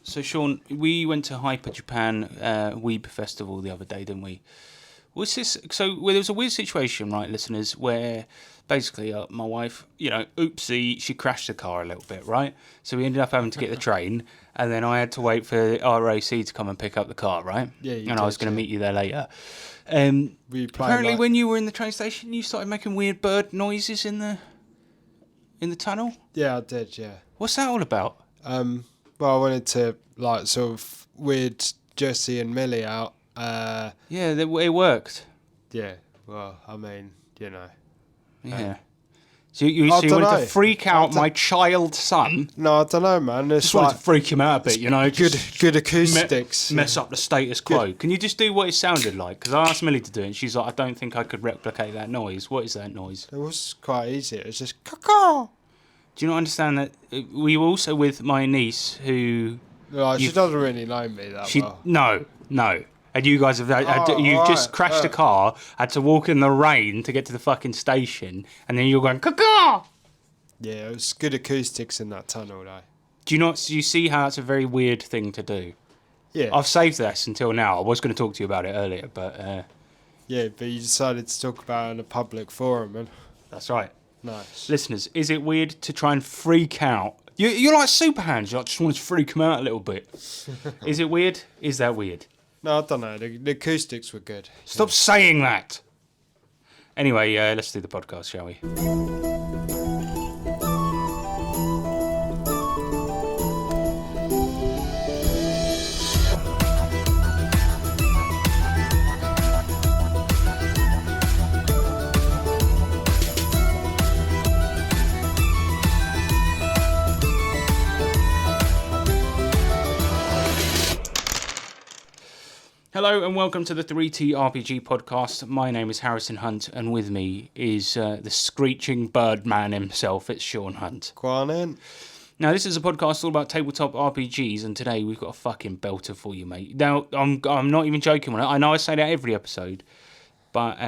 So, Sean, we went to Hyper Japan Weeb Festival the other day, didn't we? Was this so? Well, there was a weird situation, right, listeners, where basically my wife, oopsie, she crashed the car a little bit, right? So we ended up having to get the train, and then I had to wait for the RAC to come and pick up the car, right? Yeah, and I was going to meet you there later. Apparently, when you were in the train station, you started making weird bird noises in the tunnel. Yeah, I did. Yeah. What's that all about? Well, I wanted to sort of weird Jesse and Millie out. Yeah, it worked. Yeah. Well, I mean, Yeah. So you wanted to freak out my child son? No, I don't know, man. It's just wanted to freak him out a bit, Good acoustics. Mess up the status quo. Can you just do what it sounded like? Because I asked Millie to do it, and she's like, I don't think I could replicate that noise. What is that noise? It was quite easy. It was just caw. Do you not understand that? We were also with my niece, who... she doesn't really know me that well. No. And you guys have just crashed a car, had to walk in the rain to get to the fucking station, and then you're going, caw. Yeah, it was good acoustics in that tunnel, though. Do you see how that's a very weird thing to do? Yeah. I've saved this until now. I was going to talk to you about it earlier, but... Yeah, but you decided to talk about it in a public forum, man. That's right. Nice. Listeners, is it weird to try and freak out? You're like super hands. You just want to freak them out a little bit. Is it weird? Is that weird? No, I don't know. The acoustics were good. Stop saying that. Anyway, let's do the podcast, shall we? Hello and welcome to the DTRPG podcast. My name is Harrison Hunt, and with me is the screeching bird man himself. It's Sean Hunt. Go on in. Now, this is a podcast all about tabletop RPGs, and today we've got a fucking belter for you, mate. Now, I'm not even joking on it. I know I say that every episode, but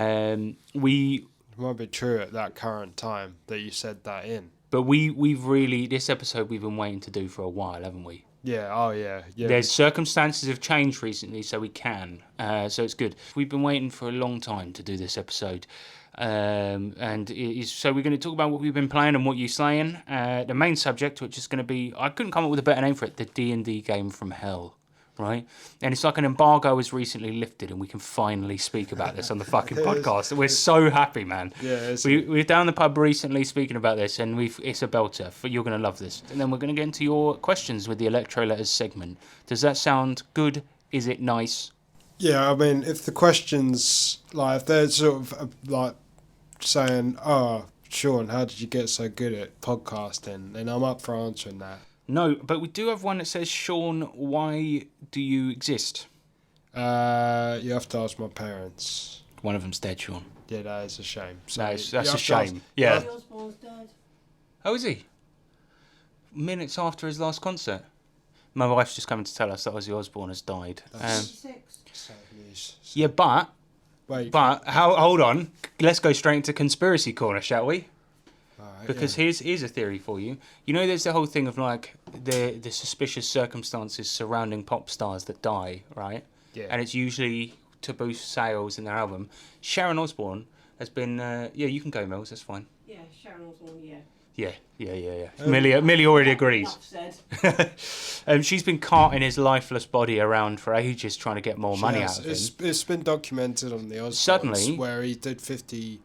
we... It might be true at that current time that you said that in. But we've really... This episode we've been waiting to do for a while, haven't we? Yeah, oh yeah. There's circumstances have changed recently, so we can. So it's good. We've been waiting for a long time to do this episode. So we're going to talk about what we've been playing and what you're slaying. The main subject, which is going to be... I couldn't come up with a better name for it. The D&D game from hell. Right? And it's like an embargo was recently lifted and we can finally speak about this on the fucking podcast. We're so happy, man. Yeah, we're down the pub recently speaking about this and it's a belter. You're going to love this. And then we're going to get into your questions with the Electro Letters segment. Does that sound good? Is it nice? Yeah, I mean, if the questions, if they're sort of saying, oh, Sean, how did you get so good at podcasting? Then I'm up for answering that. No, but we do have one that says, Sean, why do you exist? You have to ask my parents. One of them's dead, Sean. Yeah, that is a shame. So that's a shame. Yeah. Osborne's died. Oh, is he? Minutes after his last concert. My wife's just coming to tell us that Ozzy Osbourne has died. Sad news. Yeah, but hold on. Let's go straight into conspiracy corner, shall we? Because here's a theory for you. You know, there's the whole thing of the suspicious circumstances surrounding pop stars that die, right? Yeah. And it's usually to boost sales in their album. Sharon Osbourne has been... you can go, Mills, that's fine. Yeah, Sharon Osbourne, yeah. Yeah. Millie already agrees. Enough said. She's been carting his lifeless body around for ages trying to get more money out of him. It's been documented on the Osbournes Suddenly, where he did 50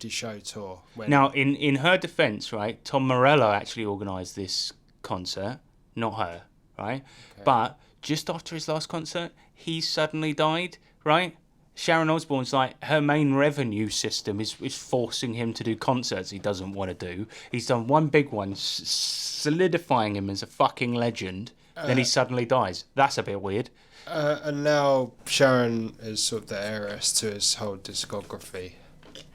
show tour. Now, in her defence, right, Tom Morello actually organised this concert, not her, right? Okay. But just after his last concert, he suddenly died, right? Sharon Osbourne's her main revenue system is forcing him to do concerts he doesn't want to do. He's done one big one, solidifying him as a fucking legend, then he suddenly dies. That's a bit weird. And now Sharon is sort of the heiress to his whole discography.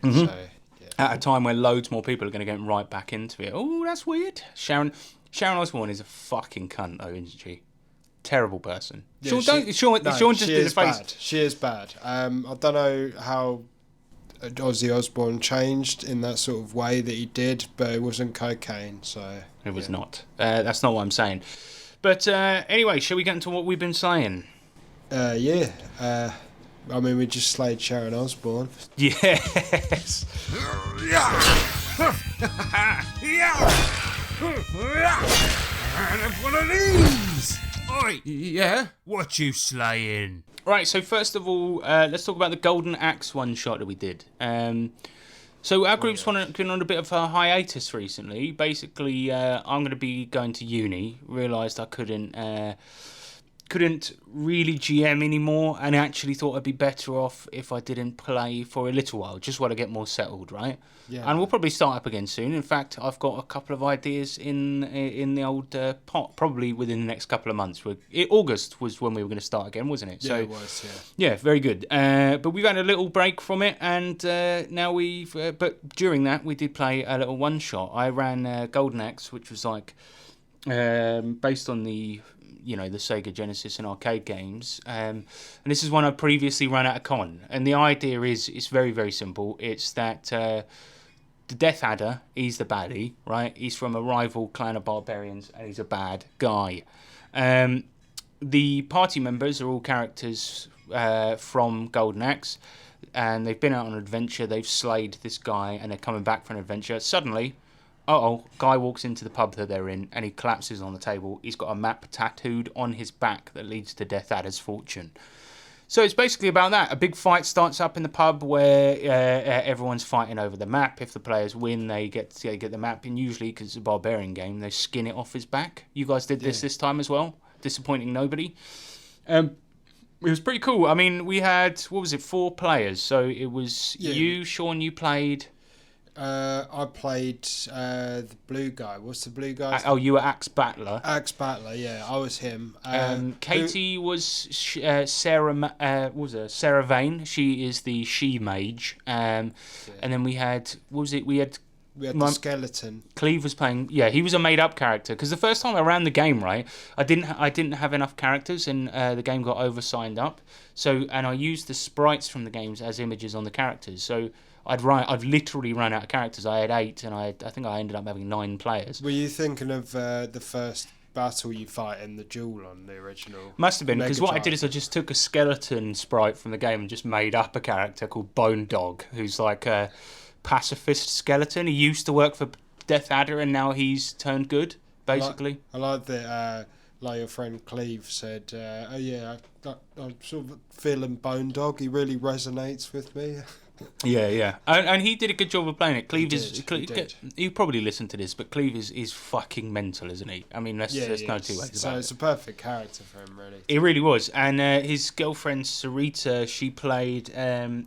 Mm-hmm. So, yeah. At a time where loads more people are going to get right back into it. Oh, that's weird. Sharon Osbourne is a fucking cunt, though, isn't she? Terrible person. Yeah, Sean just did a face. Bad. She is bad. I don't know how Ozzy Osbourne changed in that sort of way that he did, but it wasn't cocaine, so... It was not. That's not what I'm saying. But anyway, shall we get into what we've been saying? Yeah. I mean, we just slayed Sharon Osbourne. Yes. And one of these. Oi, yeah. What you slaying? Right, so first of all, let's talk about the Golden Axe one-shot that we did. So our group's been on a bit of a hiatus recently. Basically, I'm going to be going to uni. Realised I couldn't really GM anymore, and actually thought I'd be better off if I didn't play for a little while, just while I get more settled, right? Yeah. And we'll probably start up again soon. In fact, I've got a couple of ideas in the old pot, probably within the next couple of months. August was when we were going to start again, wasn't it? Yeah, So, it was, yeah. yeah, very good. But we've had a little break from it, and now we've... but during that, we did play a little one-shot. I ran Golden Axe, which was like based on the Sega Genesis and arcade games. And this is one I previously ran at a con. And the idea is, it's very, very simple. It's that the Death Adder, he's the baddie, right? He's from a rival clan of barbarians, and he's a bad guy. The party members are all characters from Golden Axe, and they've been out on an adventure. They've slayed this guy, and they're coming back for an adventure. Suddenly, guy walks into the pub that they're in, and he collapses on the table. He's got a map tattooed on his back that leads to Death Adder's fortune. So it's basically about that. A big fight starts up in the pub where everyone's fighting over the map. If the players win, they get the map, and usually, because it's a barbarian game, they skin it off his back. You guys did this time as well, disappointing nobody. It was pretty cool. I mean, we had, 4 players. So it was you, Sean, you played... I played the blue guy. What's the blue guy? You were Axe Battler. Axe Battler, yeah. I was him. Katie was Sarah Vane. She is the she-mage. And then we had... We had the skeleton. Cleve was playing... Yeah, he was a made-up character. Because the first time I ran the game, right, I didn't have enough characters, and the game got over-signed up. And I used the sprites from the games as images on the characters. So... I've literally run out of characters. I had 8, and I think I ended up having 9 players. Were you thinking of the first battle you fight in the duel on the original? Must have been, because what I Mega did is I just took a skeleton sprite from the game and just made up a character called Bone Dog, who's like a pacifist skeleton. He used to work for Death Adder, and now he's turned good, basically. I like that. Like your friend Cleve said, I'm sort of feeling Bone Dog. He really resonates with me. Yeah. And he did a good job of playing it. Cleve He did. You probably listen to this, but Cleve is fucking mental, isn't he? I mean, there's no two ways about it. So it's a perfect character for him, really. It really was. And his girlfriend, Sarita, she played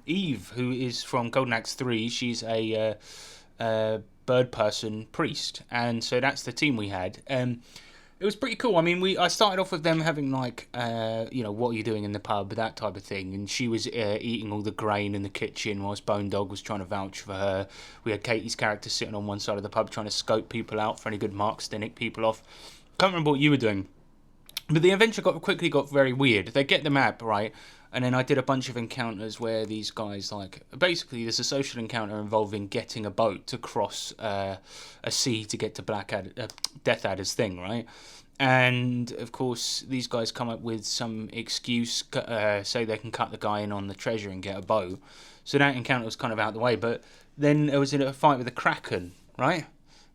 Eve, who is from Golden Axe 3. She's a bird person priest. And so that's the team we had. It was pretty cool. I mean, I started off with them having like, what are you doing in the pub, that type of thing. And she was eating all the grain in the kitchen whilst Bone Dog was trying to vouch for her. We had Katie's character sitting on one side of the pub trying to scope people out for any good marks to nick people off. Can't remember what you were doing. But the adventure quickly got very weird. They get the map, right? And then I did a bunch of encounters where these guys, basically there's a social encounter involving getting a boat to cross a sea to get to Death Adder's thing, right? And, of course, these guys come up with some excuse, say they can cut the guy in on the treasure and get a bow. So that encounter was kind of out of the way. But then there was a fight with the Kraken, right?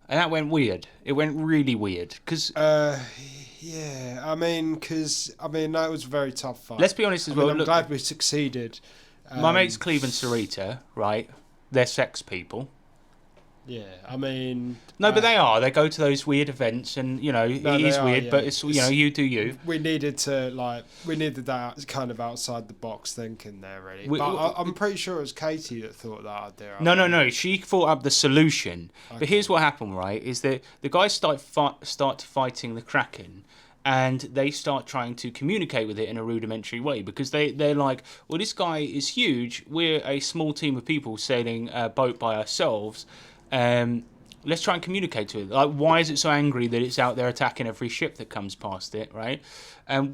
And that went weird. It went really weird. Cause, yeah, I mean, that was a very tough fight. Let's be honest as well. I'm glad we succeeded. My mates Cleve and Sarita, right? They're sex people. Yeah, I mean... No, but they are. They go to those weird events, and, it is weird, yeah. But it's, you do you. We needed that kind of outside the box thinking there, really. But I'm pretty sure it was Katie that thought that idea. No. She thought up the solution. Okay. But here's what happened, right, is that the guys start fighting the Kraken, and they start trying to communicate with it in a rudimentary way, because they're like, well, this guy is huge. We're a small team of people sailing a boat by ourselves. Let's try and communicate to it. Like, why is it so angry that it's out there attacking every ship that comes past it, right?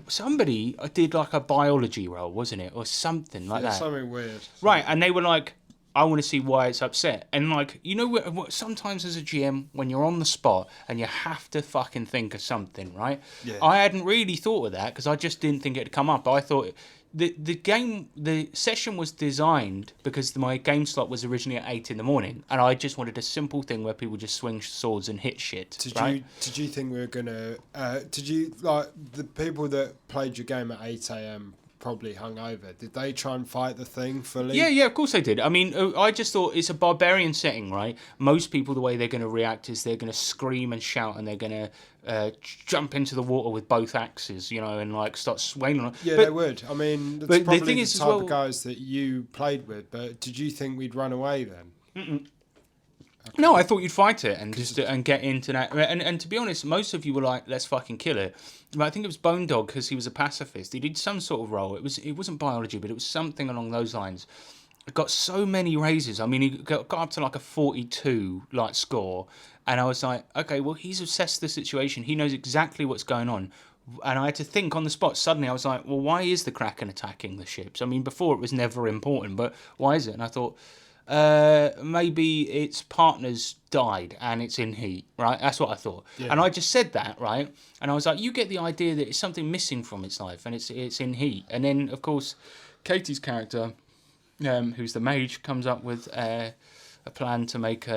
Somebody did like a biology roll, wasn't it, or something like that. Something weird. Right, and they were like, I want to see why it's upset. And like, you know what, sometimes as a GM, when you're on the spot and you have to fucking think of something, right? Yeah. I hadn't really thought of that because I just didn't think it'd come up. I thought the session was designed because my game slot was originally at 8 a.m, and I just wanted a simple thing where people just swing swords and hit shit. Did you think we were gonna? Did you like the people that played your game at 8 a.m. probably hungover? Did they try and fight the thing fully? Yeah, of course they did. I mean, I just thought it's a barbarian setting, right? Most people, the way they're going to react is they're going to scream and shout, and they're going to jump into the water with both axes, you know, and like start swaying on. Yeah, they would. I mean, that's but probably the thing the is, type of guys that you played with. But did you think we'd run away then? Okay. No, I thought you'd fight it and just and get into that. And to be honest, most of you were like, "Let's fucking kill it." But I think it was Bone Dog because he was a pacifist. He did some sort of role. It wasn't biology, but it was something along those lines. It got so many raises. I mean, he got up to like a 42 like score, and I was like, okay, well, he's assessed the situation. He knows exactly what's going on. And I had to think on the spot. Suddenly, I was like, well, why is the Kraken attacking the ships? I mean, before it was never important, but why is it? And I thought, maybe its partner's died and it's in heat, right? That's what I thought. Yeah. And I just said that, right? And I was like, you get the idea that it's something missing from its life and it's in heat. And then, of course, Katie's character, who's the mage, comes up with a plan to make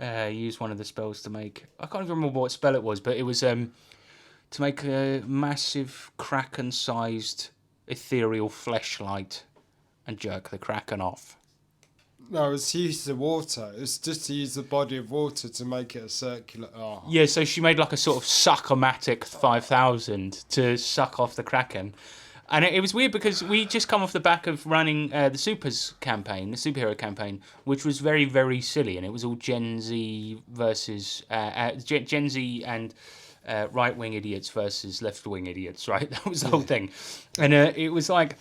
use one of the spells to make... I can't even remember what spell it was, but it was to make a massive Kraken-sized ethereal fleshlight and jerk the Kraken off. No, it's to use the water. It's just to use the body of water to make it a circular... Oh. Yeah, so she made like a sort of suck-o-matic 5000 to suck off the Kraken. And it was weird because we just come off the back of running the Supers campaign, the superhero campaign, which was very, very silly. And it was all Gen Z versus... Gen Z and right-wing idiots versus left-wing idiots, right? That was the whole thing. And it was like...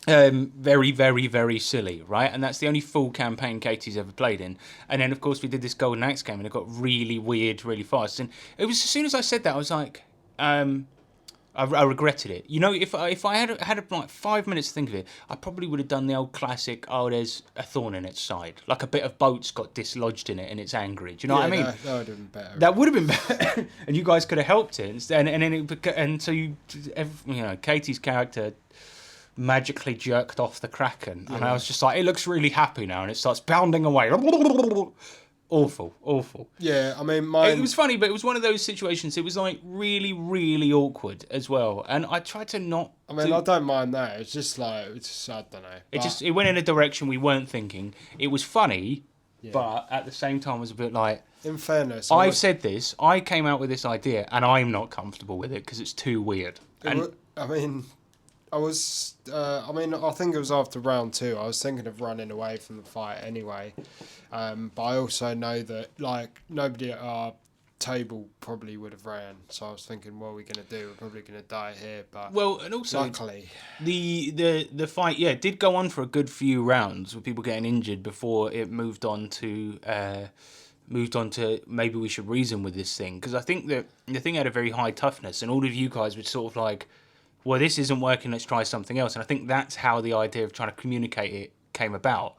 very, very, very silly, right? And that's the only full campaign Katie's ever played in. And then, of course, we did this Golden Axe game, and it got really weird, really fast. And it was as soon as I said that, I was like, I regretted it. You know, if I had like 5 minutes to think of it, I probably would have done the old classic. Oh, there's a thorn in its side, like a bit of boat's got dislodged in it, and it's angry. Do you know what I mean? That would have been better. That would have been better, and you guys could have helped it. And so you know, Katie's character magically jerked off the Kraken, and I was just like, it looks really happy now, and it starts bounding away. Awful. Yeah, I mean, it was funny, but it was one of those situations. It was like really, really awkward as well, and I tried to not. I mean, I don't mind that. It's just like I don't know. It went in a direction we weren't thinking. It was funny, but at the same time, it was a bit like. In fairness, I've said this. I came out with this idea, and I'm not comfortable with it because it's too weird. I think it was after round 2. I was thinking of running away from the fight anyway. But I also know that, like, nobody at our table probably would have ran. So I was thinking, what are we going to do? We're probably going to die here. But and also, luckily, the fight, did go on for a good few rounds with people getting injured before it moved on to maybe we should reason with this thing. Because I think that the thing had a very high toughness, and all of you guys were sort of like, well, this isn't working, let's try something else. And I think that's how the idea of trying to communicate it came about.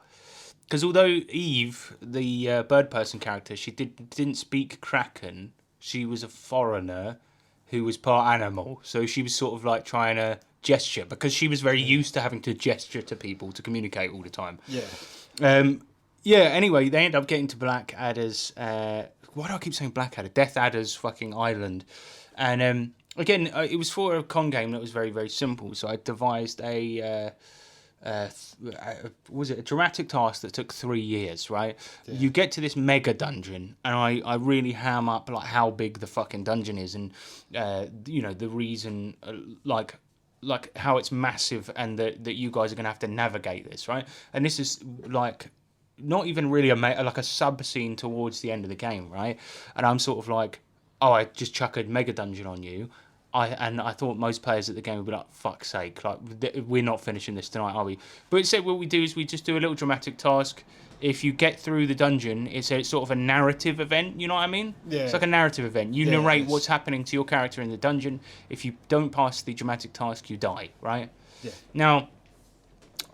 Because although Eve, the bird person character, she didn't speak Kraken, she was a foreigner who was part animal. So she was sort of like trying to gesture, because she was very used to having to gesture to people to communicate all the time. Anyway, they end up getting to Blackadder's... why do I keep saying Blackadder? Death Adder's fucking island. And... Again, it was for a con game that was very, very simple. So I devised a dramatic task that took 3 years, right? Yeah. You get to this mega dungeon, and I really ham up like how big the fucking dungeon is, and the reason like how it's massive, and that you guys are gonna have to navigate this, right? And this is like not even really like a sub scene towards the end of the game, right? And I'm sort of like, oh, I just chuck a mega dungeon on you. I thought most players at the game would be like, fuck's sake, like, we're not finishing this tonight, are we? But instead what we do is we just do a little dramatic task. If you get through the dungeon, it's sort of a narrative event, you know what I mean? Yeah. It's like a narrative event. You narrate what's happening to your character in the dungeon. If you don't pass the dramatic task, you die, right? Yeah. Now,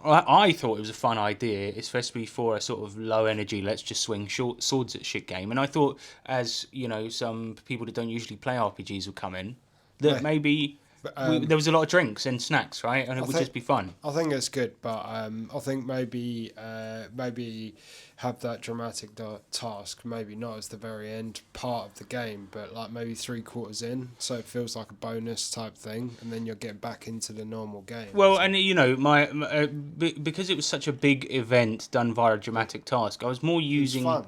I thought it was a fun idea, especially for a sort of low energy, let's just swing short swords at shit game. And I thought, as you know, some people that don't usually play RPGs would come in, that Right. maybe there was a lot of drinks and snacks, right? And it would just be fun. I think it's good, but I think maybe have that dramatic task, maybe not as the very end part of the game, but like maybe 3/4 in, so it feels like a bonus type thing, and then you're getting back into the normal game. Well, and you know, because it was such a big event done via a dramatic task, I was more using. It's fun.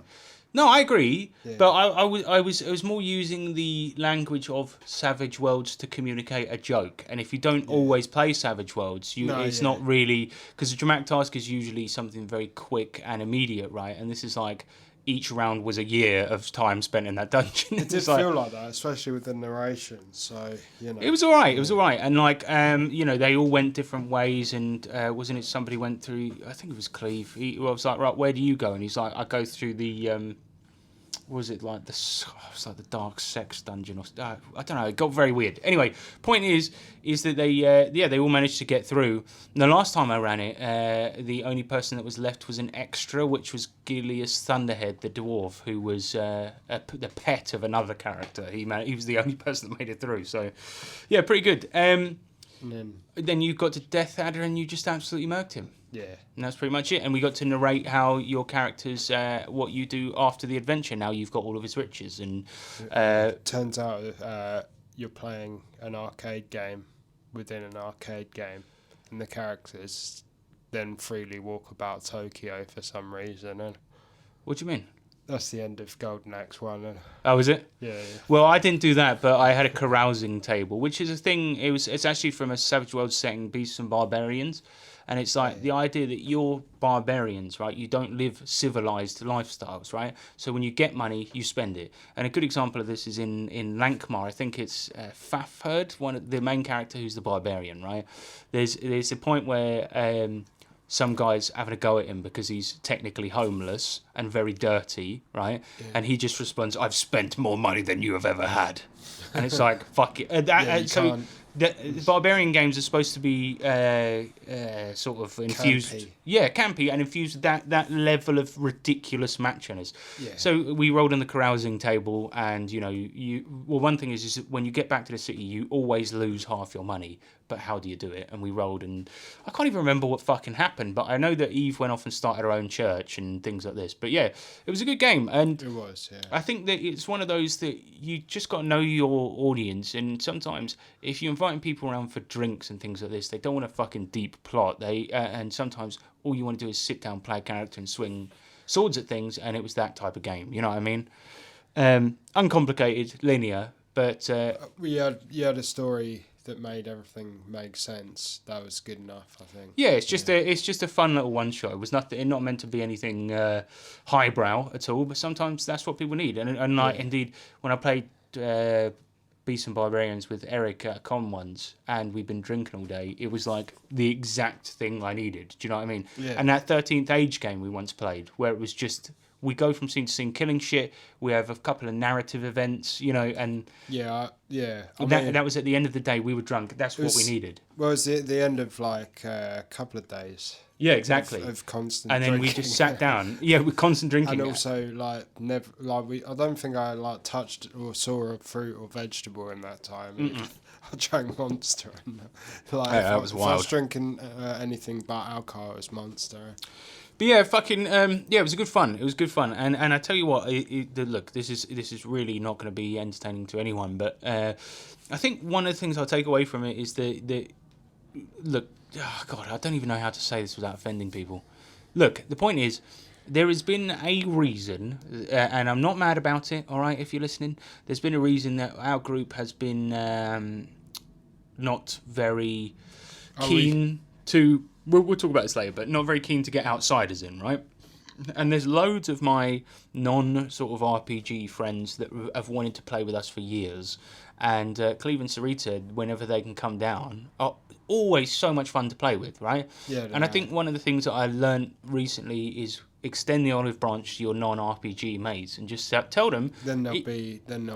No, I agree, Yeah. but I was more using the language of Savage Worlds to communicate a joke. And if you don't always play Savage Worlds, it's not really, because a dramatic task is usually something very quick and immediate, right? And this is like each round was a year of time spent in that dungeon. It did feel like that, especially with the narration. So you know, it was all right. It was all right, and like you know, they all went different ways. And wasn't it somebody went through? I think it was Cleve. He was like, right, where do you go? And he's like, I go through the. Was it like it's like the dark sex dungeon or I don't know. It got very weird. Anyway, point is that they all managed to get through. And the last time I ran it, the only person that was left was an extra, which was Gilius Thunderhead, the dwarf, who was the pet of another character. He was the only person that made it through. So, yeah, pretty good. and Then you got to Death Adder and you just absolutely murked him. yeah, And that's pretty much it. And we got to narrate how your characters, what you do after the adventure. Now you've got all of his riches. And turns out you're playing an arcade game within an arcade game, and the characters then freely walk about Tokyo for some reason, and what do you mean? that's the end of Golden Axe 1. And Oh, is it? yeah. Well, I didn't do that, but I had a carousing table, which is a thing. It's actually from a Savage Worlds setting, Beasts and Barbarians. And it's like the idea that you're barbarians, right? You don't live civilized lifestyles, right? So when you get money, you spend it. And a good example of this is in Lankmar. I think it's Fafherd, the main character who's the barbarian, right? There's a point where some guy's having a go at him because he's technically homeless and very dirty, right? Yeah. And he just responds, "I've spent more money than you have ever had." And it's like, fuck it. The barbarian games are supposed to be sort of infused, campy and infused with that level of ridiculous machiness. Yeah. So we rolled on the carousing table, and you know, one thing is when you get back to the city, you always lose half your money. But how do you do it? And we rolled, and I can't even remember what fucking happened. But I know that Eve went off and started her own church and things like this. But yeah, it was a good game, and It was, yeah. I think that it's one of those that you just got to know your audience. And sometimes if you're inviting people around for drinks and things like this, they don't want a fucking deep plot. And sometimes all you want to do is sit down, play a character, and swing swords at things. And it was that type of game. You know what I mean? Uncomplicated, linear, but You had a story that made everything make sense. That was good enough, I think. yeah, it's just a fun little one shot. It was not meant to be anything highbrow at all. But sometimes that's what people need. And like indeed, when I played Beasts and Barbarians with Eric at Con once, and we'd been drinking all day, it was like the exact thing I needed. Do you know what I mean? Yeah. And that 13th Age game we once played, where it was just we go from scene to scene killing shit. We have a couple of narrative events, you know, and Yeah. that was at the end of the day. We were drunk. That's what we needed. Well, it was at the end of like a couple of days. Yeah, exactly. Of constant and then drinking. we just sat down. Yeah, with constant drinking. And also, like, never, like, I don't think I, like, touched or saw a fruit or vegetable in that time. I drank Monster. And, like, that was if I wild. was drinking anything but alcohol, it was Monster. But yeah, it was good fun. It was good fun. And I tell you what, look, this is really not going to be entertaining to anyone. But I think one of the things I'll take away from it is look, oh God, I don't even know how to say this without offending people. Look, the point is, there has been a reason, and I'm not mad about it, all right, if you're listening. There's been a reason that our group has been not very keen to... We'll talk about this later, but not very keen to get outsiders in, right? And there's loads of my non-sort of RPG friends that have wanted to play with us for years. And Cleve and Sarita, whenever they can come down, are always so much fun to play with, right? Yeah. And I think one of the things that I learned recently is extend the olive branch to your non-RPG mates and just tell them. Then they'll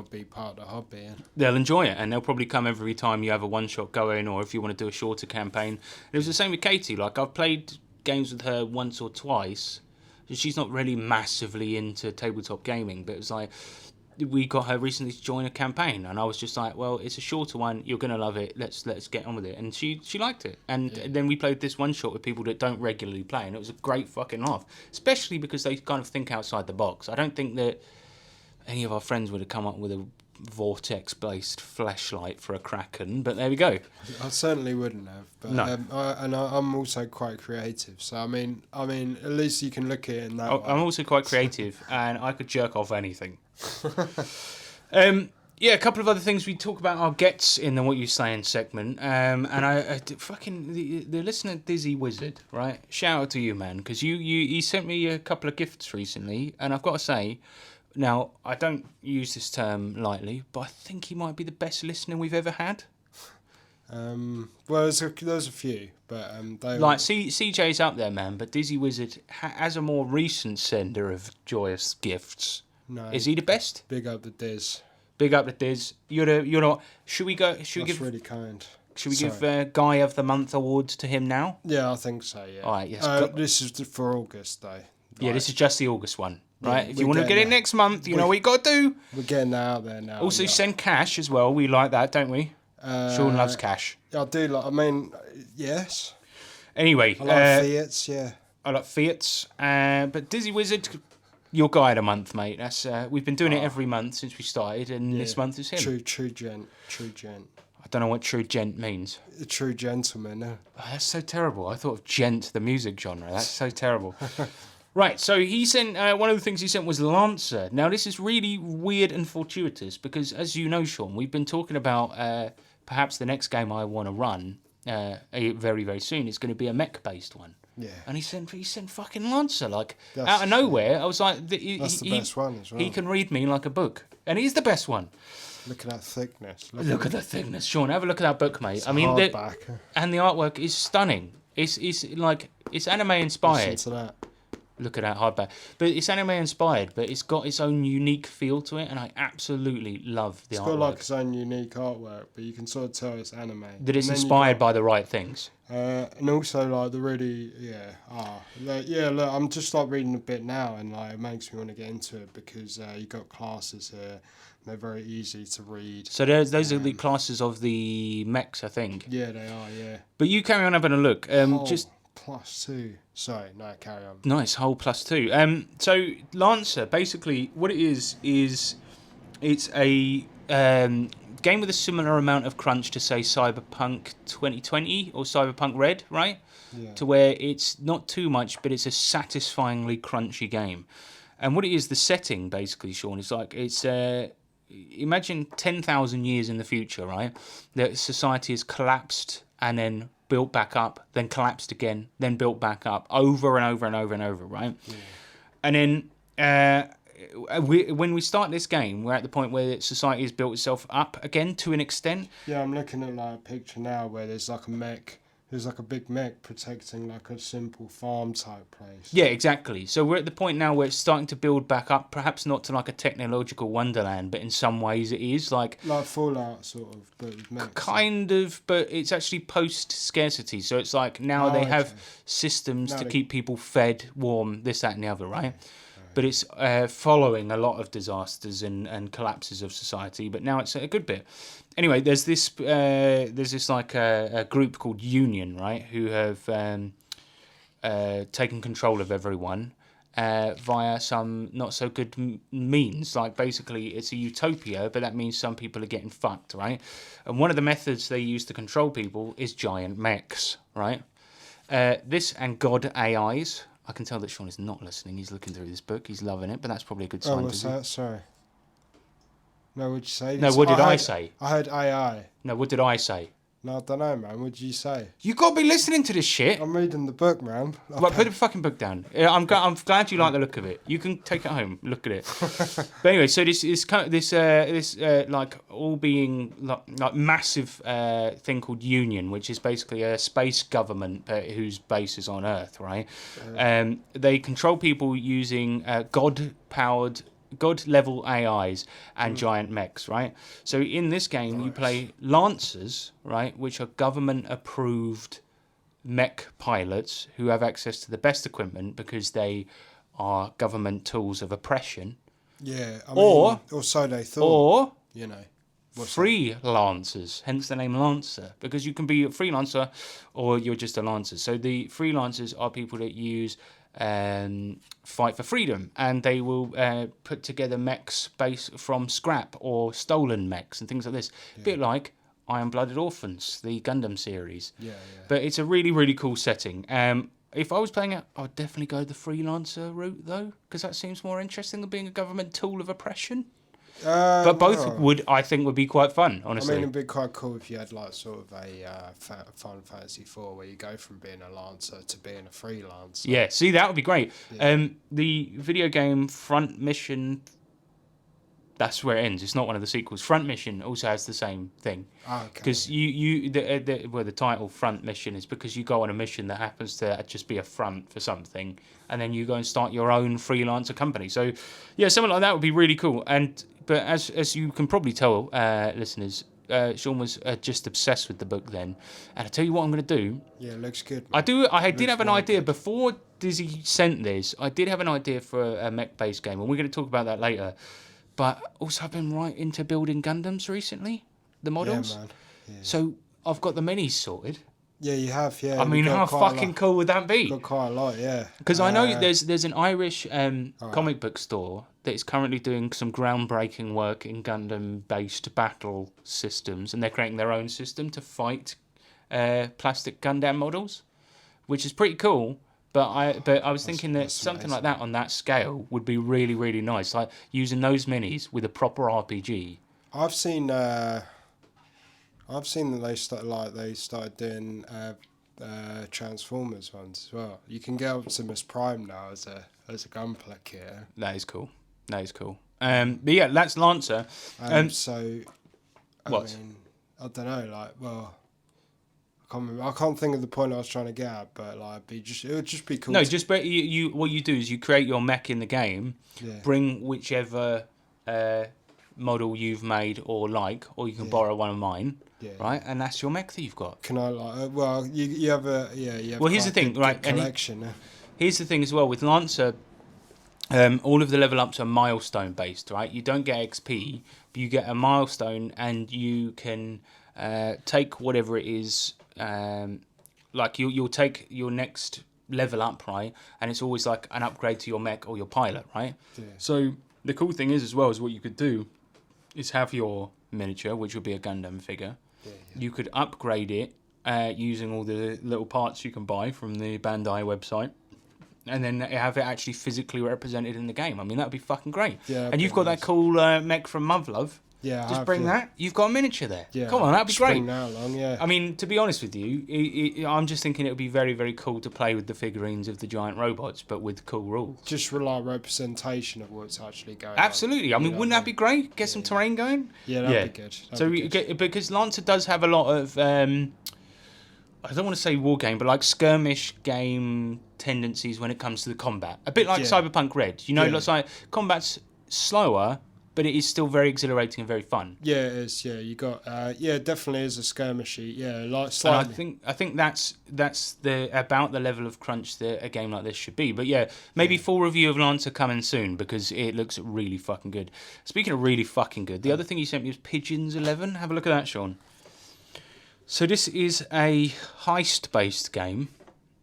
be part of the hobby. Yeah. They'll enjoy it, and they'll probably come every time you have a one-shot going, or if you want to do a shorter campaign. It was the same with Katie. Like, I've played games with her once or twice. She's not really massively into tabletop gaming, but it was like we got her recently to join a campaign, and I was just like, well, it's a shorter one. You're gonna love it. Let's get on with it. And she liked it. And then we played this one shot with people that don't regularly play, and it was a great fucking laugh. Especially because they kind of think outside the box. I don't think that any of our friends would have come up with a vortex-based flashlight for a kraken, but there we go. I certainly wouldn't have. But, No. I'm also quite creative, so I mean, at least you can look at it in that way. I'm also quite creative, and I could jerk off anything. Yeah, a couple of other things. We talk about our gets in the What You Saying segment, and fucking the listener Dizzy Wizard, right? Shout out to you, man, because he sent me a couple of gifts recently, and I've got to say, now I don't use this term lightly, but I think he might be the best listener we've ever had. Well, there's a few, but they Like CJ's up there, man, but Dizzy Wizard, as a more recent sender of joyous gifts, no, is he the best? big up the Diz. Big up the Diz. You're not. Should we go? Should we That's give? really kind. Should we Sorry. give Guy of the Month awards to him now? Yeah, I think so. Yeah. All right, yes. This is for August though. Yeah, this is just the August one, right? Yeah, if you we're want to get getting it there. next month, you know what you got to do. We're getting that out there now. Also, yeah. send cash as well. We like that, don't we? Sean loves cash. I do like. I mean, yes. Anyway, I like Fiats. Yeah. I like Fiats. But Dizzy Wizard, your guy of the month, mate. That's we've been doing it every month since we started, and this month is him. True gent. I don't know what true gent means. A true gentleman. Oh, that's so terrible. I thought of gent, the music genre. That's so terrible. Right, so he sent, one of the things he sent was Lancer. Now, this is really weird and fortuitous because, as you know, Sean, we've been talking about perhaps the next game I want to run very, very soon is going to be a mech-based one. Yeah. And he sent fucking Lancer, like, That's- out of nowhere. I was like... That's the best one as well. He can read me like a book. And he's the best one. Look at that thickness. Look at the thickness. Sean, have a look at that book, mate. I mean, hardback. and the artwork is stunning. It's anime inspired. Listen to that. Look at that hardback. But it's anime inspired, but it's got its own unique feel to it, and I absolutely love the It's artwork. got like its own unique artwork, but you can sort of tell it's anime. That it's And then you inspired got- by the right things. And also like the really look, I'm just like reading a bit now, and like it makes me want to get into it because you got classes here. And they're very easy to read. So those are the classes of the mechs, I think. Yeah, they are. Yeah. But you carry on having a look. Just +2. Sorry, no, carry on. nice, whole +2. So Lancer, basically, what it is it's a game with a similar amount of crunch to say Cyberpunk 2020 or Cyberpunk Red, right? Yeah. To where it's not too much, but it's a satisfyingly crunchy game. And what it is, the setting basically, Sean, is like it's imagine 10,000 years in the future, right? That society has collapsed and then built back up, then collapsed again, then built back up, over and over and over and over, right? Yeah. And then when we start this game, we're at the point where society has built itself up again to an extent. Yeah, I'm looking at like a picture now where there's like a mech. There's like a big mech protecting like a simple farm type place. Yeah, exactly. So we're at the point now where it's starting to build back up, perhaps not to like a technological wonderland, but in some ways it is like Fallout sort of, but with mechs. kind of, but it's actually post scarcity. So it's like now they have okay. systems Now to they- keep people fed, warm, this, that, and the other, right? But it's following a lot of disasters and collapses of society. But now it's a good bit. Anyway, there's this like a group called Union, right, who have taken control of everyone via some not so good means. Like basically, it's a utopia, but that means some people are getting fucked, right? And one of the methods they use to control people is giant mechs, right? This and God AIs. I can tell that Sean is not listening. He's looking through this book. He's loving it, but that's probably a good sign. Oh, what's that? Sorry. No, what'd you say? No, what did I say? I heard AI. No, what did I say? No, I don't know, man. What'd you say? You got to be listening to this shit. I'm reading the book, man. Right, put the fucking book down. I'm glad you like the look of it. You can take it home, look at it. But anyway, so this like all being like massive thing called Union, which is basically a space government whose base is on Earth, right? They control people using God level AIs and giant mechs, right? So in this game, you play Lancers, right, which are government approved mech pilots who have access to the best equipment because they are government tools of oppression, Yeah, I Or- mean, or so they thought. or You know, what's freelancers, hence the name Lancer, because you can be a freelancer or you're just a Lancer. So the freelancers are people that use fight for freedom, and they will put together mechs based from scrap or stolen mechs and things like this. A bit like Iron Blooded Orphans, the Gundam series. Yeah. But it's a really, really cool setting. If I was playing it, I would definitely go the freelancer route, though, because that seems more interesting than being a government tool of oppression. But both I think would be quite fun, honestly. I mean, it'd be quite cool if you had like sort of a Final Fantasy 4 where you go from being a Lancer to being a freelancer. Yeah, see, that would be great. Yeah. The video game Front Mission, that's where it ends. It's not one of the sequels. Front Mission also has the same thing. Okay. Because the title Front Mission is because you go on a mission that happens to just be a front for something, and then you go and start your own freelancer company. So, yeah, something like that would be really cool. But as you can probably tell, listeners, Sean was just obsessed with the book then. And I tell you what I'm going to do. Yeah, looks good. I did have an really idea good. before Dizzy sent this. I did have an idea for a mech-based game, and we're going to talk about that later. But also, I've been right into building Gundams recently, the models. Yeah, man. Yeah. So I've got the minis sorted. Yeah, you have. Yeah. I mean, you've how got quite a fucking lot- cool would that be? Got quite a lot. Yeah. Because I know there's an Irish Right. comic book store that is currently doing some groundbreaking work in Gundam-based battle systems, and they're creating their own system to fight plastic Gundam models, which is pretty cool. But I was thinking that that's something amazing. like that on that scale would be really, really nice, like using those minis with a proper RPG. I've seen that they started doing Transformers ones as well. You can get Optimus Prime now as a gunpla kit. That is cool. That is cool. But yeah, that's Lancer. So, What? I mean, I don't know. Like, well, I can't remember. I can't think of the point I was trying to get at, but like, it would just be cool. No, to- just but you what you do is you create your mech in the game, Yeah. bring whichever model you've made or you can borrow one of mine, Yeah. right? And that's your mech that you've got. Can I like? Well, you have a you have. Well, here's quite the a thing, good right, and collection. Here's the thing as well with Lancer. All of the level ups are milestone based, right? You don't get XP, but you get a milestone, and you can take whatever it is. Like you'll take your next level up, right? And it's always like an upgrade to your mech or your pilot, right? Yeah. So the cool thing is as well is what you could do is have your miniature, which would be a Gundam figure. Yeah. You could upgrade it using all the little parts you can buy from the Bandai website. And then have it actually physically represented in the game. I mean, that would be fucking great. Yeah, and you've got that cool mech from Muv-Love. Yeah. I Just have, bring yeah. that. You've got a miniature there. Yeah. Come on, that'd be Just great. bring that along. Yeah. I mean, to be honest with you, I'm just thinking it would be very, very cool to play with the figurines of the giant robots, but with cool rules. Just rely representation of what's actually going on. Absolutely. I mean, You know wouldn't what that be great? Get some terrain going? Yeah, that'd be good. So That'd be you good. get, because Lancer does have a lot of I don't want to say war game, but like skirmish game tendencies when it comes to the combat. A bit like Yeah. Cyberpunk Red. You know, Yeah. it's like combat's slower, but it is still very exhilarating and very fun. Yeah, it is. Yeah, you got. Yeah, it definitely is a skirmishy. Yeah, like And slightly. I think that's the about the level of crunch that a game like this should be. But yeah, maybe full review of Lancer coming soon because it looks really fucking good. Speaking of really fucking good, the other thing you sent me was Pigeons 11. Have a look at that, Sean. So this is a heist-based game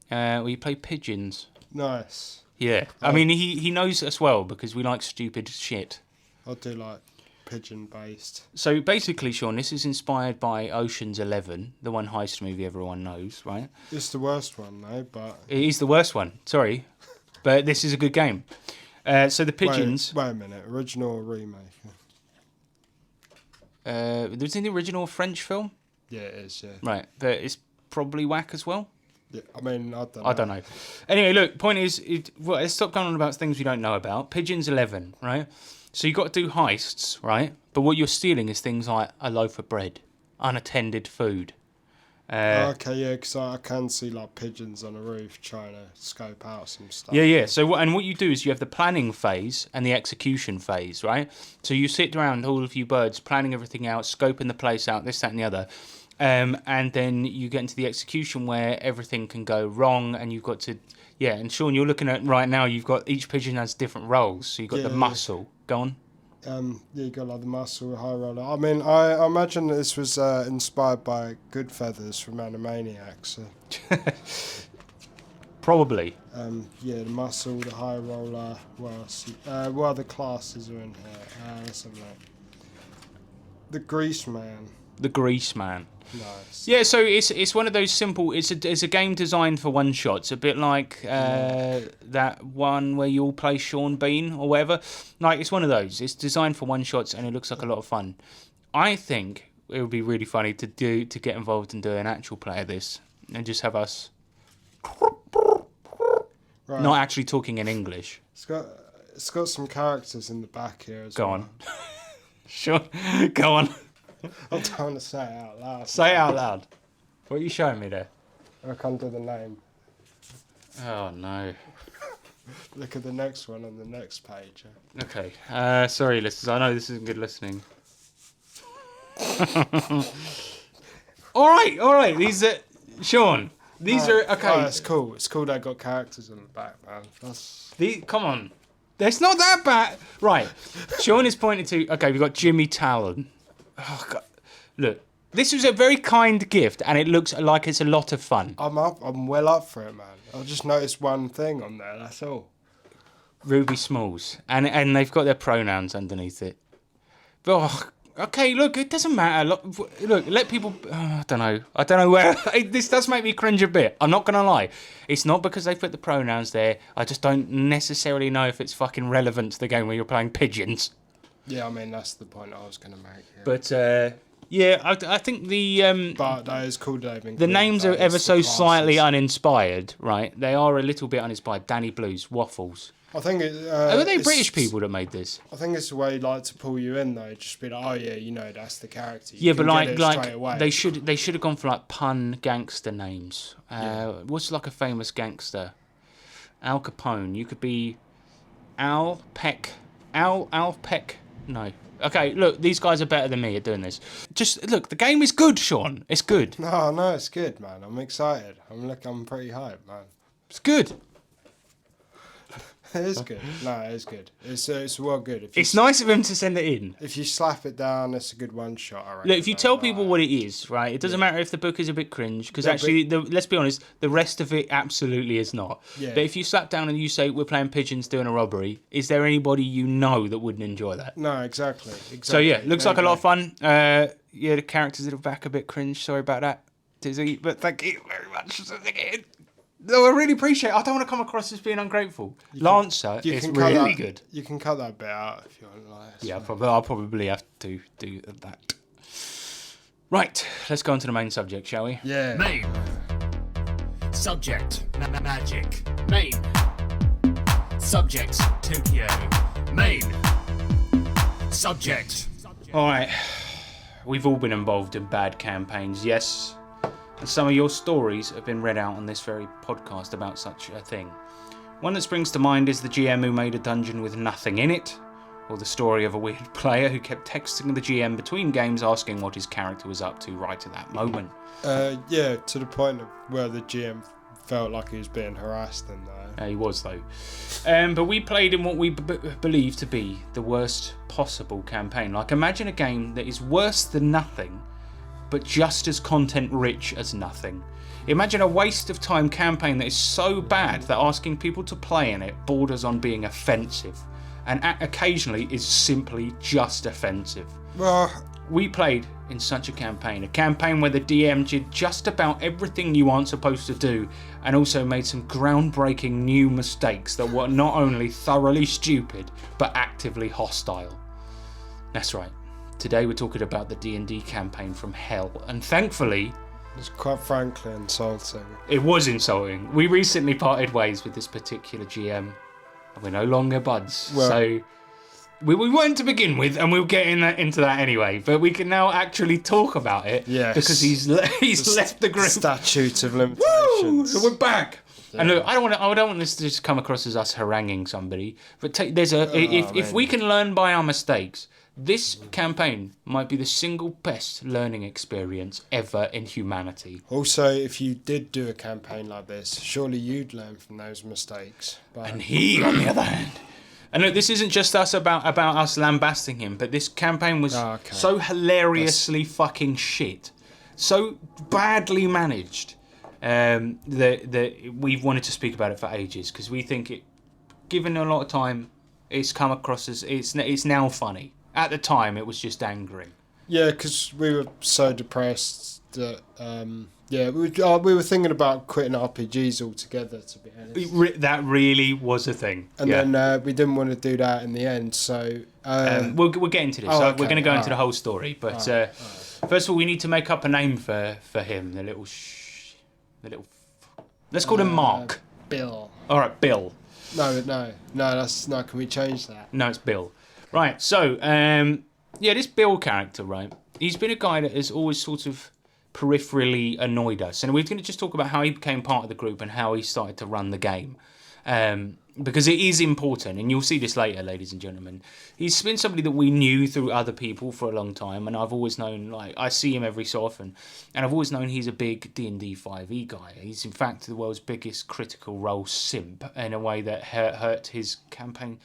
where you play pigeons. Nice. Yeah, I mean he knows us well because we like stupid shit. I'll do like pigeon based. So basically, Sean, this is inspired by Ocean's 11, the one heist movie everyone knows, right? It's the worst one though, but. It is the worst one, sorry, but this is a good game. So the pigeons. Wait a minute, original or remake? There's in the original French film, Yeah, it is. Yeah. right? But it's probably whack as well. Yeah. I mean, I don't know. I don't know. Anyway, look, point is, let's stop going on about things we don't know about. Pigeons 11, right? So you got to do heists, right? But what you're stealing is things like a loaf of bread, unattended food, Okay, yeah, because I can see like pigeons on a roof trying to scope out some stuff. Yeah. So what you do is you have the planning phase and the execution phase, right? So you sit around, all of you birds, planning everything out, scoping the place out, this, that, and the other. And then you get into the execution where everything can go wrong, and you've got to, and Sean, you're looking at right now, you've got each pigeon has different roles. So you've got the muscle. Go on. You got like the muscle, high roller. I mean, I imagine that this was inspired by Good Feathers from Animaniacs. Probably. The muscle, the high roller. What other classes are in here? Let's have a look. The Grease Man. The Grease Man. Nice. Yeah, so it's one of those simple. It's a game designed for one shots. A bit like that one where you all play Sean Bean or whatever. Like it's one of those. It's designed for one shots and it looks like a lot of fun. I think it would be really funny to get involved and do an actual play of this and just have us not actually talking in English. It's got some characters in the back here as well. Go on. Sure. Go on. I'm trying to say it out loud. Say it out loud. What are you showing me there? I can't do the name. Oh, no. Look at the next one on the next page. Okay. Sorry, listeners. I know this isn't good listening. All right. These are... Sean, these are... Okay. Oh, it's cool. It's cool they got characters on the back, man. Come on. It's not that bad. Right. Sean is pointing to... Okay, we've got Jimmy Talon. Oh, God. Look, this was a very kind gift, and it looks like it's a lot of fun. I'm well up for it, man. I just noticed one thing on there. That's all. Ruby Smalls, and they've got their pronouns underneath it. But okay, look, it doesn't matter. Look, let people. I don't know where this does make me cringe a bit. I'm not gonna lie. It's not because they put the pronouns there. I just don't necessarily know if it's fucking relevant to the game where you're playing pigeons. Yeah, I mean that's the point I was gonna make. Yeah. But I think the but that is cool, David. The names are ever so slightly uninspired, right? They are a little bit uninspired. Danny Blues, Waffles. I think are they British people that made this? I think it's a way like to pull you in though. Just be like, oh yeah, that's the character. But they should have gone for like pun gangster names. What's like a famous gangster? Al Capone. You could be Al Peck. No. Okay, look, these guys are better than me at doing this. Just look, the game is good, Sean. It's good. No, it's good, man. I'm excited. I'm pretty hyped, man. It's good. It is good. No, it is good. It's well good. It's nice of him to send it in. If you slap it down, it's a good one shot. I reckon. Look, if you tell people what it is, right, it doesn't matter if the book is a bit cringe, because let's be honest, the rest of it absolutely is not. Yeah. But if you slap down and you say, we're playing pigeons doing a robbery, is there anybody you know that wouldn't enjoy that? No, exactly. So yeah, looks like a lot of fun. The characters at the back a bit cringe. Sorry about that, Dizzy, but thank you very much. No, I really appreciate it. I don't want to come across as being ungrateful. Lancer is really good. You can cut that bit out if you want. Yeah, I'll probably have to do that. Right, let's go on to the main subject, shall we? Yeah. Main. Subject. Magic. Main. Subject. Tokyo. Main. Subject. All right. We've all been involved in bad campaigns, yes. And some of your stories have been read out on this very podcast about such a thing. One that springs to mind is the GM who made a dungeon with nothing in it, or the story of a weird player who kept texting the GM between games asking what his character was up to right at that moment. Yeah, to the point of where the GM felt like he was being harassed and he was though. But we played in what we believe to be the worst possible campaign. Like imagine a game that is worse than nothing, but just as content-rich as nothing. Imagine a waste of time campaign that is so bad that asking people to play in it borders on being offensive, and occasionally is simply just offensive. We played in such a campaign where the DM did just about everything you aren't supposed to do, and also made some groundbreaking new mistakes that were not only thoroughly stupid, but actively hostile. That's right. Today we're talking about the D&D campaign from hell, and thankfully... It's quite frankly insulting. It was insulting. We recently parted ways with this particular GM, and we're no longer buds, so... we weren't to begin with, and we'll get into that anyway. But we can now actually talk about it. Yes. Because he's left the group. Statute of Woo! limitations. So we're back. Yeah. And look, I don't want this to just come across as us haranguing somebody. But if we can learn by our mistakes, this campaign might be the single best learning experience ever in humanity. Also, if you did do a campaign like this, surely you'd learn from those mistakes. But... And he, on the other hand. And look, this isn't just us about us lambasting him, but this campaign was so hilariously fucking shit, so badly managed, that we've wanted to speak about it for ages, because we think it, given a lot of time, it's come across as it's now funny. At the time, it was just angering. Yeah, because we were so depressed that we were thinking about quitting RPGs altogether. To be honest, that really was a thing. And then we didn't want to do that in the end. So we'll get into this. We're going to go into the whole story, but first of all, we need to make up a name for him. The little. Let's call him Mark. Bill. All right, Bill. No. Can we change that? No, it's Bill. Right, so, this Bill character, right, he's been a guy that has always sort of peripherally annoyed us. And we're going to just talk about how he became part of the group and how he started to run the game. Because it is important, and you'll see this later, ladies and gentlemen. He's been somebody that we knew through other people for a long time, and I've always known, I see him every so often, and I've always known he's a big D&D 5e guy. He's, in fact, the world's biggest critical role simp in a way that hurt his campaign.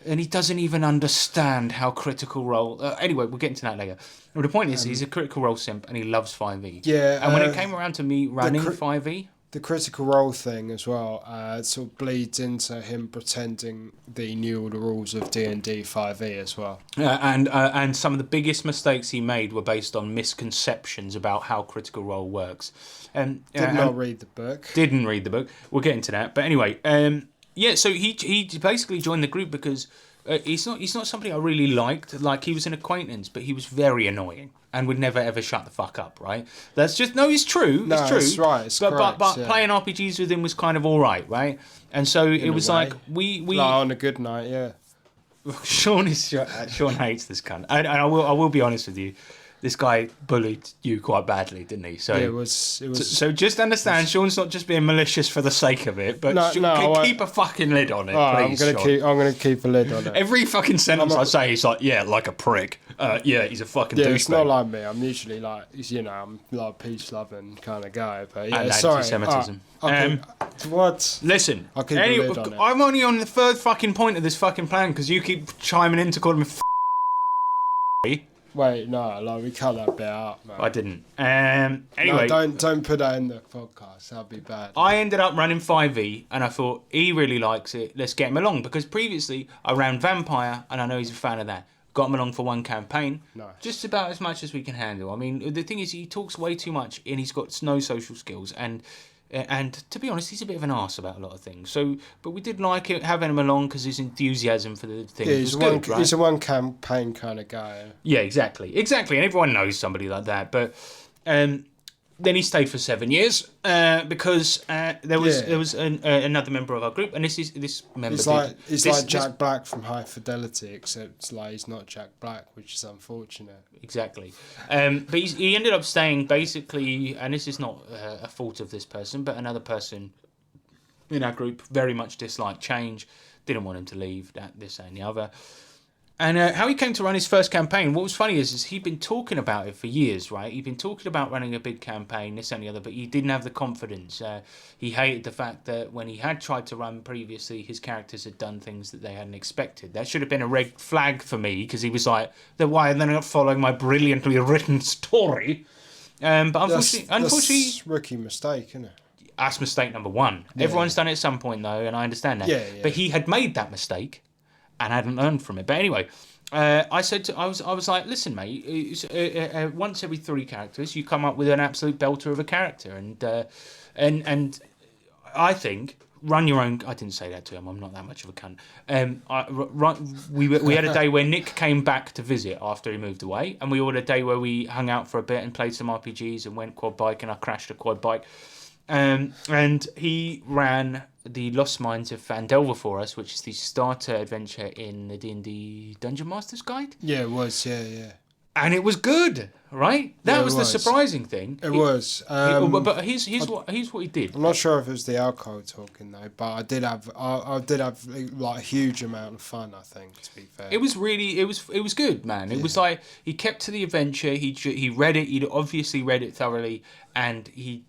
And he doesn't even understand how Critical Role... anyway, we'll get into that later. But the point is, he's a Critical Role simp, and he loves 5e. Yeah. And when it came around to me running 5e... The Critical Role thing as well sort of bleeds into him pretending that he knew all the rules of D&D 5e as well. And some of the biggest mistakes he made were based on misconceptions about how Critical Role works. Did not read the book. Didn't read the book. We'll get into that. But anyway... so he basically joined the group because he's not somebody I really liked. Like, he was an acquaintance, but he was very annoying and would never ever shut the fuck up. Right? That's just it's true. No, it's true. It's right. It's but playing RPGs with him was kind of all right, right? And so it was like we like on a good night, yeah. Sean hates this cunt, and I will be honest with you. This guy bullied you quite badly, didn't he? So yeah, it was. So just understand, Sean's not just being malicious for the sake of it, but keep a fucking lid on it, please. I'm gonna keep a lid on it. Every fucking sentence I say, he's like, yeah, like a prick. He's a fucking douchebag. It's not like me. I'm usually like, I'm like a peace loving kind of guy. But yeah, and sorry. Anti-Semitism. What? Listen, I'll keep a lid on it. I'm only on the third fucking point of this fucking plan because you keep chiming in to call him a Wait, no, we cut that bit out, man. I didn't. Anyway, no, don't put that in the podcast. That'd be bad. I ended up running 5e, and I thought he really likes it. Let's get him along because previously I ran Vampire, and I know he's a fan of that. Got him along for one campaign, just about as much as we can handle. I mean, the thing is, he talks way too much, and he's got no social skills, and to be honest, he's a bit of an arse about a lot of things. So, but we did like it, having him along because his enthusiasm for the thing was good, right? He's a one campaign kind of guy. Yeah, exactly, and everyone knows somebody like that. But then he stayed for 7 years because there was another member of our group, and this member. He's like Jack Black from High Fidelity, except he's not Jack Black, which is unfortunate. Exactly, but he ended up staying basically, and this is not a fault of this person, but another person in our group very much disliked change, didn't want him to leave, this and the other. And how he came to run his first campaign, what was funny is he'd been talking about it for years, right? He'd been talking about running a big campaign, this and the other, but he didn't have the confidence. He hated the fact that when he had tried to run previously, his characters had done things that they hadn't expected. That should have been a red flag for me, because he was like, why are they not following my brilliantly written story? But unfortunately... That's rookie mistake, isn't it? That's mistake number one. Yeah. Everyone's done it at some point, though, and I understand that. Yeah. But he had made that mistake and hadn't learned from it. But anyway, I was like, listen, mate, once every 3 characters, you come up with an absolute belter of a character, and I think run your own. I didn't say that to him. I'm not that much of a cunt. We had a day where Nick came back to visit after he moved away, and we all had a day where we hung out for a bit and played some RPGs and went quad bike, and I crashed a quad bike. And he ran the Lost Mines of Phandelver for us, which is the starter adventure in the D&D Dungeon Master's Guide. Yeah, it was. Yeah. And it was good, right? That Yeah, it was the was. surprising thing. It was. But here's what he did. I'm not sure if it was the alcohol talking though, but I did have like a huge amount of fun. I think, to be fair, It was good, man. It was like he kept to the adventure. He read it. He'd obviously read it thoroughly, and we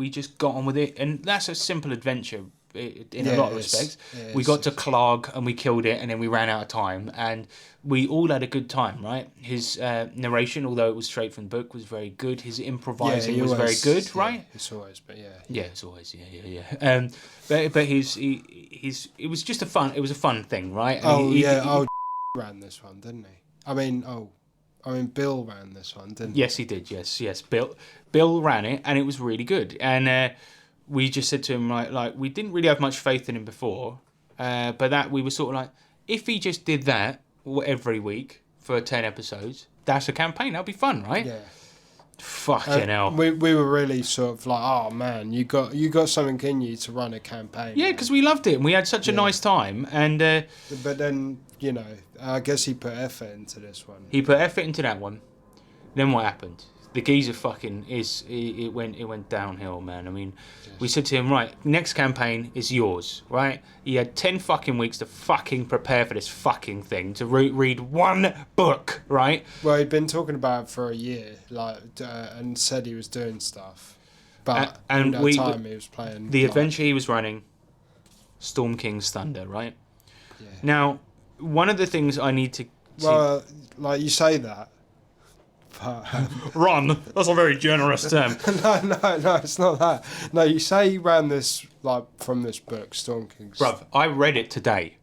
just got on with it. And that's a simple adventure in a lot of respects. We got to Clog and we killed it, and then we ran out of time, and we all had a good time, right? His narration, although it was straight from the book, was very good. His improvising was very good, right? It's always, but yeah. Yeah, it's always, yeah. But it was just a fun thing, right? And he ran this one, didn't he? I mean, Bill ran this one, didn't he? Yes, he did. Yes. Bill ran it, and it was really good. And we just said to him, like we didn't really have much faith in him before, but that we were sort of like, if he just did that every week for 10 episodes, that's a campaign. That'd be fun, right? Yeah. Fucking hell. We were really sort of like, oh man, you got something in you to run a campaign. Yeah, because we loved it and we had such a nice time. And but then I guess he put effort into this one. He put effort into that one. Then what happened? The geezer fucking it went downhill, man. I mean, we said to him, right, next campaign is yours, right? He had 10 fucking weeks to fucking prepare for this fucking thing, to read one book, right? Well, he'd been talking about it for a year, and said he was doing stuff, but and all that time he was playing the adventure he was running, Storm King's Thunder, right? Yeah. Now, one of the things I need to like you say that. Run. That's a very generous term. No, it's not that. No, you say he ran this from this book, Storm King's. Bruv, I read it today.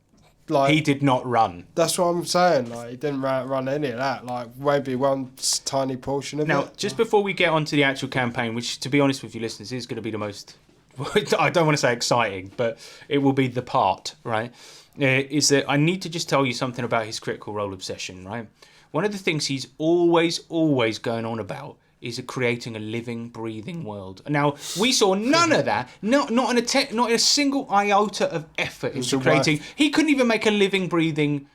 Like, he did not run. That's what I'm saying. Like, he didn't run any of that. Like, maybe one tiny portion of it. Now, just before we get on to the actual campaign, which, to be honest with you listeners, is going to be the most, I don't want to say exciting, but it will be the part, right? Is that I need to just tell you something about his Critical Role obsession, right? One of the things he's always going on about is creating a living, breathing world. Now, we saw none of that. Not in a single iota of effort into creating. He couldn't even make a living, breathing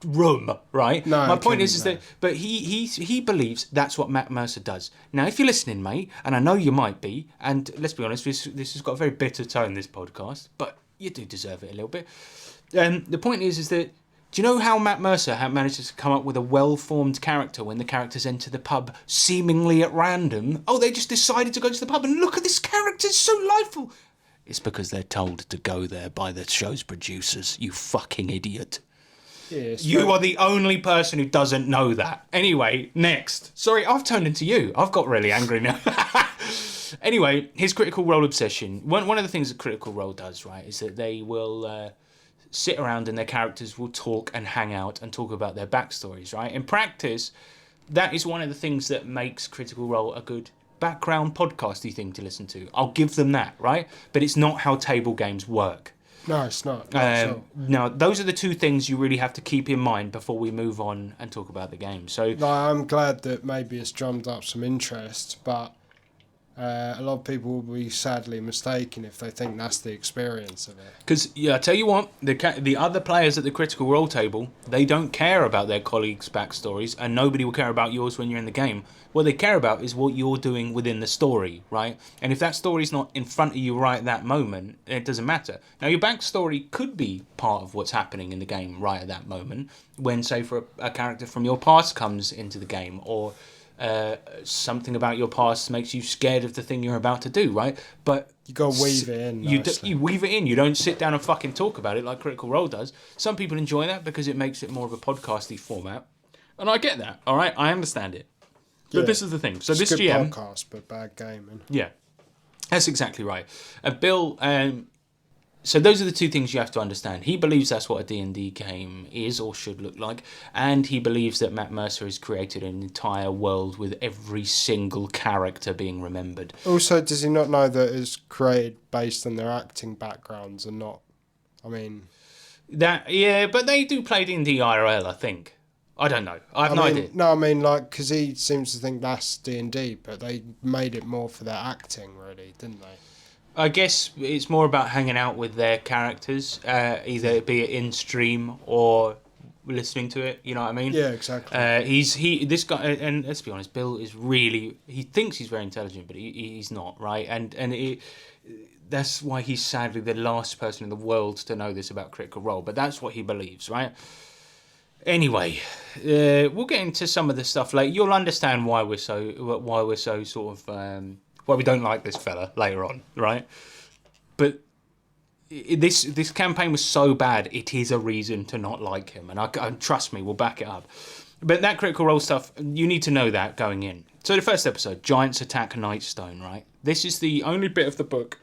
room, right? No, my point is that, but he believes that's what Matt Mercer does. Now, if you're listening, mate, and I know you might be, and let's be honest, this has got a very bitter tone, this podcast, but you do deserve it a little bit. The point is that, do you know how Matt Mercer manages to come up with a well-formed character when the characters enter the pub seemingly at random? Oh, they just decided to go to the pub and look at this character, it's so delightful. It's because they're told to go there by the show's producers, you fucking idiot. Yes, you are the only person who doesn't know that. Anyway, next. Sorry, I've turned into you. I've got really angry now. Anyway, his Critical Role obsession. One of the things that Critical Role does, right, is that they will sit around and their characters will talk and hang out and talk about their backstories, right? In practice, that is one of the things that makes Critical Role a good background podcasty thing to listen to. I'll give them that, right? But it's not how table games work. No, it's not. Now, those are the two things you really have to keep in mind before we move on and talk about the game. So, I'm glad that maybe it's drummed up some interest, but a lot of people will be sadly mistaken if they think that's the experience of it. Because, I tell you what, the other players at the Critical Role table, they don't care about their colleagues' backstories, and nobody will care about yours when you're in the game. What they care about is what you're doing within the story, right? And if that story's not in front of you right at that moment, it doesn't matter. Now, your backstory could be part of what's happening in the game right at that moment, when, say, for a character from your past comes into the game, or something about your past makes you scared of the thing you're about to do, right? But you gotta weave it in. You weave it in. You don't sit down and fucking talk about it like Critical Role does. Some people enjoy that because it makes it more of a podcasty format, and I get that. All right, I understand it. But this is the thing. So it's this a good GM podcast, but bad gaming. Yeah, that's exactly right. Bill. So those are the two things you have to understand. He believes that's what a D&D game is or should look like, and he believes that Matt Mercer has created an entire world with every single character being remembered. Also, does he not know that it's created based on their acting backgrounds and not? I mean, but they do play D&D IRL, I think. I don't know. I have no idea. No, I mean, because he seems to think that's D&D, but they made it more for their acting, really, didn't they? I guess it's more about hanging out with their characters, either be it in stream or listening to it. You know what I mean? Yeah, exactly. This guy, and let's be honest, Bill is really, he thinks he's very intelligent, but he's not, right? And that's why he's sadly the last person in the world to know this about Critical Role. But that's what he believes, right? Anyway, we'll get into some of the stuff later. You'll understand why we're so sort of why we don't like this fella later on, right? But this campaign was so bad, it is a reason to not like him, and trust me, we'll back it up. But that Critical Role stuff, you need to know that going in. So the first episode, Giants Attack Nightstone, right? This is the only bit of the book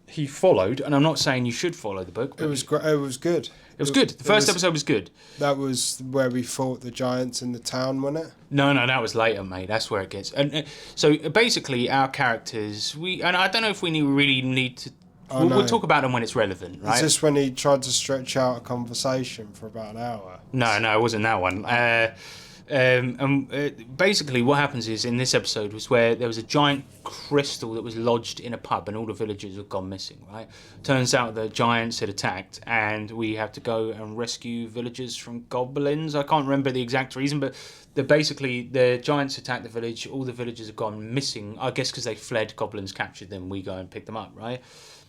he followed, and I'm not saying you should follow the book. But It was great. It was good. It was good. The first episode was good. That was where we fought the giants in the town, wasn't it? No, that was later, mate. That's where it gets. And so basically, our characters, and I don't know if we really need to. We'll talk about them when it's relevant, right? Is this when he tried to stretch out a conversation for about an hour? No, it wasn't that one. Basically, what happens is in this episode was where there was a giant crystal that was lodged in a pub, and all the villagers had gone missing. Right? Turns out the giants had attacked, and we have to go and rescue villagers from goblins. I can't remember the exact reason, but basically the giants attacked the village. All the villagers have gone missing. I guess because they fled, goblins captured them. We go and pick them up. Right?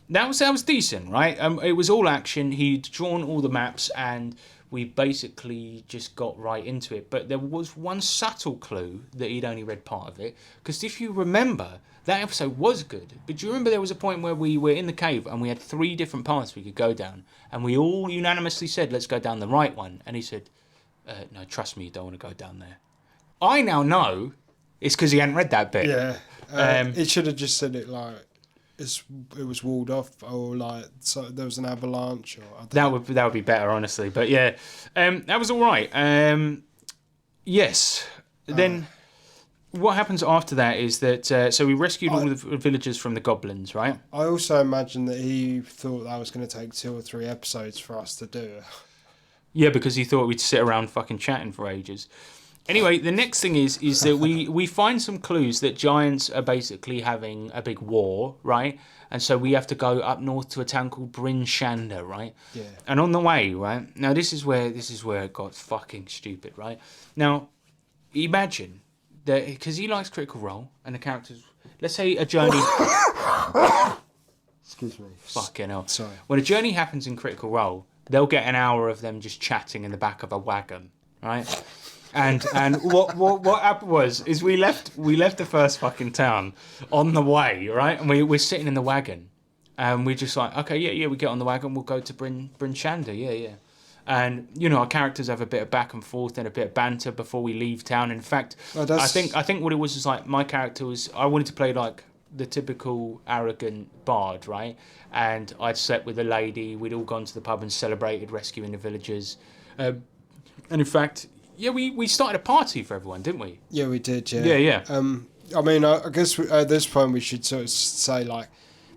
That was decent, right? It was all action. He'd drawn all the maps, and we basically just got right into it. But there was one subtle clue that he'd only read part of it. Because if you remember, that episode was good. But do you remember there was a point where we were in the cave and we had 3 different paths we could go down, and we all unanimously said, let's go down the right one. And he said, no, trust me, you don't want to go down there. I now know it's because he hadn't read that bit. Yeah. He should have just said it like, it was walled off, or like so there was an avalanche, or that would be better, honestly. But yeah, that was all right. Yes. Then what happens after that is that so we rescued all the villagers from the goblins, right? I also imagine that he thought that was going to take 2 or 3 episodes for us to do. Yeah, because he thought we'd sit around fucking chatting for ages. Anyway, the next thing is that we find some clues that giants are basically having a big war, right? And so we have to go up north to a town called Bryn Shander, right? Yeah. And on the way, right? Now this is where it got fucking stupid, right? Now, imagine that because he likes Critical Role and the characters. Let's say a journey. Excuse me. Fucking hell. Sorry. When a journey happens in Critical Role, they'll get an hour of them just chatting in the back of a wagon, right? And what happened was we left the first fucking town on the way, right? And we're sitting in the wagon, and we're just like, okay, yeah, we get on the wagon, we'll go to Bryn Shander, yeah. And you know, our characters have a bit of back and forth and a bit of banter before we leave town. In fact, I think what it was like my character was I wanted to play like the typical arrogant bard, right? And I'd slept with a lady. We'd all gone to the pub and celebrated rescuing the villagers. And in fact, yeah, we started a party for everyone, didn't we? Yeah, we did. Yeah. Yeah. I mean, I guess at this point we should sort of say like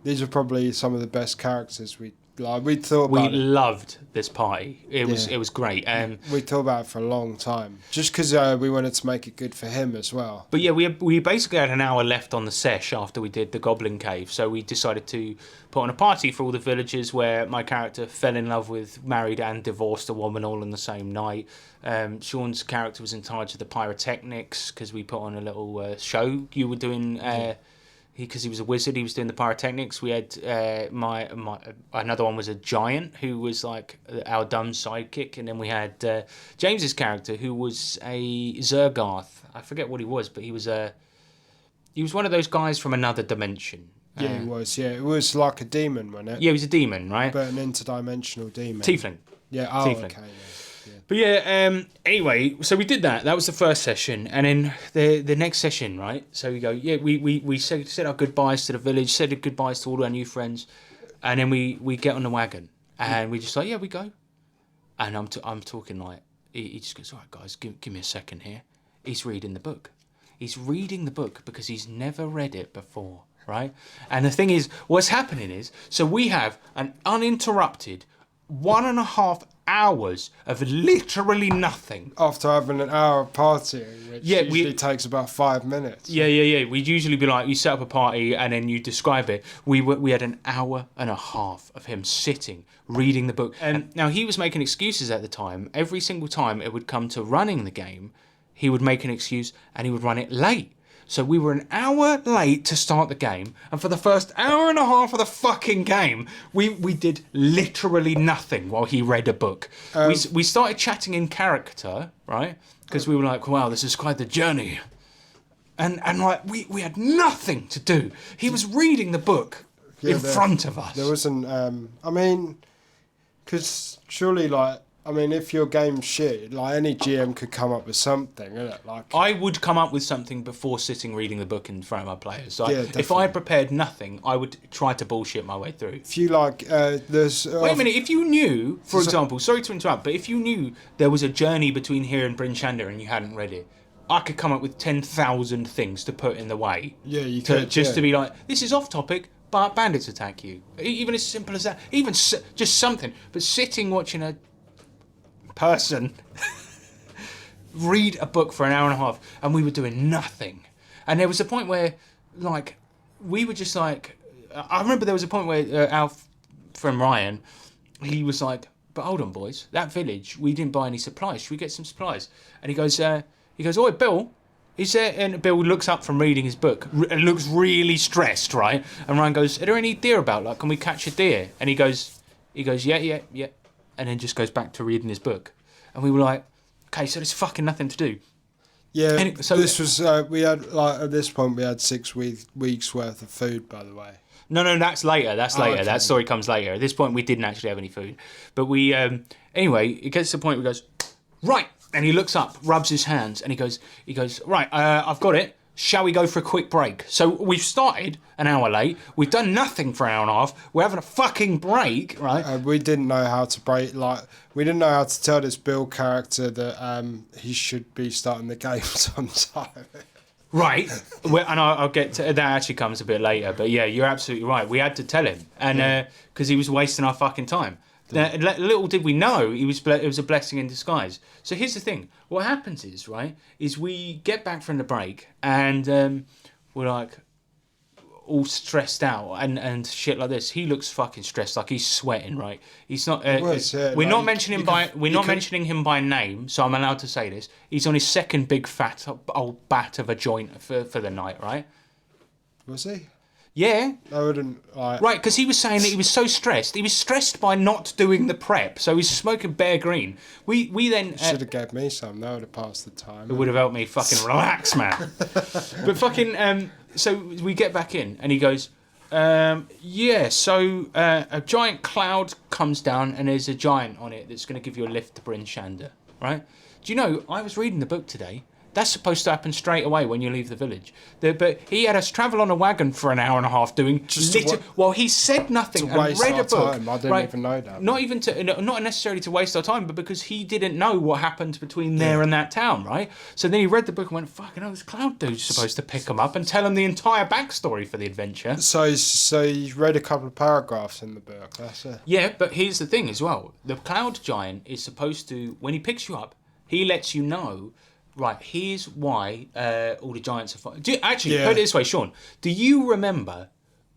these are probably some of the best characters we thought about. We loved this party. It was great. We thought about it for a long time, just because we wanted to make it good for him as well. But yeah, we basically had an hour left on the sesh after we did the Goblin Cave, so we decided to put on a party for all the villagers where my character fell in love with, married and divorced a woman all on the same night. Sean's character was in charge of the pyrotechnics because we put on a little show. You were doing... because he was a wizard, he was doing the pyrotechnics. We had my another one was a giant who was like our dumb sidekick, and then we had James's character who was a Zergoth. I forget what he was, but he was one of those guys from another dimension. Yeah, he was. Yeah, it was like a demon, wasn't it? Yeah, he was a demon, right? But an interdimensional demon. Tiefling. Yeah. Oh, Tiefling. okay. Yeah. But yeah, anyway, so we did that. That was the first session. And then the next session, right? So we go, yeah, we said our goodbyes to the village, said goodbyes to all our new friends. And then we get on the wagon. And we just like, yeah, we go. And I'm talking like, he just goes, all right, guys, give me a second here. He's reading the book. He's reading the book because he's never read it before, right? And the thing is, what's happening is, so we have an uninterrupted 1.5 hours of literally nothing. After having an hour of partying, which usually takes about 5 minutes. Yeah. We'd usually be like, you set up a party and then you describe it. We had an hour and a half of him sitting, reading the book. And now he was making excuses at the time. Every single time it would come to running the game, he would make an excuse and he would run it late. So we were an hour late to start the game, and for the first hour and a half of the fucking game, we did literally nothing while he read a book. We started chatting in character, right? Because we were like, wow, this is quite the journey. And like, we had nothing to do. He was reading the book in front of us. There wasn't, I mean, because surely, like, I mean, if your game's shit, like, any GM could come up with something, innit? Like, I would come up with something before sitting reading the book in front of my players. So Yeah, if I prepared nothing, I would try to bullshit my way through. if you, like, there's... Wait a minute, if you knew, for example, sorry to interrupt, but if you knew there was a journey between here and Bryn Shander and you hadn't read it, I could come up with 10,000 things to put in the way. Yeah, you could, to be like, this is off topic, but bandits attack you. Even as simple as that. Even just something. But sitting watching a person read a book for an hour and a half and we were doing nothing. And there was a point where, like, we were just like... I remember there was a point where our friend Ryan, he was like, but hold on, boys, that village, we didn't buy any supplies. Should we get some supplies? And he goes, oi, Bill, is there... And Bill looks up from reading his book and looks really stressed, right? And Ryan goes, are there any deer about? Like, can we catch a deer? And he goes, yeah. And then just goes back to reading his book. And we were like, okay, so there's fucking nothing to do. Yeah, And so this was, we had, like, at this point, we had 6 weeks worth of food, by the way. No, that's later. That's later. Okay. That story comes later. At this point, we didn't actually have any food. But we, anyway, it gets to the point where he goes, right. And he looks up, rubs his hands, and he goes, right, I've got it. Shall we go for a quick break? So we've started an hour late. We've done nothing for an hour and a half. We're having a fucking break, right? We didn't know how to break, like, we didn't know how to tell this Bill character that he should be starting the games on time. Right. Well, and I'll get to that. Actually comes a bit later. But yeah, you're absolutely right. We had to tell him, and because he was wasting our fucking time. Now, little did we know it was a blessing in disguise. So here's the thing. What happens is, right, is we get back from the break and we're like all stressed out and shit like this. He looks fucking stressed, like he's sweating, right? He's not. We're not mentioning mentioning him by name, so I'm allowed to say this. He's on his second big fat old bat of a joint for the night, right? Was he? Yeah. I wouldn't, like... Right, because he was saying that he was so stressed. He was stressed by not doing the prep, so he's smoking Bear Green. We then... should have gave me some. That would have passed the time. It would have helped me fucking relax, man. But fucking... so we get back in, and he goes, yeah, so a giant cloud comes down, and there's a giant on it that's going to give you a lift to Bryn Shander, right? Do you know, I was reading the book today. That's supposed to happen straight away when you leave the village. But he had us travel on a wagon for an hour and a half doing... Well, he said nothing and read a book. Time. I didn't even know that. Not necessarily to waste our time, but because he didn't know what happened between there and that town, right? So then he read the book and went, fucking hell, this cloud dude's supposed to pick him up and tell him the entire backstory for the adventure. So you read a couple of paragraphs in the book, that's it. Yeah, but here's the thing as well. The cloud giant is supposed to... When he picks you up, he lets you know... Right, here's why all the giants are fighting. Put it this way, Sean. Do you remember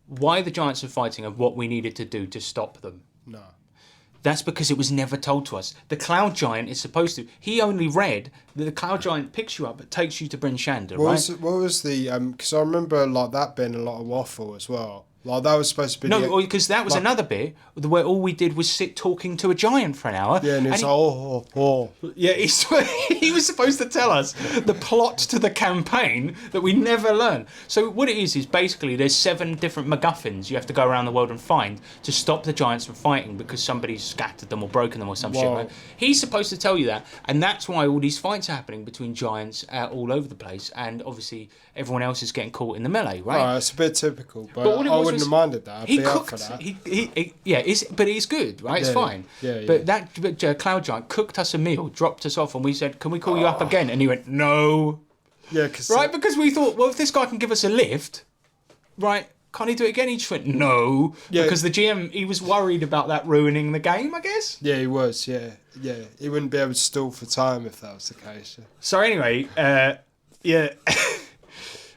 why the giants are fighting and what we needed to do to stop them? No. That's because it was never told to us. The cloud giant is supposed to... He only read that the cloud giant picks you up and takes you to Bryn Shander, right? What was the... Because I remember, like, that being a lot of waffle as well. Like, that was supposed to be... No, because that was another bit where all we did was sit talking to a giant for an hour. Yeah, and it's oh. Yeah, he was supposed to tell us the plot to the campaign that we never learn. So what it is basically there's 7 different MacGuffins you have to go around the world and find to stop the giants from fighting because somebody's scattered them or broken them or some shit, right? He's supposed to tell you that, and that's why all these fights are happening between giants all over the place, and obviously everyone else is getting caught in the melee, right? Right, it's a bit typical, but I wouldn't have minded that. I'd be up for that. But it's good, right? It's fine. Yeah. But that cloud giant cooked us a meal, dropped us off, and we said, "Can we call you up again?" And he went, "No." Yeah, because we thought, well, if this guy can give us a lift, right? can't he do it again? He just went, no. Yeah. Because the GM, he was worried about that ruining the game, I guess. Yeah, he was. Yeah. He wouldn't be able to stall for time if that was the case. So anyway,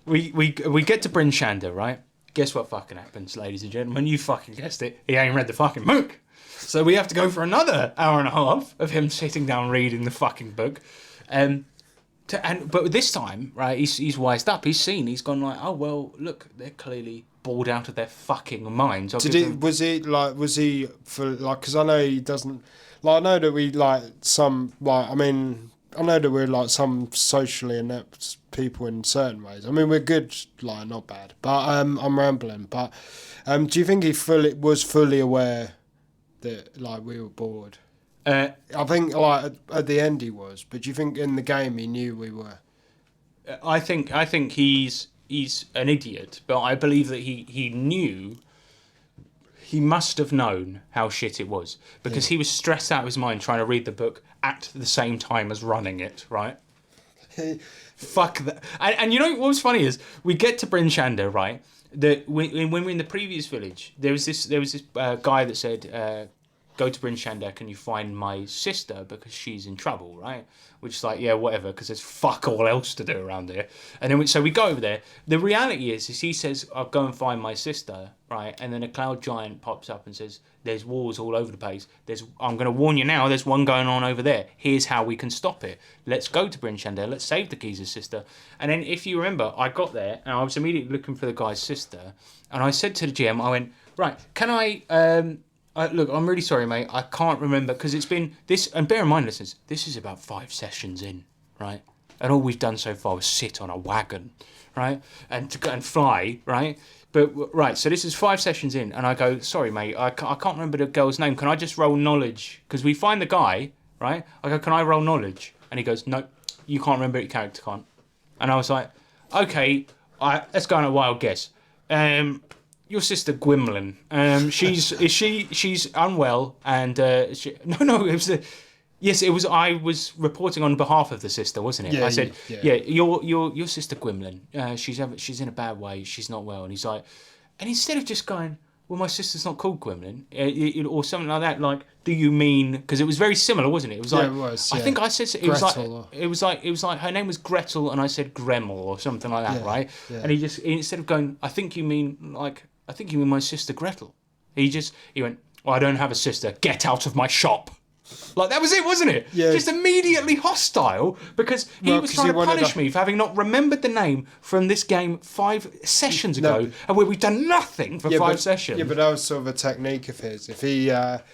we get to Bryn Shander, right? Guess what fucking happens, ladies and gentlemen? You fucking guessed it. He ain't read the fucking book. So we have to go for another hour and a half of him sitting down reading the fucking book. But this time, right, he's wised up. He's seen. He's gone like, oh well, look, they're clearly bored out of their fucking minds. Was he for like? Because I know he doesn't. Like, I know that we like some. Like, I mean, I know that we're like some socially inept people in certain ways. I mean, we're good, like not bad. But I'm rambling. But do you think he was fully aware that like we were bored? I think like at the end he was, but do you think in the game he knew we were? I think he's an idiot, but I believe that he knew. He must have known how shit it was because he was stressed out of his mind trying to read the book at the same time as running it. Right? Fuck that. And you know what was funny is we get to Bryn Shander, right? When we were in the previous village, there was this guy that said. Go to Bryn Shander, can you find my sister because she's in trouble, right? Which is like, yeah, whatever, because there's fuck all else to do around here. And then so we go over there. The reality is he says, I'll go and find my sister, right? And then a cloud giant pops up and says, there's wars all over the place. I'm going to warn you now, there's one going on over there. Here's how we can stop it. Let's go to Bryn Shander, let's save the geezer's sister. And then if you remember, I got there and I was immediately looking for the guy's sister. And I said to the GM, I went, right, can I... look, I'm really sorry, mate. I can't remember because it's been this. And bear in mind, listeners, this is about 5 sessions in, right? And all we've done so far was sit on a wagon, right, and fly, right. But right, so this is 5 sessions in, and I go, sorry, mate. I can't remember the girl's name. Can I just roll knowledge? Because we find the guy, right? I go, can I roll knowledge? And he goes, no, you can't remember it. Your character can't. And I was like, okay, let's go on a wild guess. Your sister Gwymlyn, she's unwell and it was I was reporting on behalf of the sister, wasn't it? Yeah, I said, your sister Gwymlyn, she's in a bad way, she's not well. And he's like, and instead of just going, well, my sister's not called Gwymlyn, or something like that, like, do you mean, because it was very similar, wasn't it? It was like, it was, I think I said, Gretel, it was like her name was Gretel and I said Gremmel or something like that, right? Yeah. And he instead of going, I think you mean my sister Gretel. He went, well, I don't have a sister. Get out of my shop. Like, that was it, wasn't it? Yeah. Just immediately hostile because he was trying to punish me for having not remembered the name from this game 5 sessions ago, and where we've done nothing for 5 sessions. Yeah, but that was sort of a technique of his. If he hadn't,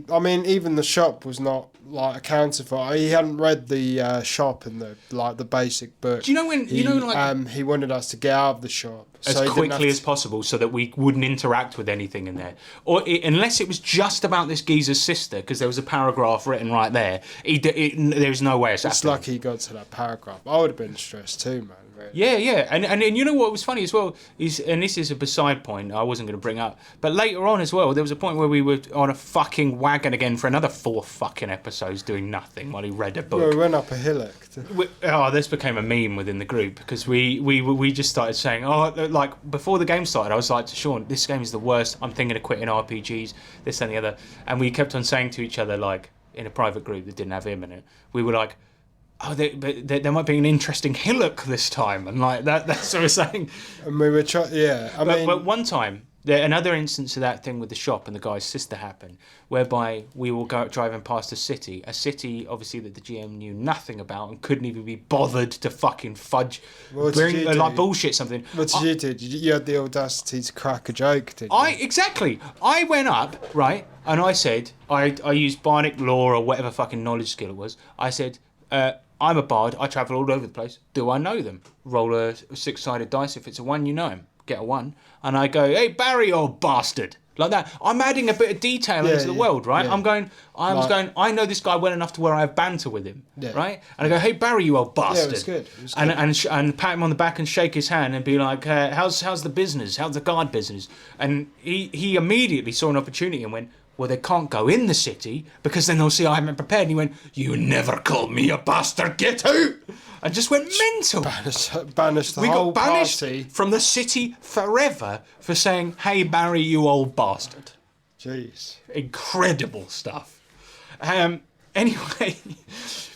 I mean, even the shop was not like accounted for. He hadn't read the shop and the basic book. Do you know when he wanted us to get out of the shop as quickly as possible so that we wouldn't interact with anything in there, unless it was just about this geezer's sister, because there was a paragraph written right there. There's no way it's happening. It's lucky he got to that paragraph. I would have been stressed too, man. Really. Yeah, and you know what was funny as well is, and this is a beside point I wasn't going to bring up, but later on as well, there was a point where we were on a fucking wagon again for another 4 fucking episodes doing nothing while he read a book. Well, we went up a hillock. This became a meme within the group because we just started saying, like before the game started, I was like to Sean, this game is the worst. I'm thinking of quitting RPGs, this and the other, and we kept on saying to each other, like in a private group that didn't have him in it, we were like, there might be an interesting hillock this time, and like that's what we're saying. And we were but one time, another instance of that thing with the shop and the guy's sister happened, whereby we were driving past a city obviously that the GM knew nothing about and couldn't even be bothered to fucking fudge, bullshit something. What did you do? You had the audacity to crack a joke, did you? Exactly. I went up, right, and I said, I used Bardic lore or whatever fucking knowledge skill it was. I said, I'm a bard, I travel all over the place. Do I know them? Roll a 6-sided dice. If it's a 1, you know him. Get a 1. And I go, hey, Barry, old bastard. Like that. I'm adding a bit of detail into the world, right? Yeah. I know this guy well enough to where I have banter with him, right? And I go, hey, Barry, you old bastard. Yeah, it was good. And pat him on the back and shake his hand and be like, how's the business? How's the guard business? And he immediately saw an opportunity and went, well, they can't go in the city because then they'll see I haven't prepared. And he went, you never called me a bastard, get out! and just went mental. Banished the We whole got banished party. from the city forever for saying, "Hey Barry, you old bastard." Jeez. Incredible stuff. Anyway,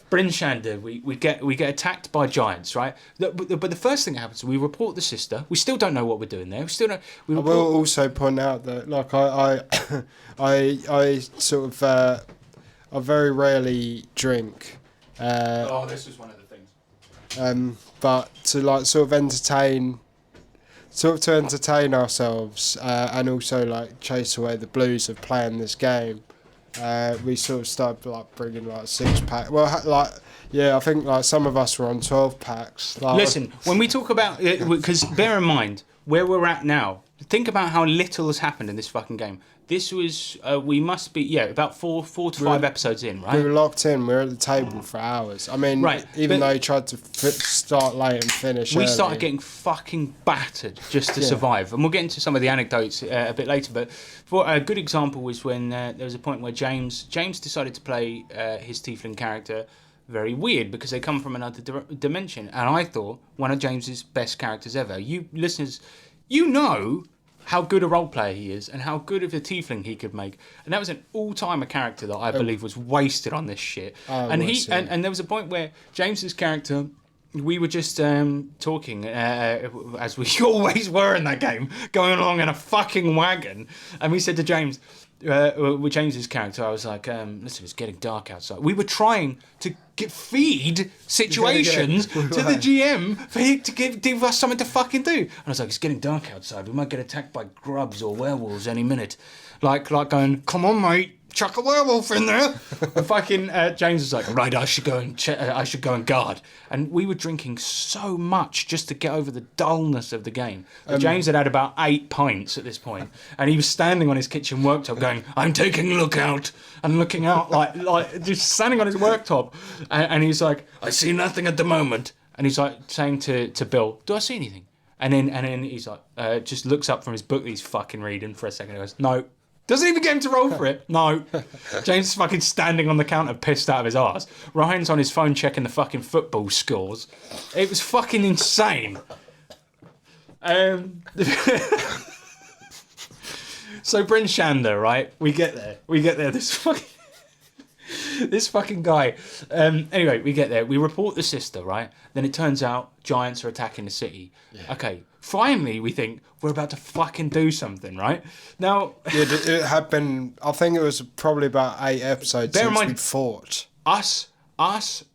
Bryn Shander, we get attacked by giants, right? But the first thing that happens, we report the sister. We still don't know what we're doing there. We still don't. I will also point out that, like, I sort of, I very rarely drink. This was one of the things. But to like sort of entertain ourselves, and also like chase away the blues of playing this game. We sort of started like bringing like 6-pack. Well, I think like some of us were on 12 packs. Like, Listen, when we talk about, because bear in mind where we're at now. Think about how little has happened in this fucking game. This was we must be about four to five episodes in, right? We were locked in. We were at the table for hours. I mean, right, even though you tried to start late and finish we early. started getting fucking battered just to survive. And we'll get into some of the anecdotes a bit later. But for a good example was when there was a point where James decided to play his tiefling character very weird because they come from another dimension. And I thought one of James's best characters ever. You listeners, you know how good a role player he is and how good of a tiefling he could make. And that was an all-timer character that I believe was wasted on this shit. And there was a point where James's character, we were just talking, as we always were in that game, going along in a fucking wagon. And we said to James, with James's character, I was like, listen, it's getting dark outside. We were trying to feed situations to the GM for him to give us something to fucking do. And I was like, it's getting dark outside. We might get attacked by grubs or werewolves any minute. Like going, come on, mate. Chuck a werewolf in there. And fucking James was like, right, I should go and guard. And we were drinking so much just to get over the dullness of the game. James had about 8 pints at this point, and he was standing on his kitchen worktop going, I'm taking a look out, and looking out like just standing on his worktop, and he's like, I see nothing at the moment. And he's like saying to Bill, do I see anything? And then he's like, just looks up from his book that he's fucking reading for a second and goes, no. Doesn't even get him to roll for it. No. James is fucking standing on the counter pissed out of his arse. Ryan's on his phone checking the fucking football scores. It was fucking insane. So Bryn Shander, right? We get there. This fucking guy. Anyway, we get there. We report the sister, right? Then it turns out giants are attacking the city. Yeah. Okay. Finally, we think we're about to fucking do something, right? Now, it had been. I think it was probably about 8 episodes since we'd fought. Us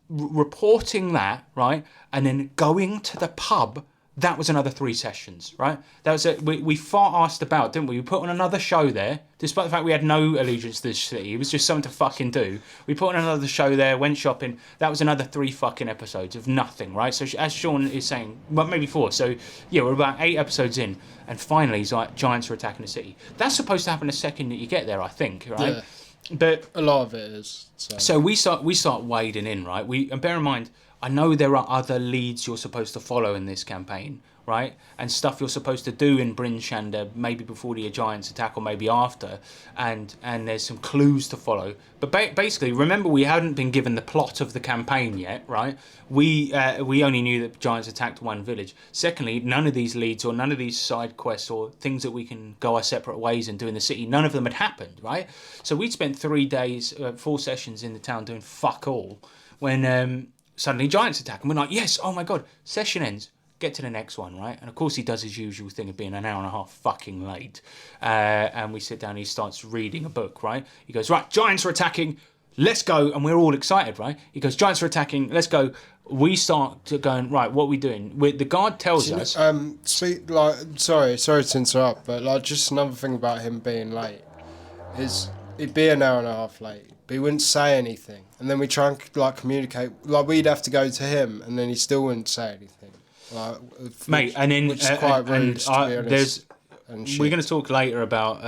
reporting that, right, and then going to the pub. That was another 3 sessions, right? That was it. We far-arsed about, didn't we? We put on another show there, despite the fact we had no allegiance to this city. It was just something to fucking do. We put on another show there, went shopping. That was another 3 fucking episodes of nothing, right? So as Sean is saying, well, maybe 4. So, yeah, we're about 8 episodes in, and finally, he's like, giants are attacking the city. That's supposed to happen the second that you get there, I think, right? Yeah. But a lot of it is. So we start wading in, right? And bear in mind, I know there are other leads you're supposed to follow in this campaign, right? And stuff you're supposed to do in Bryn Shander, maybe before the Giants attack or maybe after, and there's some clues to follow. But basically, remember, we hadn't been given the plot of the campaign yet, right? We only knew that Giants attacked one village. Secondly, none of these leads or none of these side quests or things that we can go our separate ways and do in the city, none of them had happened, right? So we'd spent 3 days, 4 sessions in the town doing fuck all when suddenly giants attack. And we're like, yes, oh my God, session ends. Get to the next one, right? And of course he does his usual thing of being an hour and a half fucking late. And we sit down and he starts reading a book, right? He goes, right, giants are attacking, let's go. And we're all excited, right? He goes, giants are attacking, let's go. We start to going, right, what are we doing? The guard tells us... sorry to interrupt, but just another thing about him being late is he'd be an hour and a half late, but he wouldn't say anything. And then we try and communicate, we'd have to go to him, and then he still wouldn't say anything. Mate, and then which is quite rude, to be honest. We're going to talk later about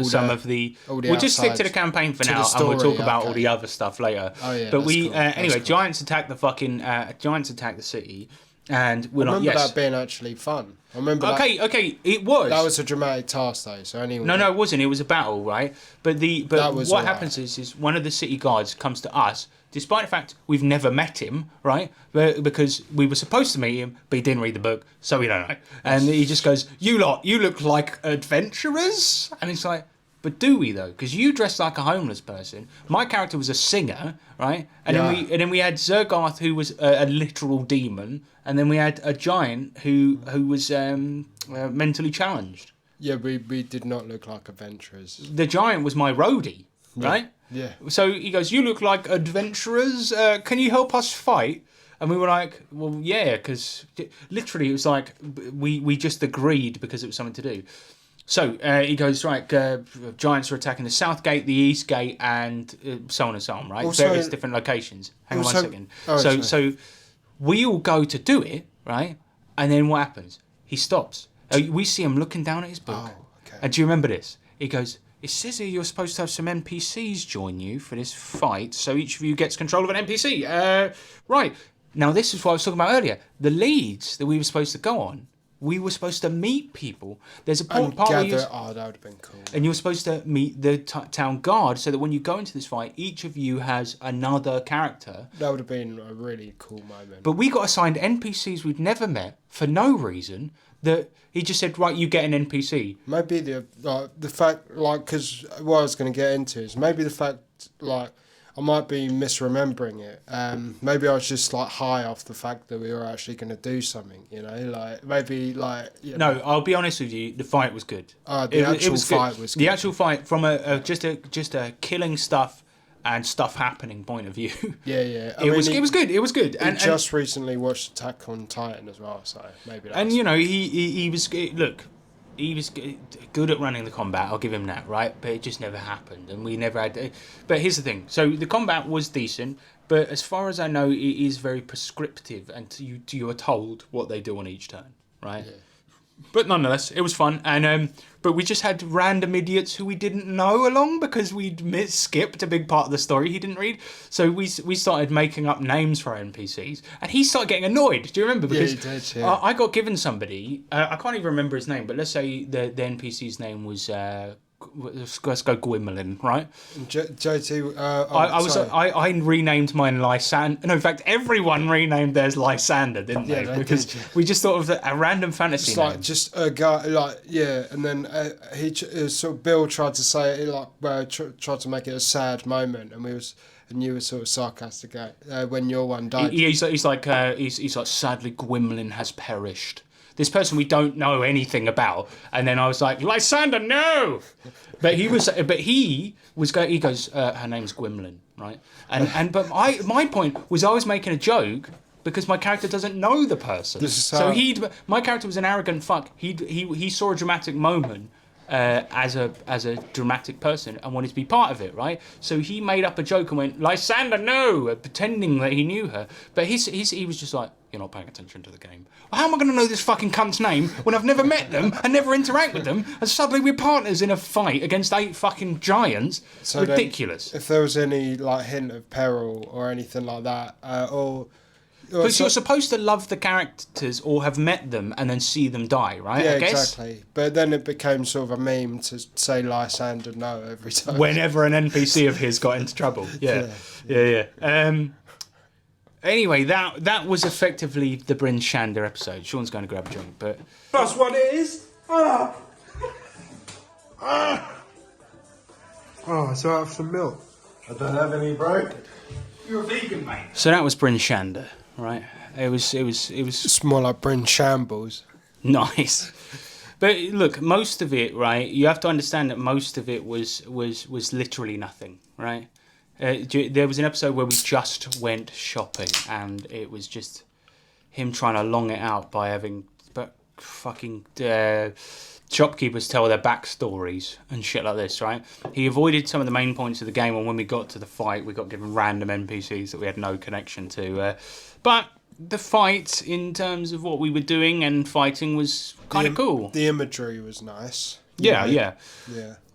some of the. We'll just stick to the campaign for now, and we'll talk about all the other stuff later. Oh yeah. But we cool. anyway, cool. Giants attack the fucking Giants attack the city, And we're I like, remember yes. that being actually fun. I remember Okay, it was. that was a dramatic task though. So anyway, No, it wasn't. It was a battle, right? But That was what alright. happens is one of the city guards comes to us, despite the fact we've never met him, right? Because we were supposed to meet him, but he didn't read the book, so we don't know. And he just goes, "You lot, you look like adventurers," and it's like, but do we though? Because you dressed like a homeless person. My character was a singer, right? And then we had Zergoth, who was a literal demon, and then we had a giant who was mentally challenged. Yeah, we did not look like adventurers. The giant was my roadie, right? Yeah. So he goes, "You look like adventurers. Can you help us fight?" And we were like, "Well, yeah," because literally it was like we just agreed because it was something to do. So he goes, right, giants are attacking the south gate, the east gate, and so on and so on, right? Also- Various different locations. Hang on one also- second. oh, so sorry. we all go to do it, right? And then what happens? He stops. We see him looking down at his book. Oh, okay. And do you remember this? He goes, "It says here you're supposed to have some NPCs join you for this fight, so each of you gets control of an NPC." Right. Now, this is what I was talking about earlier. The leads that we were supposed to go on, we were supposed to meet people. There's a And part where gather. Oh, that would have been cool. and you're supposed to meet the town guard, so that when you go into this fight, each of you has another character. That would have been a really cool moment. But we got assigned NPCs we'd never met for no reason. That he just said, "Right, you get an NPC." Maybe the fact, like, because what I was going to get into is maybe the fact, like, I might be misremembering it. Maybe I was just like high off the fact that we were actually going to do something. You know, like maybe like. You know, No, I'll be honest with you. The fight was good. The actual fight was good. The actual fight, from just a killing stuff and stuff happening point of view. Yeah. It was good. It was good. He just recently watched Attack on Titan as well, so maybe. That's... And you know, he was look. He was good at running the combat. I'll give him that, right? But it just never happened, and we never had. But here's the thing: so the combat was decent, but as far as I know, it is very prescriptive, and you are told what they do on each turn, right? Yeah. But nonetheless, it was fun, and but we just had random idiots who we didn't know along because we'd skipped a big part of the story he didn't read. So we started making up names for our NPCs, and he started getting annoyed. Do you remember? Because he did, yeah. I got given somebody. I can't even remember his name, but let's say the NPC's name was. Let's go Gwymlin, right? JT, I renamed mine Lysander. No, in fact, everyone renamed theirs Lysander, didn't they? Because we just thought of a random fantasy it's name. like just a guy, like and then sort of Bill tried to say it like tried to make it a sad moment, and you were sort of sarcastic when your one died. He's like sadly Gwymlin has perished. This person we don't know anything about, and then I was like, Lysander, no. But he goes, her name's Gwymlin, right? But my point was I was making a joke because my character doesn't know the person. So my character was an arrogant fuck. He saw a dramatic moment. As a dramatic person and wanted to be part of it, right? So he made up a joke and went, Lysander, no, pretending that he knew her. But he was just like, "You're not paying attention to the game. Well, how am I going to know this fucking cunt's name when I've never met them and never interact with them, and suddenly we're partners in a fight against 8 fucking giants?" So ridiculous. If there was any like hint of peril or anything like that, because you're supposed to love the characters or have met them and then see them die, right? Yeah, I guess? exactly. But then it became sort of a meme to say Lysander no every time. Whenever an NPC of his got into trouble. Yeah. Anyway, that was effectively the Bryn Shander episode. Sean's going to grab a drink, but... That's what it is. Oh, so I have some milk. I don't have any, bro. You're a vegan, mate. So that was Bryn Shander, right? It was It's more like Bryn Shambles. nice. But look, most of it, right? You have to understand that most of it was literally nothing, right? There was an episode where we just went shopping, and it was just him trying to long it out by having fucking shopkeepers tell their backstories and shit like this, right? He avoided some of the main points of the game, and when we got to the fight, we got given random NPCs that we had no connection to. But the fight, in terms of what we were doing and fighting, was kind of cool. The imagery was nice. Yeah.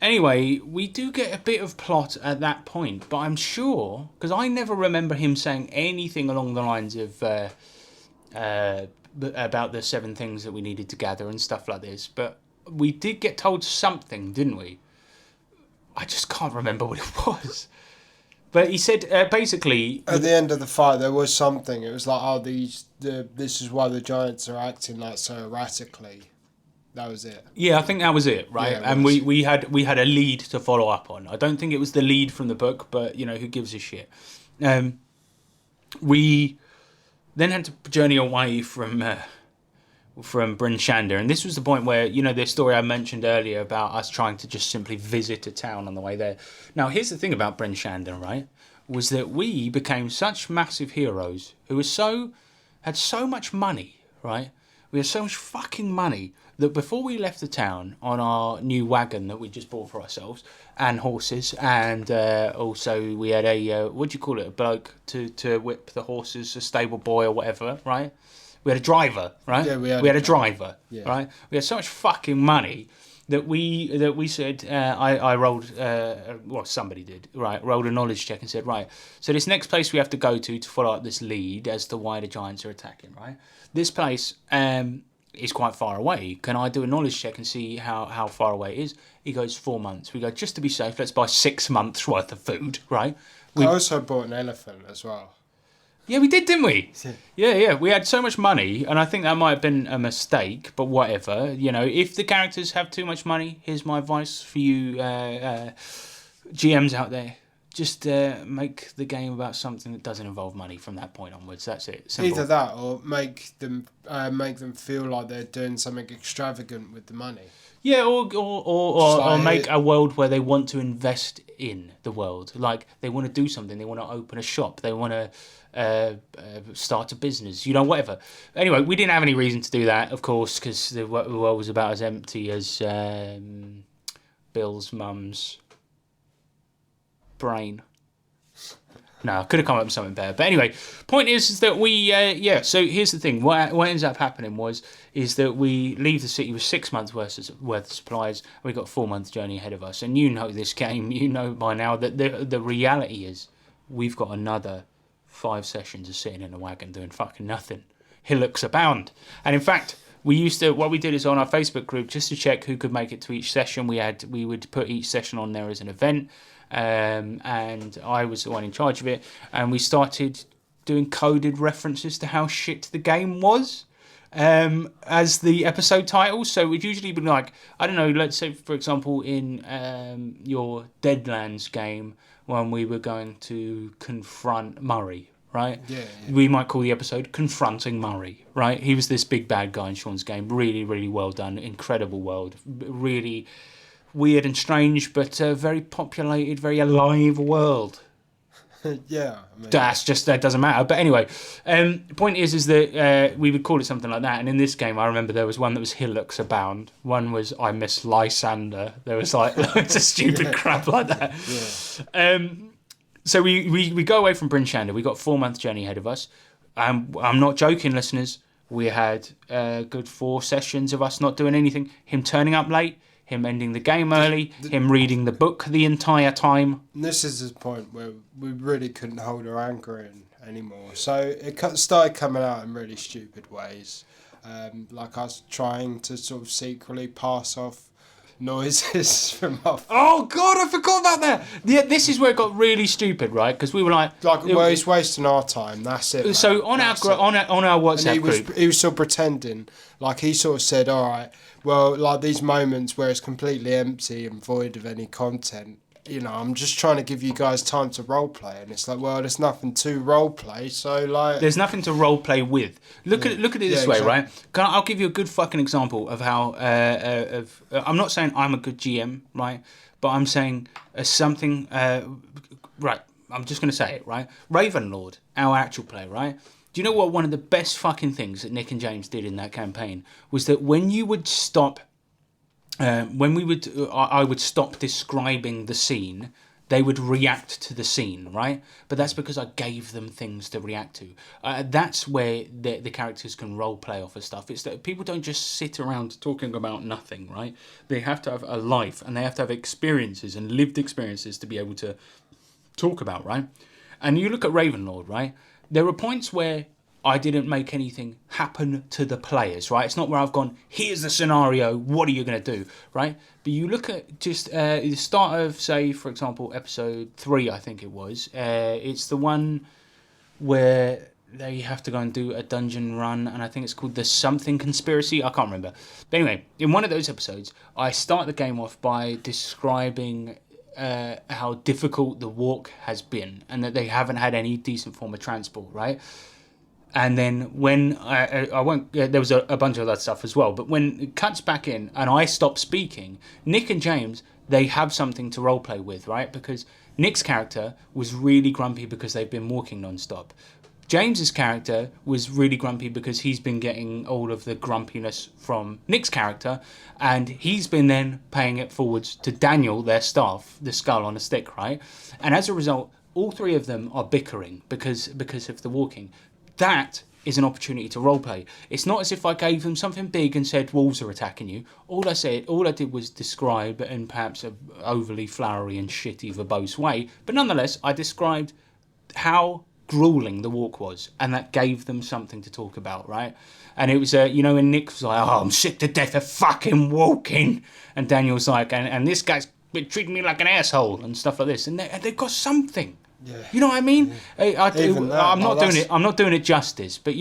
Anyway, we do get a bit of plot at that point, but I'm sure, because I never remember him saying anything along the lines of, about the 7 things that we needed to gather and stuff like this. But we did get told something, didn't we? I just can't remember what it was. But he said basically at the end of the fight there was something. It was like, oh, this is why the giants are acting like so erratically. That was it. Yeah, I think that was it, right? Yeah, it and was. we had a lead to follow up on. I don't think it was the lead from the book, but you know, who gives a shit? We then had to journey away from Bryn Shander, and this was the point where, you know, the story I mentioned earlier about us trying to just simply visit a town on the way there. Now, here's the thing about Bryn Shander, right? Was that we became such massive heroes who had so much money, right? We had so much fucking money that before we left the town on our new wagon that we just bought for ourselves, and horses, and also we had a what do you call it, a bloke to whip the horses, a stable boy or whatever, right? We had a driver, right? Yeah, we had a driver, yeah. right? We had so much fucking money that we said, I rolled, well, somebody did, right? Rolled a knowledge check and said, right, so this next place we have to go to follow up this lead as to why the giants are attacking, right? This place is quite far away. Can I do a knowledge check and see how far away it is? He goes 4 months. We go, just to be safe, let's buy 6 months worth of food, right? I also bought an elephant as well. Yeah, we did, didn't we? Yeah. We had so much money, and I think that might have been a mistake, but whatever. You know, if the characters have too much money, here's my advice for you GMs out there. Just make the game about something that doesn't involve money from that point onwards. That's it. Simple. Either that or make them feel like they're doing something extravagant with the money. Yeah, or make a world where they want to invest in the world. Like, they want to do something. They want to open a shop. They want to start a business. You know, whatever. Anyway, we didn't have any reason to do that, of course, because the world was about as empty as Bill's mum's brain. No, I could have come up with something better. But anyway, point is that we, so here's the thing. What ends up happening is that we leave the city with 6 months worth of supplies, and we've got a 4 month journey ahead of us. And you know this game, you know by now that the reality is we've got another 5 sessions of sitting in a wagon doing fucking nothing. Hillocks abound. And in fact, what we did is on our Facebook group, just to check who could make it to each session, we would put each session on there as an event. And I was the one in charge of it, and we started doing coded references to how shit the game was as the episode title. So it would usually be like, I don't know, let's say for example in your Deadlands game, when we were going to confront Murray, right? Yeah. We might call the episode Confronting Murray, right? He was this big bad guy in Sean's game. Really, really well done. Incredible world. Really weird and strange, but very populated, very alive world. Yeah. I mean, that doesn't matter. But anyway, the point is that we would call it something like that. And in this game, I remember there was one that was Hillocks Abound. One was I Miss Lysander. There was like loads of stupid crap like that. Yeah. So we go away from Bryn Shander. We got a 4 month journey ahead of us. I'm not joking, listeners. We had a good 4 sessions of us not doing anything. Him turning up late. Him ending the game early, him reading the book the entire time. And this is the point where we really couldn't hold our anchor in anymore. So it started coming out in really stupid ways. Like us trying to sort of secretly pass off noises from off. Oh, God, I forgot about that. Yeah, this is where it got really stupid, right? Because we were like... well, he's wasting our time, that's it. So man. on our WhatsApp group... He was still pretending. Like, he sort of said, all right, well, like these moments where it's completely empty and void of any content, you know, I'm just trying to give you guys time to roleplay. And it's like, well, there's nothing to roleplay, so like... There's nothing to roleplay with. Look at it this way, exactly. right? I'll give you a good fucking example of how... I'm not saying I'm a good GM, right? But I'm saying something... right, I'm just going to say it, right? Ravenlord, our actual player, right? Do you know what one of the best fucking things that Nick and James did in that campaign was that when you would stop, I would stop describing the scene, they would react to the scene, right? But that's because I gave them things to react to. That's where the characters can role play off of stuff. It's that people don't just sit around talking about nothing, right? They have to have a life and they have to have experiences and lived experiences to be able to talk about, right? And you look at Ravenlord, right? There are points where I didn't make anything happen to the players, right? It's not where I've gone, here's the scenario, what are you going to do, right? But you look at just the start of, say, for example, episode 3, I think it was. It's the one where they have to go and do a dungeon run, and I think it's called the something conspiracy. I can't remember. But anyway, in one of those episodes, I start the game off by describing how difficult the walk has been, and that they haven't had any decent form of transport, right? And then when I won't, there was a bunch of other stuff as well. But when it cuts back in and I stop speaking, Nick and James, they have something to roleplay with, right? Because Nick's character was really grumpy because they've been walking non-stop. James's character was really grumpy because he's been getting all of the grumpiness from Nick's character, and he's been then paying it forwards to Daniel, their staff, the skull on a stick, right? And as a result, all three of them are bickering because of the walking. That is an opportunity to roleplay. It's not as if I gave them something big and said wolves are attacking you. All I did was describe in perhaps a overly flowery and shitty verbose way, but nonetheless, I described how grueling the walk was, and that gave them something to talk about, right? And it was, and Nick was like, oh, I'm sick to death of fucking walking, and Daniel's like, and this guy's been treating me like an asshole and stuff like this, and they've got something. Yeah. You know what I mean? I'm not doing it justice, but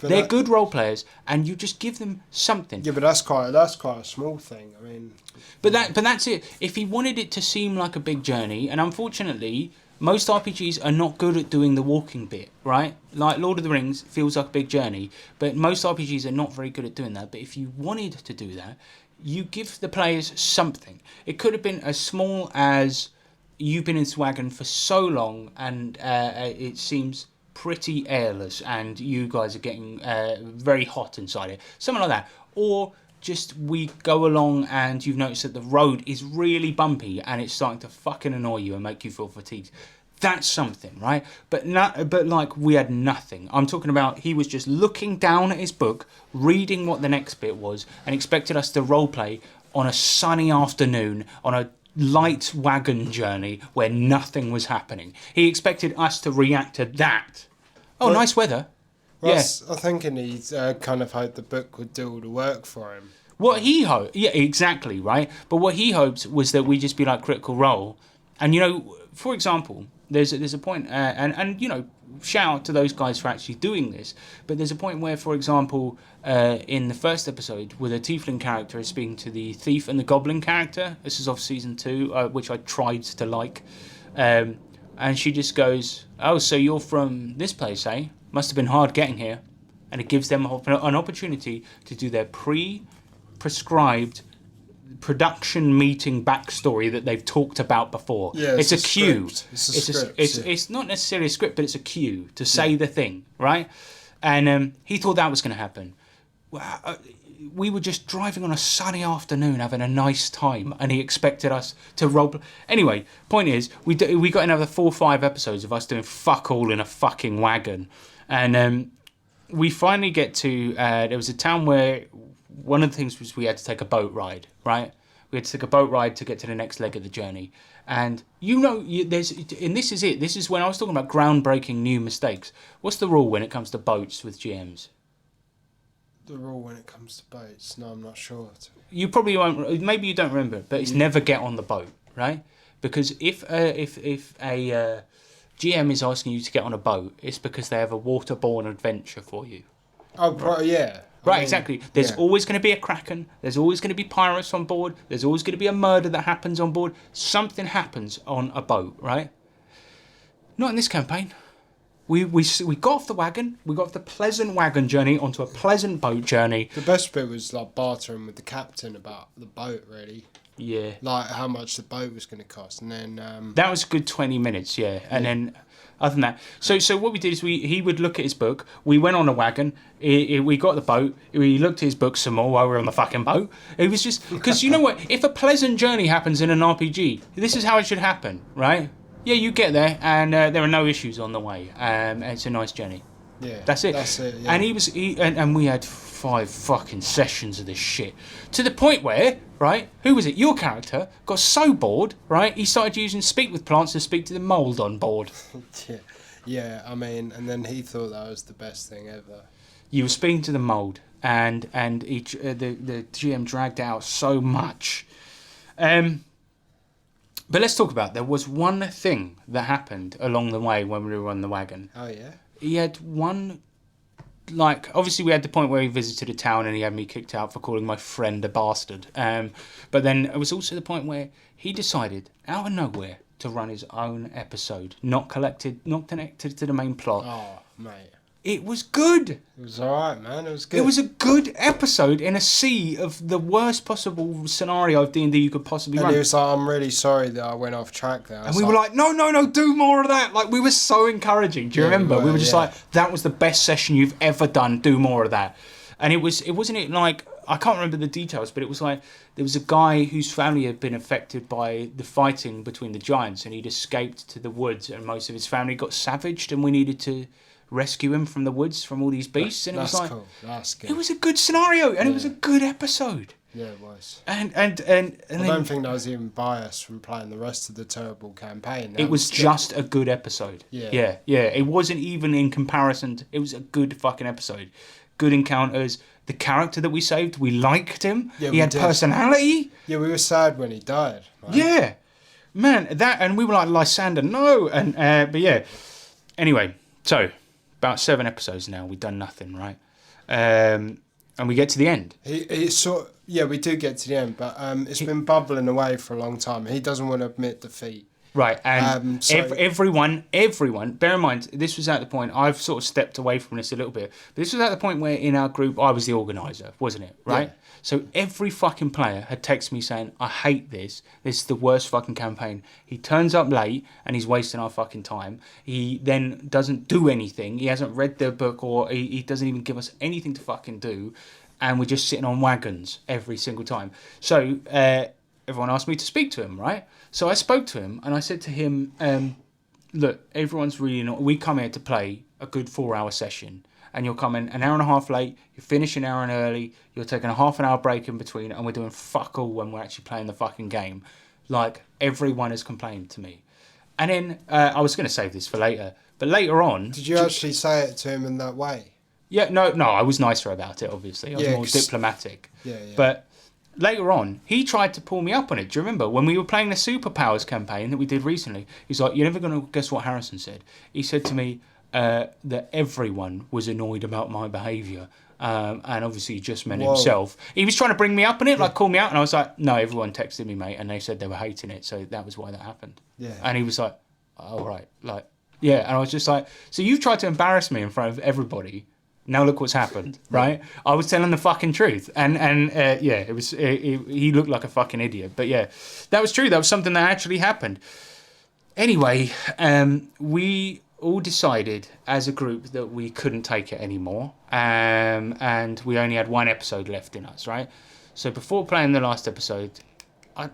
they're good role players, and you just give them something. Yeah, but that's quite a small thing. I mean, but that's it. If he wanted it to seem like a big journey, and unfortunately, most RPGs are not good at doing the walking bit, right? Like Lord of the Rings feels like a big journey, but most RPGs are not very good at doing that. But if you wanted to do that, you give the players something. It could have been as small as, you've been in this wagon for so long and it seems pretty airless and you guys are getting very hot inside it. Something like that. Or just we go along and you've noticed that the road is really bumpy and it's starting to fucking annoy you and make you feel fatigued. That's something, right? But like we had nothing. I'm talking about he was just looking down at his book, reading what the next bit was, and expected us to roleplay on a sunny afternoon on a light wagon journey where nothing was happening. He expected us to react to that. Oh, well, nice weather. Well, yeah. I'm thinking he kind of hoped the book would do all the work for him. What he hoped, yeah, exactly, right? But what he hoped was that we just be like Critical Role. And, for example, there's a point, and shout out to those guys for actually doing this, but there's a point where, for example, in the first episode, where the Tiefling character is speaking to the Thief and the Goblin character, this is off season 2, which I tried to like, and she just goes, oh, so you're from this place, eh? Must have been hard getting here. And it gives them an opportunity to do their pre-prescribed production meeting backstory that they've talked about before. Yeah, it's a cue. It's not necessarily a script, but it's a cue to say the thing, right? And he thought that was going to happen. We were just driving on a sunny afternoon, having a nice time, and he expected us to roll. Anyway, point is, we got another 4 or 5 episodes of us doing fuck all in a fucking wagon, and we finally get to. There was a town where one of the things was we had to take a boat ride, right? We had to take a boat ride to get to the next leg of the journey. And this is it. This is when I was talking about groundbreaking new mistakes. What's the rule when it comes to boats with GMs? The rule when it comes to boats? No, I'm not sure. You probably won't. Maybe you don't remember it, but it's never get on the boat, right? Because if a GM is asking you to get on a boat, it's because they have a waterborne adventure for you. Oh, right. Yeah. Right, exactly. There's always going to be a kraken. There's always going to be pirates on board. There's always going to be a murder that happens on board. Something happens on a boat, right? Not in this campaign. We got off the wagon. We got off the pleasant wagon journey onto a pleasant boat journey. The best bit was like bartering with the captain about the boat, really. Yeah. Like how much the boat was going to cost, and then that was a good 20 minutes, yeah. And then other than that, so what we did is he would look at his book. We went on a wagon. We got the boat. We looked at his book some more while we were on the fucking boat. It was just because you know what? If a pleasant journey happens in an RPG, this is how it should happen, right? Yeah, you get there and there are no issues on the way. It's a nice journey. Yeah, that's it. Yeah. And we had 5 fucking sessions of this shit to the point where, right? Who was it? Your character got so bored, right? He started using speak with plants to speak to the mold on board. Yeah, I mean, and then he thought that was the best thing ever. You were speaking to the mould, and the GM dragged out so much. But let's talk about, there was one thing that happened along the way when we were on the wagon. Oh, yeah? He had one, like, obviously we had the point where he visited a town and he had me kicked out for calling my friend a bastard. But then it was also the point where he decided, out of nowhere, to run his own episode, not connected to the main plot. Oh, mate. It was good. It was alright, man. It was good. It was a good episode in a sea of the worst possible scenario of D&D you could possibly And run. he was like, I'm really sorry that I went off track there. And we were like, no, do more of that. Like, we were so encouraging. Do you remember? We were just like, that was the best session you've ever done. Do more of that. And it wasn't like, I can't remember the details, but it was like, there was a guy whose family had been affected by the fighting between the giants, and he'd escaped to the woods, and most of his family got savaged, and we needed to rescue him from the woods, from all these beasts. And it was like, cool. That's good. it was a good scenario, and it was a good episode. Yeah, it was. And I then, don't think that was even biased from playing the rest of the terrible campaign. it was just a good episode. Yeah. Yeah. It wasn't even in comparison. It was a good fucking episode. Good encounters. The character that we saved, we liked him. Yeah, he we had did. personality. Yeah, we were sad when he died. Right? Yeah. Man, and we were like, Lysander, no. And but yeah. Anyway, so about 7 episodes now. We've done nothing, right? And we get to the end. Yeah, we do get to the end, but it's been bubbling away for a long time. He doesn't want to admit defeat. Right, and so- everyone, bear in mind, this was at the point, I've sort of stepped away from this a little bit, but this was at the point where in our group, I was the organiser, wasn't it, right? Yeah. So every fucking player had texted me saying, I hate this is the worst fucking campaign. He turns up late and he's wasting our fucking time. He then doesn't do anything, he hasn't read the book, or he doesn't even give us anything to fucking do, and we're just sitting on wagons every single time. So everyone asked me to speak to him, right? So I spoke to him and I said to him, look, everyone's really not... We come here to play a good 4-hour session, and you're coming an hour and a half late, you're finishing an hour and early, you're taking a half an hour break in between, and we're doing fuck all when we're actually playing the fucking game. Like, everyone has complained to me. And then I was going to save this for later, but later on... Did you actually say it to him in that way? Yeah, no, I was nicer about it, obviously. I was more diplomatic. Yeah. But later on, he tried to pull me up on it. Do you remember? When we were playing the Superpowers campaign that we did recently, he's like, you're never going to guess what Harrison said. He said to me that everyone was annoyed about my behaviour. And obviously he just meant himself. He was trying to bring me up on it, like call me out. And I was like, no, everyone texted me, mate. And they said they were hating it. So that was why that happened. Yeah. And he was like, oh, right. Like, yeah. And I was just like, so you've tried to embarrass me in front of everybody. Now look what's happened, right? I was telling the fucking truth, and yeah, it was. He looked like a fucking idiot, but yeah, that was true. That was something that actually happened. Anyway, we all decided as a group that we couldn't take it anymore, and we only had 1 episode left in us, right? So before playing the last episode,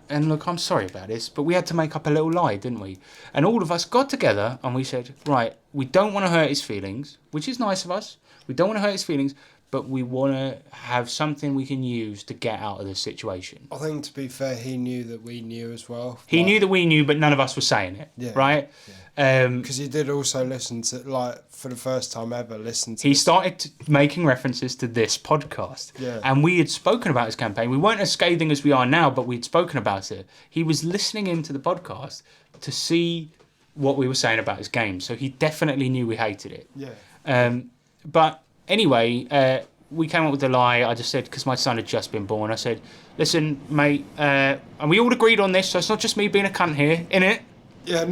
and look, I'm sorry about this, but we had to make up a little lie, didn't we? And all of us got together and we said, right, we don't want to hurt his feelings, which is nice of us. We don't want to hurt his feelings, but we want to have something we can use to get out of the situation. I think, to be fair, he knew that we knew as well. He knew that we knew, but none of us were saying it, right? Because he did also listen to, like, for the first time ever, listen to... He started making references to this podcast. Yeah. And we had spoken about his campaign. We weren't as scathing as we are now, but we'd spoken about it. He was listening into the podcast to see what we were saying about his game. So he definitely knew we hated it. Yeah. But anyway, we came up with the lie. I just said, because my son had just been born, I said, listen, mate, and we all agreed on this, so it's not just me being a cunt here, innit? Yeah,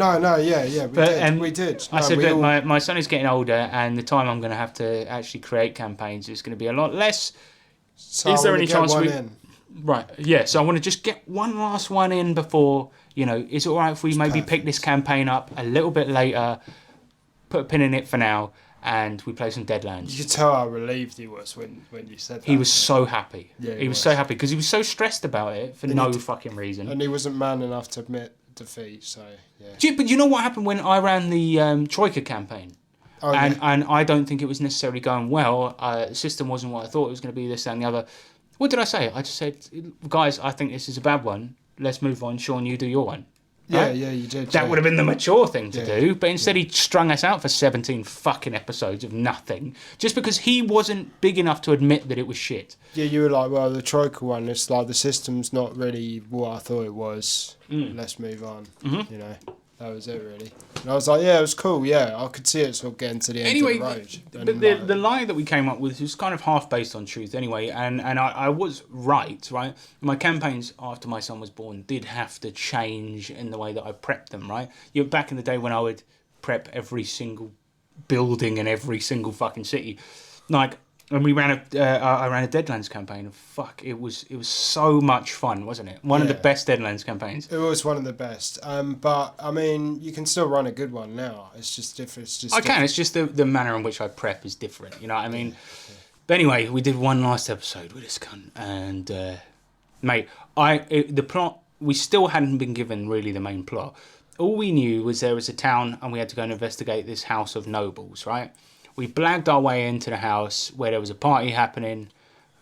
we did. I said that my son is getting older, and the time I'm going to have to actually create campaigns is going to be a lot less. So is there any chance we... in? Right, yeah, so I want to just get one last one in before, is it all right if we maybe pick this campaign up a little bit later, put a pin in it for now, and we play some Deadlands. You could tell how relieved he was when you said that. He was so happy. Yeah, he was so happy because he was so stressed about it for no fucking reason. And he wasn't man enough to admit defeat, so yeah. But you know what happened when I ran the Troika campaign? Oh, and I don't think it was necessarily going well. The system wasn't what I thought it was going to be, this, that and the other. What did I say? I just said, guys, I think this is a bad one. Let's move on. Sean, you do your one. Yeah, right? yeah, you did. That yeah. would have been the mature thing to Yeah. do, but instead he strung us out for 17 fucking episodes of nothing, just because he wasn't big enough to admit that it was shit. Yeah, you were like, well, the Troika one, it's like the system's not really what I thought it was. Let's move on. Mm-hmm. You know, that was it really. And I was like, yeah, it was cool. Yeah, I could see it sort of getting to the end Anyway, of the road. but And, the lie that we came up with was kind of half based on truth anyway, and I was right. My campaigns after my son was born did have to change in the way that I prepped them, right? Back in the day when I would prep every single building in every single fucking city, like. And I ran a Deadlands campaign. And fuck, it was so much fun, wasn't it? One of the Yeah. best Deadlands campaigns. It was one of the best. But I mean, you can still run a good one now. It's just different. It's just I can. It's just the manner in which I prep is different. You know what I mean? But anyway, we did one last episode with this cunt, and mate, the plot, we still hadn't been given really the main plot. All we knew was there was a town, and we had to go and investigate this house of nobles, right? We blagged our way into the house where there was a party happening.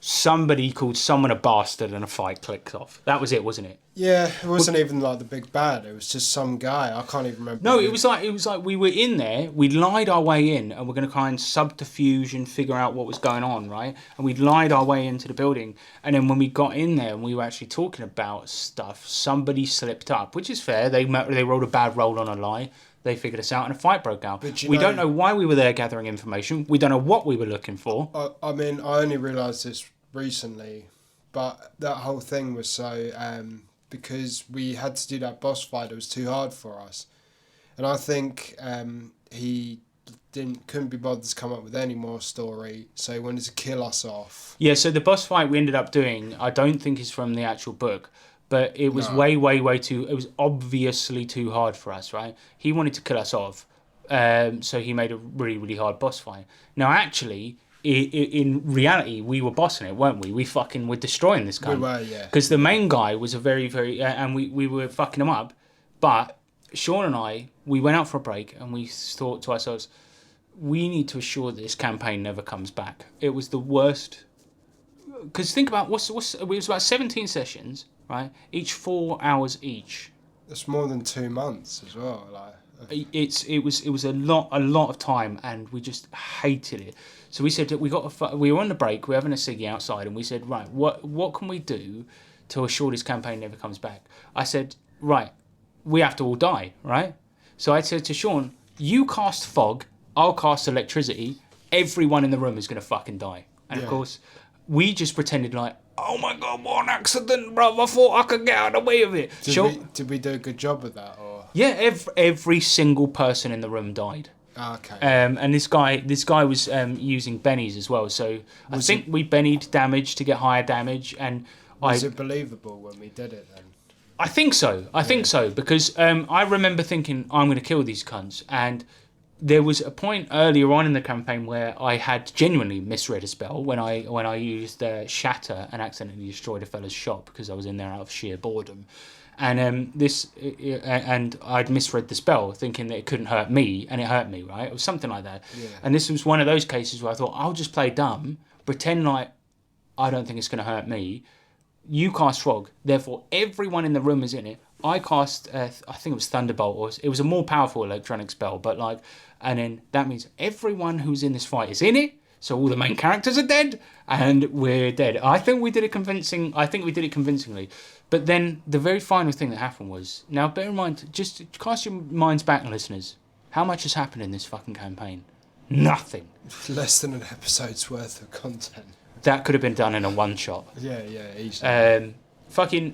Somebody called someone a bastard, and a fight clicked off. That was it, wasn't it? Yeah, it wasn't even like the big bad. It was just some guy. I can't even remember. No, who. it was like we were in there. We lied our way in, and we're going to try and subterfuge and figure out what was going on, right? And we lied our way into the building, and then when we got in there and we were actually talking about stuff, somebody slipped up, which is fair. They rolled a bad roll on a lie. They figured us out, and a fight broke out. We don't know why we were there gathering information. We don't know what we were looking for. I mean, I only realised this recently, but that whole thing was so because we had to do that boss fight. It was too hard for us, and I think he couldn't be bothered to come up with any more story, so he wanted to kill us off. Yeah, so the boss fight we ended up doing, I don't think is from the actual book, but it was way too. It was obviously too hard for us, right? He wanted to kill us off, so he made a really hard boss fight. Now, actually, in reality, we were bossing it, weren't we? We fucking were destroying this guy. We were, yeah. Because the main guy was a very and we were fucking him up. But Sean and I, we went out for a break, and we thought to ourselves, we need to assure that this campaign never comes back. It was the worst. Because think about it was about 17 sessions, right? Each 4 hours each. It's more than 2 months as well. Like It was a lot of time, and we just hated it. So we said that we were on the break, we were having a ciggy outside, and we said, right, what can we do to assure this campaign never comes back? I said, right, we have to all die, right? So I said to Sean, you cast fog, I'll cast electricity. Everyone in the room is gonna fucking die, and of course, we just pretended like, oh my god, what an accident, bro! I thought I could get out of the way of it. Did we do a good job with that? Or Yeah, every single person in the room died. okay. And this guy was using bennies as well. So I think we bennied damage to get higher damage, and Was it believable when we did it then? I think so. I think so because I remember thinking I'm going to kill these cunts, and there was a point earlier on in the campaign where I had genuinely misread a spell when I used Shatter and accidentally destroyed a fella's shop because I was in there out of sheer boredom. And and I'd misread the spell, thinking that it couldn't hurt me, and it hurt me, right? It was something like that. Yeah. And this was one of those cases where I thought, I'll just play dumb, pretend like I don't think it's going to hurt me. You cast Frog, therefore everyone in the room is in it. I cast, I think it was Thunderbolt, or it was a more powerful electronic spell, but like, and then that means everyone who's in this fight is in it. So all the main characters are dead, and we're dead. I think we did it convincingly. But then the very final thing that happened was, now bear in mind, just cast your minds back, listeners. How much has happened in this fucking campaign? Nothing. Less than an episode's worth of content. That could have been done in a one shot. Yeah, easily.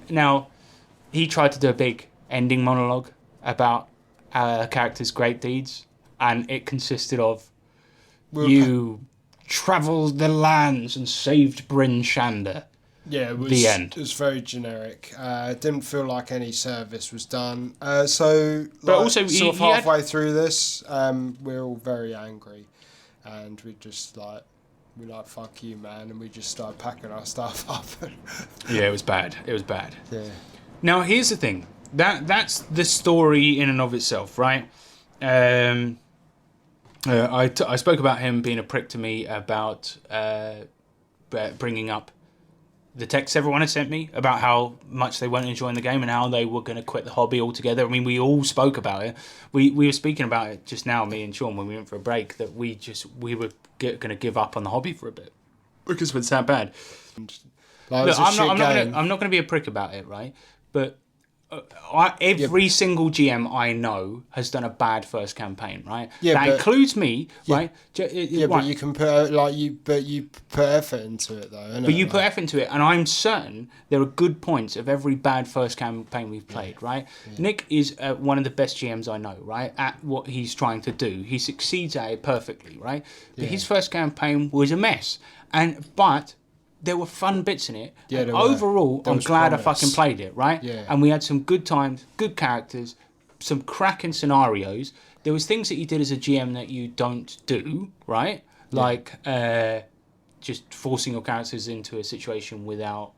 Now, he tried to do a big ending monologue about our character's great deeds, and it consisted of you travelled the lands and saved Bryn Shander. Yeah, it was the end. It was very generic. It didn't feel like any service was done. But also, sort of halfway through this, we're all very angry, and we just like fuck you, man, and we just started packing our stuff up. Yeah, it was bad. Yeah. Now here's the thing. That's the story in and of itself, right? I spoke about him being a prick to me about bringing up the text everyone had sent me about how much they weren't enjoying the game and how they were going to quit the hobby altogether. I mean, we all spoke about it. We were speaking about it just now, me and Sean, when we went for a break, that we were going to give up on the hobby for a bit because it's that bad. Like, Look, I'm game. not going to be a prick about it, right? But every single GM I know has done a bad first campaign, right? Yeah, that but- includes me, right? Yeah, but you can put you put effort into it though. Innit? But you put effort into it, and I'm certain there are good points of every bad first campaign we've played, right? Yeah. Nick is one of the best GMs I know, right? At what he's trying to do, he succeeds at it perfectly, right? But his first campaign was a mess, but there were fun bits in it. Yeah, overall, I'm glad promise. I fucking played it, right? Yeah. And we had some good times, good characters, some cracking scenarios. There was things that you did as a GM that you don't do, right? Like just forcing your characters into a situation without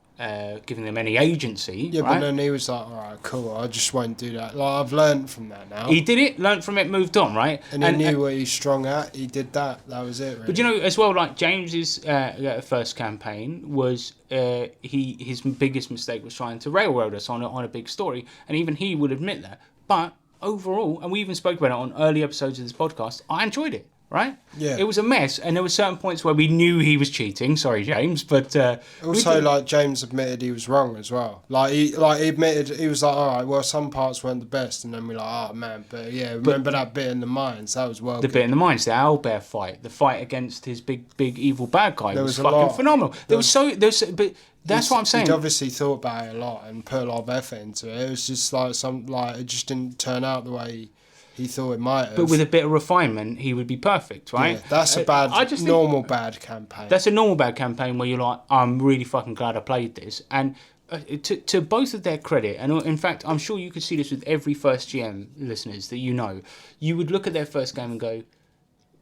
giving them any agency. Yeah, right? but then he was like, all right, cool, I just won't do that. Like, I've learned from that now. He did it, learnt from it, moved on, right? And he knew what he's strong at. He did that. That was it, really. But you know, as well, like James's first campaign was his biggest mistake was trying to railroad us on a big story, and even he would admit that. But overall, and we even spoke about it on early episodes of this podcast, I enjoyed it. Right? Yeah. It was a mess, and there were certain points where we knew he was cheating. Sorry, James, but also, like James admitted he was wrong as well. He admitted he was like, all right, well, some parts weren't the best, and then we're like, oh man, but yeah, remember that bit in the mines? That was well. The good. bit in the mines, the owlbear fight, the fight against his big evil bad guy was a fucking lot. phenomenal. But that's what I'm saying. He'd obviously thought about it a lot and put a lot of effort into it. It was just like it just didn't turn out the way he thought it might have. But with a bit of refinement, he would be perfect, right? Yeah, that's a normal bad campaign. That's a normal bad campaign where you're like, I'm really fucking glad I played this. And to both of their credit, and in fact, I'm sure you could see this with every first GM listeners that you know, you would look at their first game and go,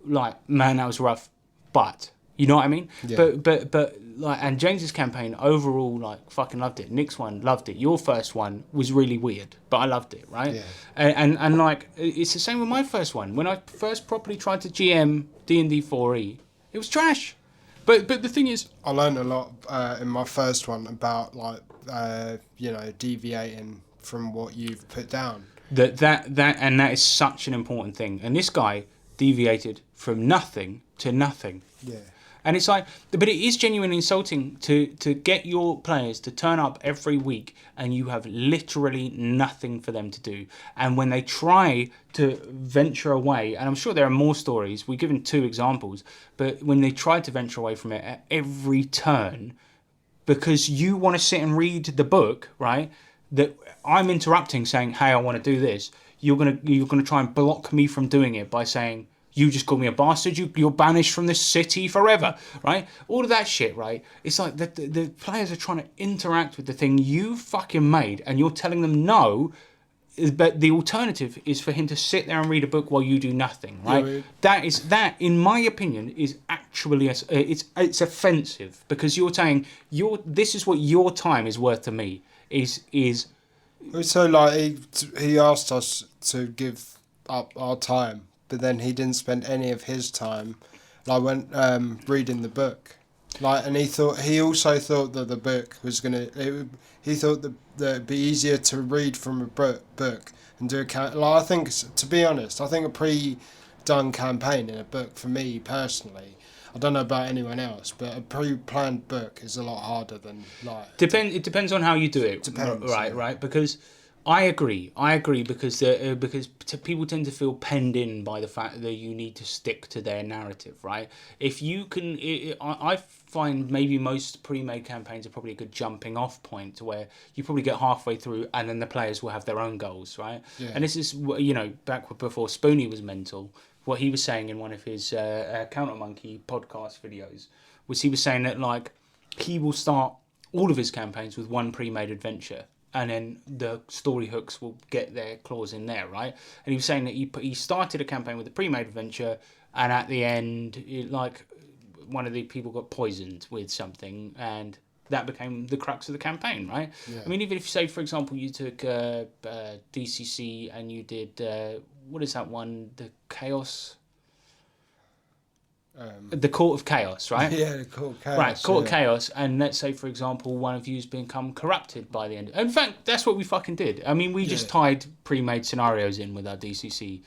like, man, that was rough, but... You know what I mean? Yeah. But like, and James's campaign overall, like, fucking loved it. Nick's one, loved it. Your first one was really weird, but I loved it, right? Yeah. And like, it's the same with my first one. When I first properly tried to GM D&D 4E, it was trash. But the thing is, I learned a lot in my first one about deviating from what you've put down. that is such an important thing. And this guy deviated from nothing to nothing. Yeah. And it's like, but it is genuinely insulting to get your players to turn up every week and you have literally nothing for them to do. And when they try to venture away, and I'm sure there are more stories, we've given 2 examples, but when they try to venture away from it at every turn, because you want to sit and read the book, right, that I'm interrupting saying, hey, I want to do this, you're gonna try and block me from doing it by saying, you just called me a bastard, you're banished from this city forever, right? All of that shit, right? It's like the players are trying to interact with the thing you fucking made, and you're telling them no, but the alternative is for him to sit there and read a book while you do nothing, right? Yeah, That, in my opinion, is actually, it's offensive, because you're saying, this is what your time is worth to me, is... So, like, he asked us to give up our time, but then he didn't spend any of his time, like, when reading the book, like, and he also thought that the book was he thought that it'd be easier to read from a book and do I think, to be honest, I think a pre-done campaign in a book, for me personally, I don't know about anyone else, but a pre-planned book is a lot harder than, like... It depends on how you do it. Depends, right, yeah. right, because... I agree because people tend to feel penned in by the fact that you need to stick to their narrative, right? If you can, I find maybe most pre-made campaigns are probably a good jumping off point to where you probably get halfway through and then the players will have their own goals, right? Yeah. And this is, back before Spoonie was mental, what he was saying in one of his Counter Monkey podcast videos was he was saying that, like, he will start all of his campaigns with one pre-made adventure, and then the story hooks will get their claws in there, right? And he was saying that he started a campaign with a pre-made adventure, and at the end, one of the people got poisoned with something, and that became the crux of the campaign, right? Yeah. I mean, even if you say, for example, you took DCC and you did, what is that one? The Chaos... The Court of Chaos, right? Yeah, the Court of Chaos. Right, Court of yeah. Chaos, and let's say, for example, one of you's become corrupted by the end. In fact, that's what we fucking did. I mean, we just tied pre-made scenarios in with our DCC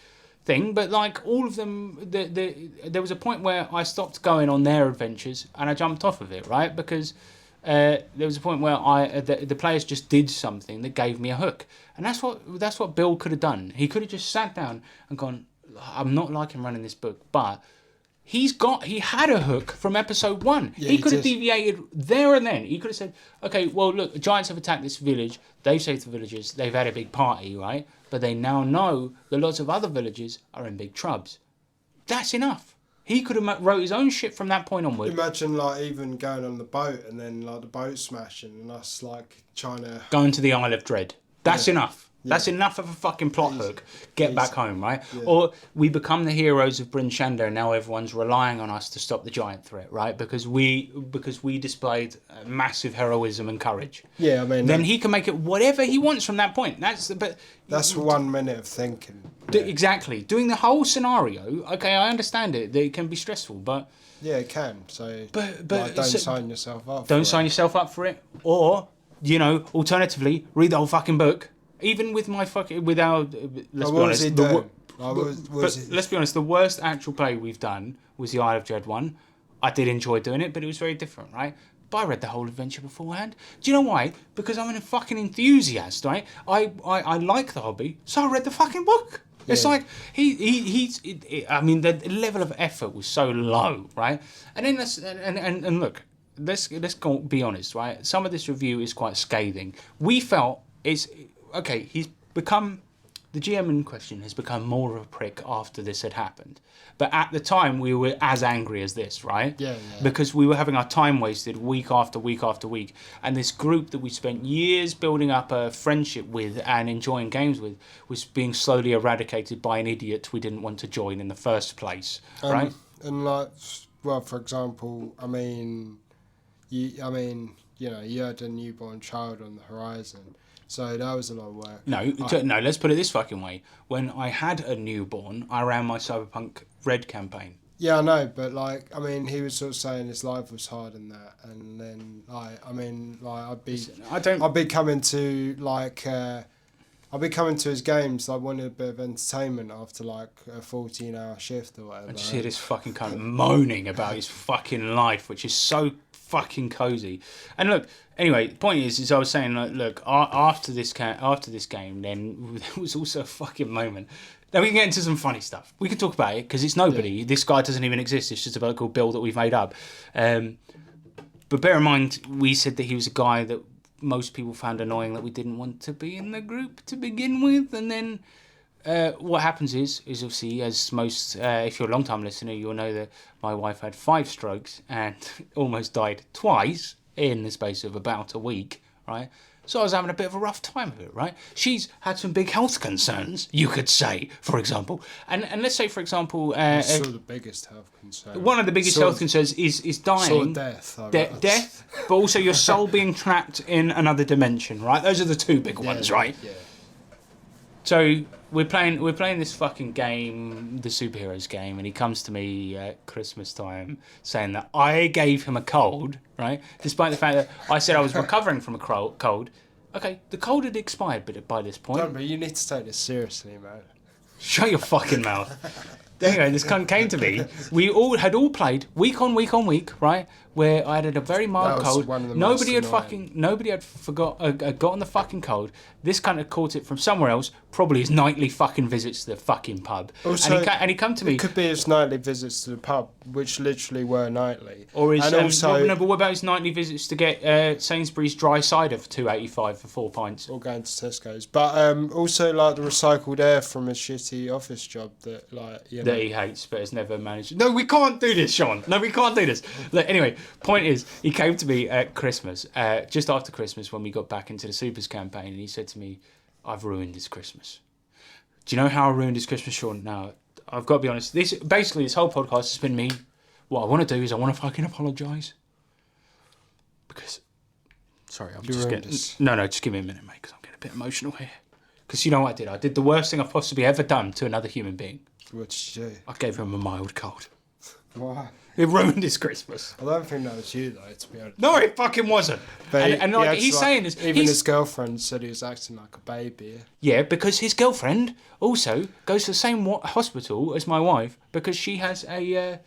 thing, but like all of them, there was a point where I stopped going on their adventures and I jumped off of it, right? Because there was a point where the players just did something that gave me a hook, and that's what Bill could have done. He could have just sat down and gone, I'm not liking running this book, but he had a hook from episode 1. Yeah, he could have did. deviated there and then. He could have said, okay, well, look, giants have attacked this village. They've saved the villagers. They've had a big party, right? But they now know that lots of other villages are in big trubs. That's enough. He could have wrote his own shit from that point onward. Imagine like even going on the boat and then like the boat smashing and us like trying to Going to the Isle of Dread. That's enough. That's enough of a fucking plot hook. Get back home, right? Yeah. Or we become the heroes of Bryn Shander and now everyone's relying on us to stop the giant threat, right? Because we displayed massive heroism and courage. Yeah, I mean... Then he can make it whatever he wants from that point. That's 1 minute of thinking. Exactly. Doing the whole scenario, okay, I understand it. That it can be stressful, but... Yeah, it can. So but like, don't sign yourself up Don't sign yourself up for it. Or, alternatively, read the whole fucking book. Even with my fucking... Let's be honest. Let's be honest, the worst actual play we've done was the Isle of Dread one. I did enjoy doing it, but it was very different, right? But I read the whole adventure beforehand. Do you know why? Because I'm a fucking enthusiast, right? I like the hobby, so I read the fucking book. It's like I mean, the level of effort was so low, right? And then look, let's be honest, right? Some of this review is quite scathing. We felt the GM in question has become more of a prick after this had happened. But at the time, we were as angry as this, right? Yeah. Because we were having our time wasted week after week after week. And this group that we spent years building up a friendship with and enjoying games with was being slowly eradicated by an idiot we didn't want to join in the first place, right? And like, well, for example, you had a newborn child on the horizon. So that was a lot of work. No, let's put it this fucking way. When I had a newborn, I ran my Cyberpunk Red campaign. Yeah, I know, but he was sort of saying his life was hard and that, and then I'd be coming to his games. I wanted a bit of entertainment after like a 14-hour shift or whatever. I just hear this fucking cunt moaning about his fucking life, which is so fucking cozy. And look, anyway, the point is I was saying, look, after this game, then there was also a fucking moment. Now we can get into some funny stuff. We can talk about it because it's nobody. Yeah. This guy doesn't even exist. It's just a bloke called Bill that we've made up. But bear in mind, we said that he was a guy that most people found annoying, that we didn't want to be in the group to begin with, and then what happens is obviously, as most, if you're a long-time listener, you'll know that my wife had 5 strokes and almost died twice in the space of about a week, right? So I was having a bit of a rough time of it, right? She's had some big health concerns, you could say, for example. And let's say, for example... sort of the biggest health concern. One of the biggest health concerns is dying. Sort of death. Death, but also your soul being trapped in another dimension, right? Those are the two big ones, right? Yeah. So we're playing this fucking game, the superheroes game, and he comes to me at Christmas time saying that I gave him a cold, right? Despite the fact that I said I was recovering from a cold. Okay, the cold had expired by this point. No, but you need to take this seriously, man. Shut your fucking mouth. Anyway, this cunt came to me. We had all played week on week, right? Where I had a very mild cold. Nobody had gotten the fucking cold. This cunt had caught it from somewhere else. Probably his nightly fucking visits to the fucking pub. Also, and he come to me. It could be his nightly visits to the pub, which literally were nightly. Or his but what about his nightly visits to get Sainsbury's dry cider for $2.85 for 4 pints? Or going to Tesco's. But also like the recycled air from a shitty office job that that he hates but has never managed. No, we can't do this, Sean. No, we can't do this. Look, anyway, point is, he came to me at Christmas, just after Christmas when we got back into the Supers campaign, and he said to me, I've ruined his Christmas. Do you know how I ruined his Christmas, Sean? Now, I've got to be honest. This whole podcast has been me. What I want to do is I want to fucking apologise. Because, sorry, I'm just getting... No, just give me a minute, mate, because I'm getting a bit emotional here. Because you know what I did? I did the worst thing I've possibly ever done to another human being. What did you do? I gave him a mild cold. Why? It ruined his Christmas. I don't think that was you though, to be honest. No, it fucking wasn't. But And like he's saying this, even his girlfriend said he was acting like a baby. yeah, because his girlfriend also goes to the same hospital as my wife because she has an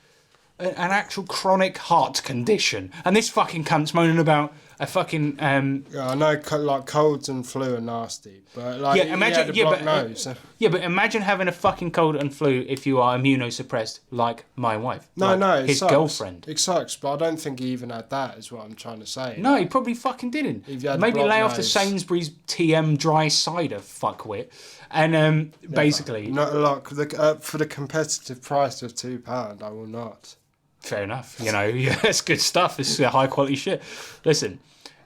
actual chronic heart condition, and this fucking cunt's moaning about a fucking Yeah, I know, like colds and flu are nasty, but like Yeah, imagine- he had a yeah, blocked but- nose. Yeah, but imagine having a fucking cold and flu if you are immunosuppressed like my wife. No, like no, it his sucks. girlfriend. It sucks, but I don't think he even had that. Is what I'm trying to say. No, he probably fucking didn't. If you had Maybe blocked lay off the nose. Sainsbury's TM dry cider fuckwit, and basically, Not a lot for the competitive price of £2. I will not. fair enough. You know, yeah, it's good stuff. It's high quality shit. Listen,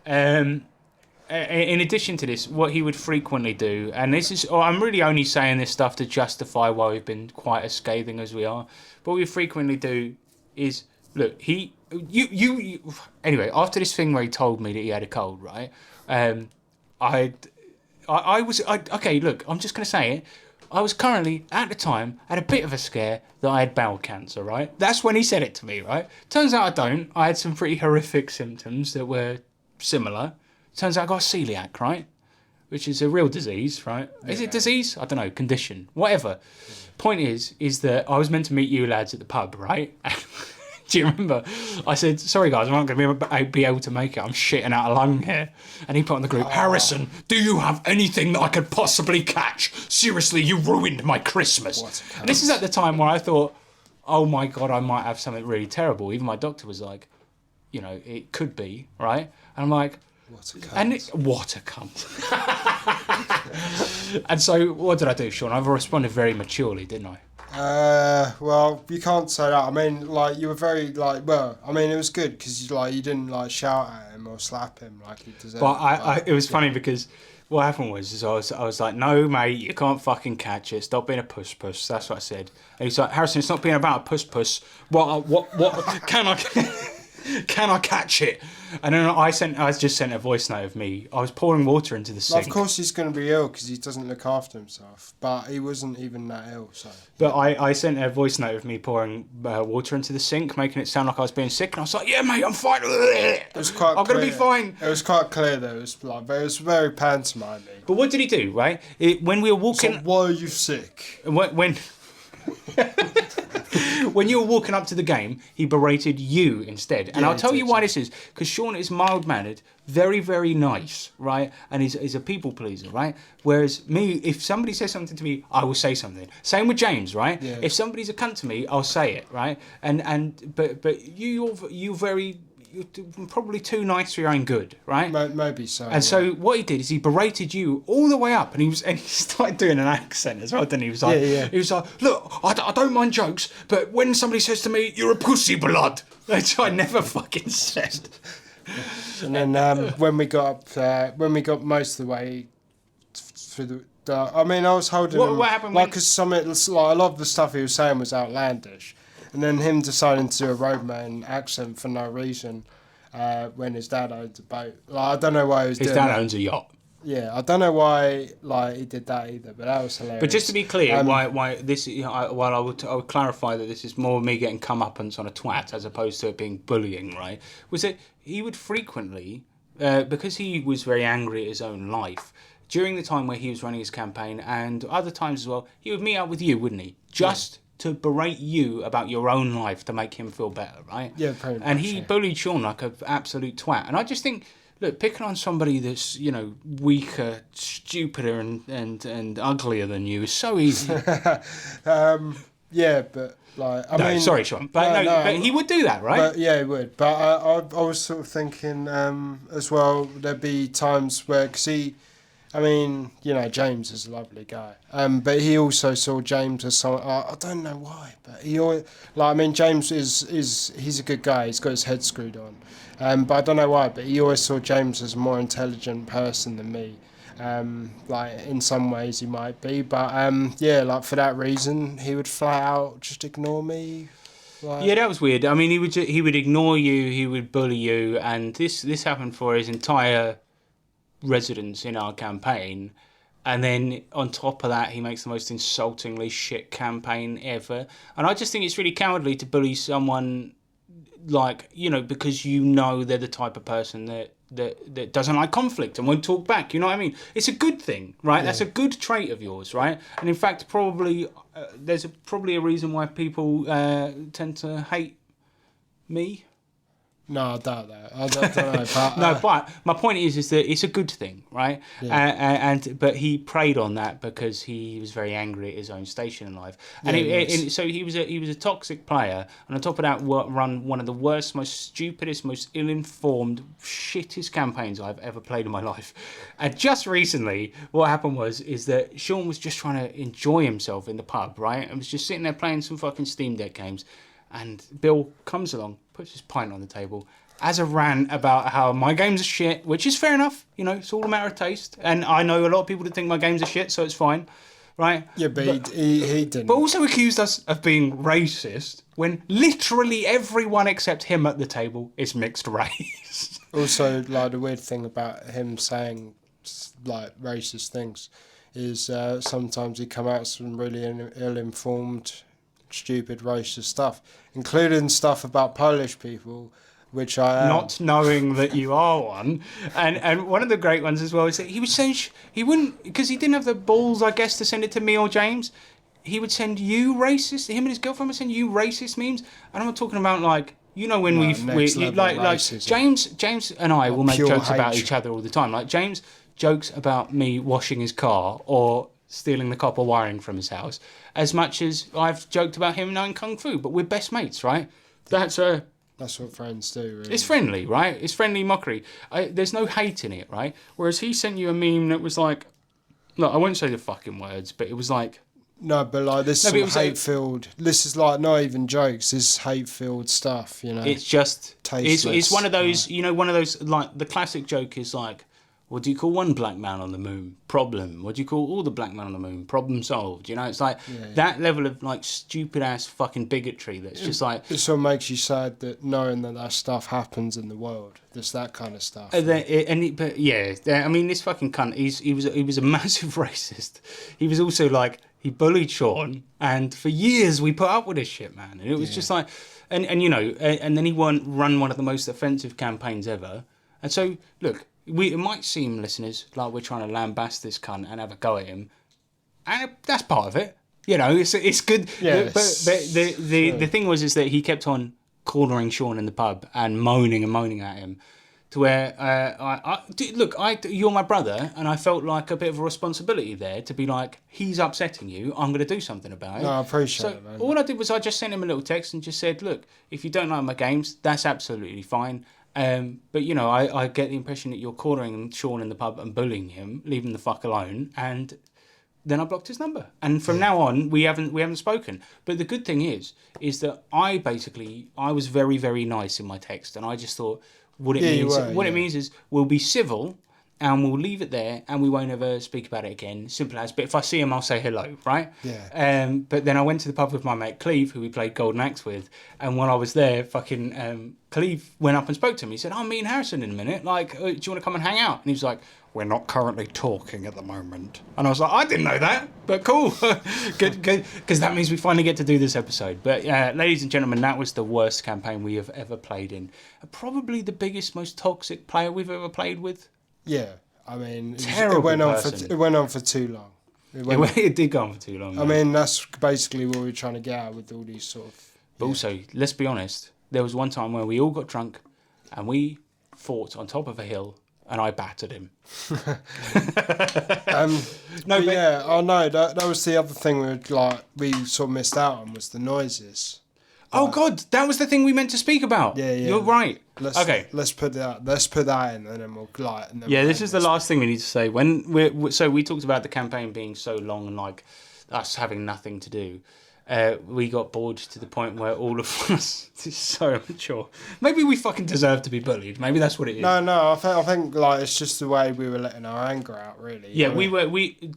in addition to this, what he would frequently do, and this is, I'm really only saying this stuff to justify why we've been quite as scathing as we are. But what we frequently do is, look, anyway, after this thing where he told me that he had a cold, right? Okay, look, I'm just going to say it. I was currently, at the time, had a bit of a scare that I had bowel cancer, right? That's when he said it to me, right? Turns out I don't. I had some pretty horrific symptoms that were similar. Turns out I got celiac, right? Which is a real disease, right? Is it disease? I don't know, condition, whatever. Point is that I was meant to meet you lads at the pub, right? Do you remember? I said, sorry guys, I'm not going to be able to make it. I'm shitting out a lung here. And he put on the group, Harrison, do you have anything that I could possibly catch? Seriously, you ruined my Christmas. And this is at the time where I thought, oh my God, I might have something really terrible. Even my doctor was like, you know, it could be, right? And I'm like, What a cunt. what a cunt. And so what did I do, Sean? I responded very maturely, didn't I? Well, you can't say that. I mean, like, you were very, like, well, I mean, it was good because, like, you didn't, like, shout at him or slap him like he deserved. But it was funny because what happened was I was like, no, mate, you can't fucking catch it. Stop being a puss. That's what I said. And he's like, Harrison, it's not being about a puss. What, can I... Can I catch it? And then I just sent a voice note of me. I was pouring water into the sink. Of course he's going to be ill because he doesn't look after himself. But he wasn't even that ill, so... But I sent a voice note of me pouring water into the sink, making it sound like I was being sick. And I was like, yeah, mate, I'm fine. It was quite I'm going to be fine. It was quite clear that it was, like, but it was very pantomiming. But what did he do, right? When we were walking... So why are you sick? When you were walking up to the game, he berated you instead. And Yeah, I'll tell he you did, why this is. Because Sean is mild-mannered, very, very nice, right? And he's a people pleaser, right? Whereas me, if somebody says something to me, I will say something. Same with James, right? Yeah. If somebody's a cunt to me, I'll say it, right? But you're probably too nice for your own good, right? Maybe so. And so what he did is he berated you all the way up, and he started doing an accent as well. Then he was like, he was like, look, I don't mind jokes, but when somebody says to me, "You're a pussy blood," which I never fucking said. And then when we got most of the way through I mean, I was holding him. What happened Like, when- because a lot of the stuff he was saying was outlandish, and then him deciding to do a roadman accent for no reason when his dad owns a boat. Like, I don't know why he was His doing dad that. owns a yacht. Yeah, I don't know why he did that either, but that was hilarious. But just to be clear, why this? While I would clarify that this is more me getting comeuppance on a twat as opposed to it being bullying, right? Was that he would frequently, because he was very angry at his own life during the time where he was running his campaign, and other times as well, he would meet up with you, wouldn't he? Just to berate you about your own life to make him feel better, right? Yeah, pretty much, And he yeah. bullied Sean like an absolute twat, and I just think. Look, picking on somebody that's, you know, weaker, stupider and uglier than you is so easy. Yeah, but like I mean, Sorry, Sean, but but he would do that, right? But yeah, he would. But I was sort of thinking as well. There'd be times where, cause I mean, you know, James is a lovely guy. But he also saw James as someone. I don't know why, but he always, like, I mean, James he's a good guy. He's got his head screwed on. But I don't know why, but he always saw James as a more intelligent person than me. Like, in some ways he might be, but yeah, like, for that reason, he would flat out just ignore me. Like, Yeah, that was weird. I mean, he would ignore you, he would bully you, and this happened for his entire residence in our campaign. And then on top of that, he makes the most insultingly shit campaign ever. And I just think it's really cowardly to bully someone, like, you know, because you know they're the type of person that doesn't like conflict and won't talk back. You know what I mean? It's a good thing, right? Yeah. That's a good trait of yours, right? And in fact, probably there's probably a reason why people tend to hate me. No, I doubt that. I don't know. But, no, but my point is that it's a good thing, right? Yeah. But he preyed on that because he was very angry at his own station in life, and so he was a toxic player, and on top of that, run one of the worst, most stupidest, most ill-informed, shittest campaigns I've ever played in my life. And just recently, what happened is that Sean was just trying to enjoy himself in the pub, right, and was just sitting there playing some fucking Steam Deck games. And Bill comes along, puts his pint on the table, has a rant about how my games are shit, which is fair enough. You know, it's all a matter of taste. And I know a lot of people that think my games are shit, so it's fine, right? Yeah, but he didn't. But also accused us of being racist when literally everyone except him at the table is mixed race. Also, like, the weird thing about him saying, like, racist things is sometimes he come out with some really ill-informed, stupid racist stuff, including stuff about Polish people, which I am. Not knowing that you are one. And one of the great ones as well is that he would send he wouldn't, because he didn't have the balls, I guess, to send it to me or James. He would send you racist. Him and his girlfriend would send you racist memes. And I'm not talking about, like, you know, when like James and I will make jokes about each other all the time. Like, James jokes about me washing his car or stealing the copper wiring from his house, as much as I've joked about him knowing kung fu. But we're best mates, right? That's what friends do, really. It's friendly, right? It's friendly mockery. There's no hate in it, right? Whereas he sent you a meme that was like, look, I won't say the fucking words, but it was like, no, but like this is hate-filled. This is like not even jokes. This is hate-filled stuff, you know. It's just tasteless. It's one of those, you know, one of those, like, the classic joke is like, what do you call one black man on the moon? Problem. What do you call all the black men on the moon? Problem solved. You know, it's like that level of, like, stupid ass fucking bigotry that's just like. It sort of makes you sad that knowing that stuff happens in the world. There's that kind of stuff. But yeah, I mean, this fucking cunt. He was a massive racist. He was also like, he bullied Sean, and for years we put up with this shit, man. And it was just like, and you know, and then he run one of the most offensive campaigns ever. And so look. It might seem, listeners, like we're trying to lambast this cunt and have a go at him, and that's part of it. You know, it's good. Yes. But the thing is that he kept on cornering Sean in the pub and moaning at him, to where you're my brother, and I felt like a bit of a responsibility there to be like, he's upsetting you, I'm going to do something about it. No, I appreciate it, man. All I did was I just sent him a little text and just said, look, if you don't like my games, that's absolutely fine. But, you know, I get the impression that you're cornering Sean in the pub and bullying him, leave him the fuck alone, and then I blocked his number. And from now on, we haven't spoken. But the good thing is that I was very, very nice in my text, and I just thought what it means is we'll be civil and we'll leave it there and we won't ever speak about it again. Simple as. But if I see him, I'll say hello, right? Yeah. But then I went to the pub with my mate Cleve, who we played Golden Axe with, and when I was there, fucking Cleve went up and spoke to him. He said, "I'm meeting Harrison in a minute. Like, do you want to come and hang out?" And he was like, "We're not currently talking at the moment." And I was like, "I didn't know that, but cool." Good, because that means we finally get to do this episode. But ladies and gentlemen, that was the worst campaign we have ever played in. Probably the biggest, most toxic player we've ever played with. Yeah, I mean, it went on for too long. It did go on for too long. I mean, that's basically what we're trying to get out with all these sort of. But also, let's be honest. There was one time where we all got drunk, and we fought on top of a hill, and I battered him. That was the other thing we sort of missed out on was the noises. Oh God, that was the thing we meant to speak about. Yeah. You're right. Let's put that in, and then we'll this is the last thing we need to say. We talked about the campaign being so long and like us having nothing to do. We got bored to the point where all of us, this is so immature. Maybe we fucking deserve to be bullied. Maybe that's what it is. No. I think like it's just the way we were letting our anger out, really. Yeah,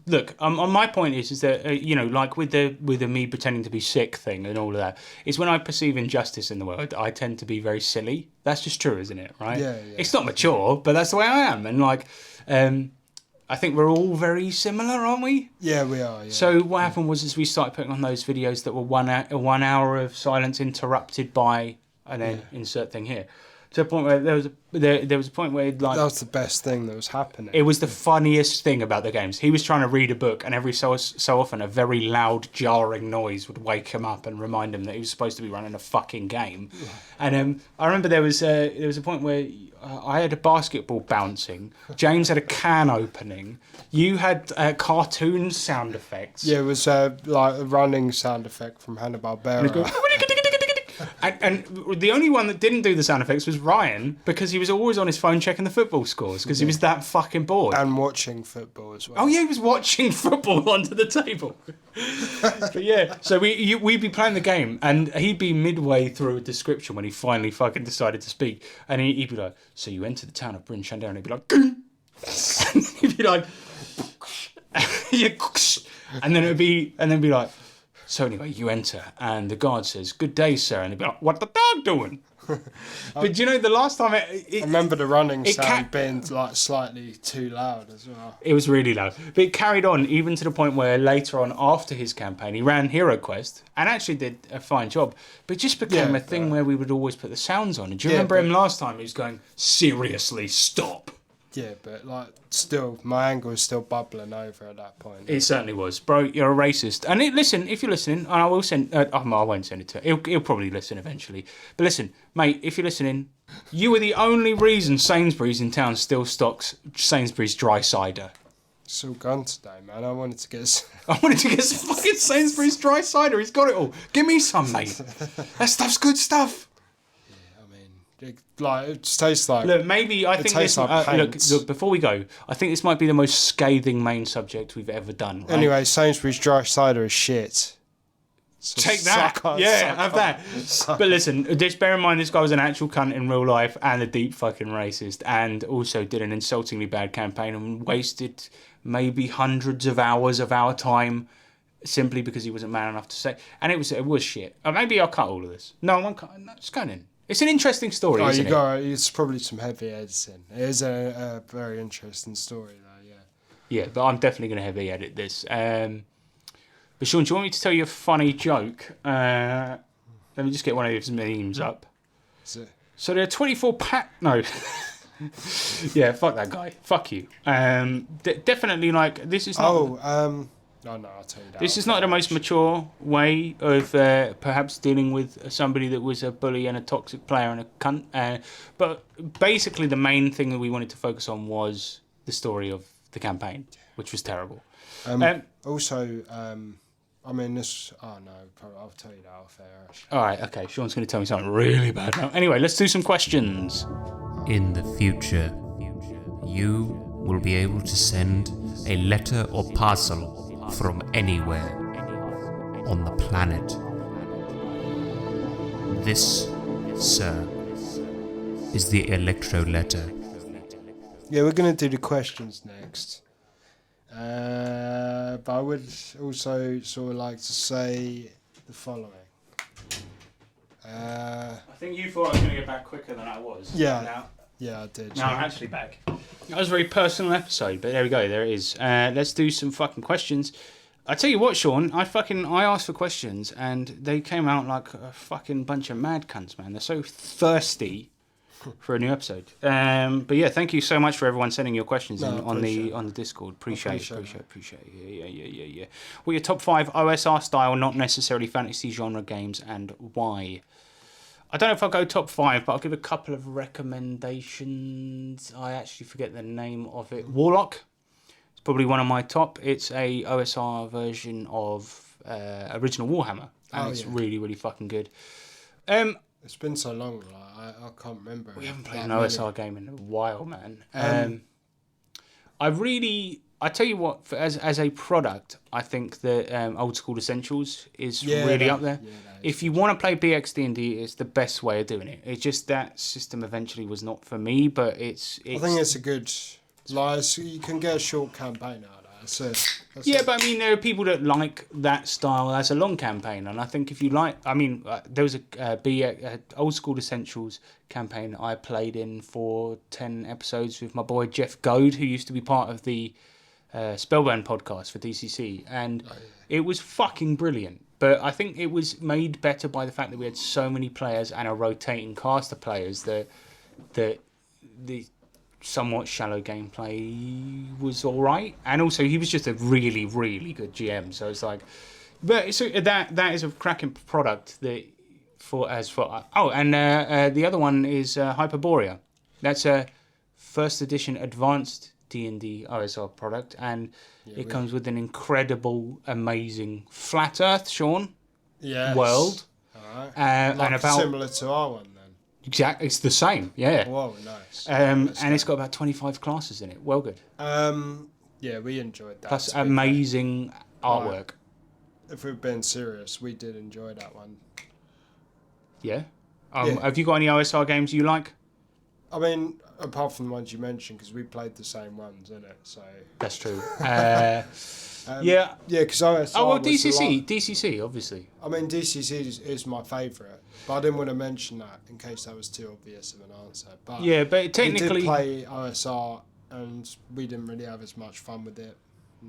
look. On my point is that you know, like with the me pretending to be sick thing and all of that, is when I perceive injustice in the world, I tend to be very silly. That's just true, isn't it? Right? Yeah. It's not mature, but that's the way I am, and like, I think we're all very similar, aren't we? Yeah, we are. Yeah. So what happened was we started putting on those videos that were 1 hour of silence interrupted by, and then insert thing here. To the point where there was a point where like that was the best thing that was happening. it was the funniest thing about the games. He was trying to read a book, and every so often a very loud, jarring noise would wake him up and remind him that he was supposed to be running a fucking game. And I remember there was a point where I had a basketball bouncing, James had a can opening, you had cartoon sound effects. Yeah, it was like a running sound effect from Hanna-Barbera. And the only one that didn't do the sound effects was Ryan, because he was always on his phone checking the football scores because he was that fucking bored. And watching football as well. Oh yeah, he was watching football under the table. But yeah, so we'd be playing the game, and he'd be midway through a description when he finally fucking decided to speak, and he'd be like, "So you enter the town of Bryn Shandell," and he'd be like, and he'd be like, and then it'd be like. So anyway, you enter, and the guard says, "Good day, sir," and they'd be like, "What the dog doing?" But do you know, the last time I remember the running sound being like slightly too loud as well. It was really loud. But it carried on even to the point where later on, after his campaign, he ran Hero Quest and actually did a fine job. But it just became a thing where we would always put the sounds on. And do you remember him last time? He was going, "Seriously, stop." Yeah, but like still, my anger was still bubbling over at that point. It certainly was. Bro, you're a racist. And listen, if you're listening, and I will send... I won't send it to him. He'll probably listen eventually. But listen, mate, if you're listening, you were the only reason Sainsbury's in town still stocks Sainsbury's dry cider. It's all gone today, man. I wanted to get some fucking Sainsbury's dry cider. He's got it all. Give me some, mate. That stuff's good stuff. It tastes like. Look, maybe I think this. Like look. Before we go, I think this might be the most scathing main subject we've ever done. Right? Anyway, Sainsbury's dry cider is shit. So take that. Have that. But listen, just bear in mind this guy was an actual cunt in real life and a deep fucking racist, and also did an insultingly bad campaign and wasted maybe hundreds of hours of our time simply because he wasn't man enough to say. And it was shit. Maybe I'll cut all of this. No, I won't cut. No, it's going in. It's an interesting story, isn't it? It's probably some heavy editing. It is a very interesting story, though, yeah. Yeah, but I'm definitely going to heavy edit this. But Sean, do you want me to tell you a funny joke? Let me just get one of those memes up. So there are 24 No. Yeah, fuck that guy. Fuck you. Definitely, like, this is not... No, I'll tell you that. This is not the most mature way of perhaps dealing with somebody that was a bully and a toxic player and a cunt. But basically, the main thing that we wanted to focus on was the story of the campaign, which was terrible. Also, I mean, this... Oh, no, probably, I'll tell you that off air, actually. All right, okay. Sean's going to tell me something really bad now. Anyway, let's do some questions. In the future, you will be able to send a letter or parcel from anywhere on the planet. This, sir, is the electro letter. Yeah, we're going to do the questions next. But I would also sort of like to say the following. I think you thought I was going to get back quicker than I was. Yeah, I did. Now I'm actually back. That was a very personal episode, but there we go. There it is. Let's do some fucking questions. I tell you what, Sean, I asked for questions and they came out like a fucking bunch of mad cunts, man. They're so thirsty for a new episode. But yeah, thank you so much for everyone sending your questions on the Discord. Appreciate it. Yeah. What are your top 5 OSR style, not necessarily fantasy genre games, and why? I don't know if I'll go top 5, but I'll give a couple of recommendations. I actually forget the name of it. Warlock. It's probably one of my top. It's a OSR version of original Warhammer. And it's really, really fucking good. It's been so long, like, I can't remember. We haven't played an OSR game in a while, man. I tell you what, as a product, I think that Old School Essentials is really up there. If you want to play BX-D&D, it's the best way of doing it. It's just that system eventually was not for me, but it's I think it's a good... Like, you can get a short campaign out of that. But I mean, there are people that like that style as a long campaign, and I think if you like... I mean, there was a Old School Essentials campaign I played in for 10 episodes with my boy Jeff Goad, who used to be part of the Spellbound podcast for DCC, and it was fucking brilliant. But I think it was made better by the fact that we had so many players and a rotating cast of players that the somewhat shallow gameplay was all right, and also he was just a really, really good GM. So it's like, but so that is a cracking product that the other one is Hyperborea. That's a first edition advanced D&D OSR product, and it comes with an incredible, amazing flat Earth, Sean, world. Alright. And about similar to our one then. Exactly, it's the same, yeah. Whoa, nice. And it's got about 25 classes in it. Well good. Yeah, we enjoyed that. Plus amazing artwork. If we're being serious, we did enjoy that one. Yeah. Have you got any OSR games you like? I mean, apart from the ones you mentioned, because we played the same ones, innit? So That's true. yeah, because OSR. Oh well, was the DCC, obviously. I mean, DCC is my favourite, but I didn't want to mention that in case that was too obvious of an answer. But Yeah, but technically, we did play OSR, and we didn't really have as much fun with it.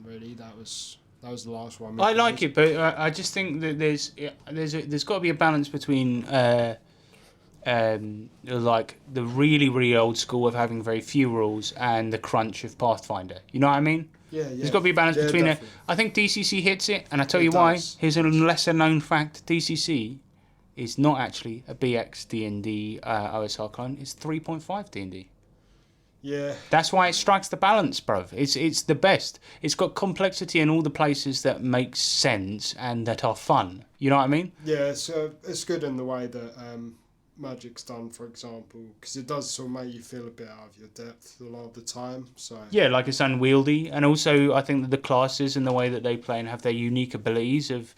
Really, that was the last one. I like it, but I just think that there's got to be a balance between like the really, really old school of having very few rules and the crunch of Pathfinder. You know what I mean? Yeah. There's got to be a balance between it. definitely. I think DCC hits it, and I tell It you why. does. Here's a lesser known fact: DCC is not actually a BX D&D OSR clone. It's 3.5 D&D. Yeah. That's why it strikes the balance, bruv. It's the best. It's got complexity in all the places that make sense and that are fun. You know what I mean? Yeah, so it's good in the way that Magic's done, for example, because it does sort of make you feel a bit out of your depth a lot of the time. So Yeah, like it's unwieldy, and also I think that the classes and the way that they play and have their unique abilities of.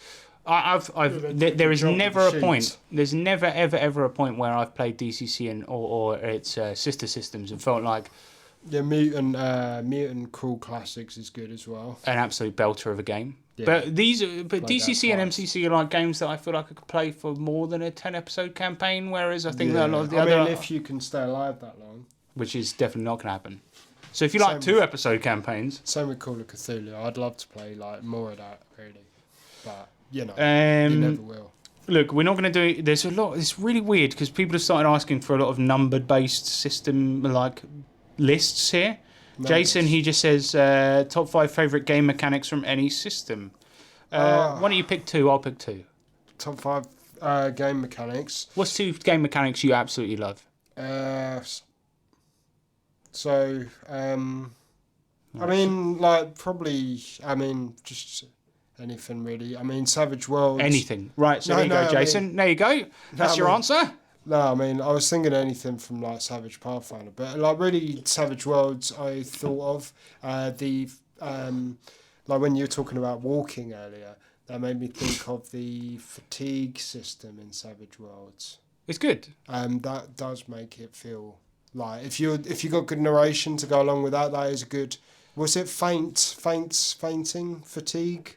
There is never a point. There's never ever a point where I've played DCC or its sister systems and felt like yeah, Mutant Cruel Classics is good as well. an absolute belter of a game. Yeah. But DCC and twice. MCC are like games that I feel like I could play for more than a 10-episode campaign. Whereas I think that a lot of the other, I mean, if you can stay alive that long. which is definitely not going to happen. So if you like Same 2-episode campaigns, Same with Call of Cthulhu. I'd love to play like more of that, really, but you know, you um, never will. look, we're not going to do it. There's a lot. It's really weird because people have started asking for a lot of numbered-based system like lists here. Jason, he just says top 5 favorite game mechanics from any system. Why don't you pick 2? I'll pick 2. Top 5 game mechanics. What's 2 game mechanics you absolutely love? I mean, like probably. I mean, just anything really. I mean, Savage Worlds. Anything. Right, so No, there you go, no, I Jason. mean- There you go. That's your answer. No, I mean, I was thinking anything from like Savage Pathfinder, but like really Savage Worlds, I thought of like when you were talking about walking earlier, that made me think of the fatigue system in Savage Worlds. It's good. That does make it feel like if you got good narration to go along with that, that is a good. Was it fainting, fatigue?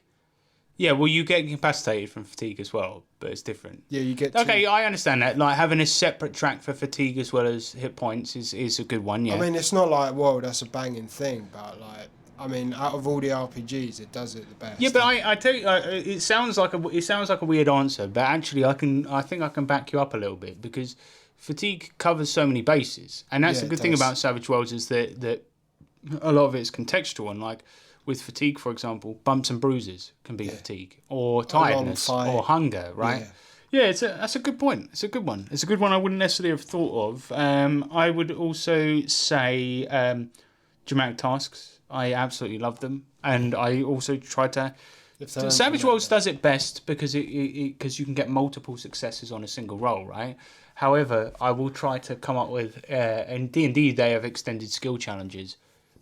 Yeah, well, you get incapacitated from fatigue as well, but it's different. Yeah, you get. Okay, I understand that. Like having a separate track for fatigue as well as hit points is a good one. Yeah. I mean, it's not like whoa, that's a banging thing, but like, I mean, out of all the RPGs, it does it the best. Yeah, but I tell you, it sounds like a weird answer, but actually, I think I can back you up a little bit because fatigue covers so many bases, and that's Yeah, the good it thing does. about Savage Worlds is that a lot of it's contextual, and like with fatigue, for example, bumps and bruises can be fatigue or tiredness fight. or hunger, right? Yeah, that's a good point. It's a good one. It's a good one I wouldn't necessarily have thought of. I would also say dramatic tasks. I absolutely love them, and I also try to. Savage Worlds does it best because because you can get multiple successes on a single roll, right? However, I will try to come up with in D&D they have extended skill challenges,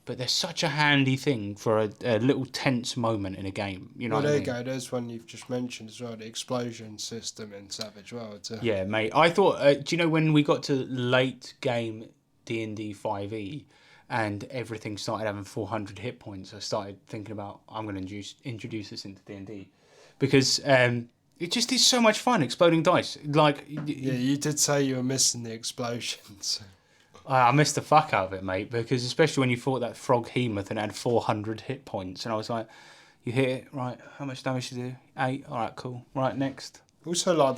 but they're such a handy thing for a little tense moment in a game. You know Well, what I there mean? you go. There's one you've just mentioned as well, the explosion system in Savage Worlds. Yeah, mate. I thought. Do you know when we got to late game D&D 5e and everything started having 400 hit points? I started thinking about I'm going to introduce this into D&D because it just is so much fun exploding dice. Like Yeah, you did say you were missing the explosions. I missed the fuck out of it, mate, because especially when you fought that frog Hemoth and it had 400 hit points, and I was like, you hit it, right, how much damage you do? 8, alright, cool. Right, next. Also, like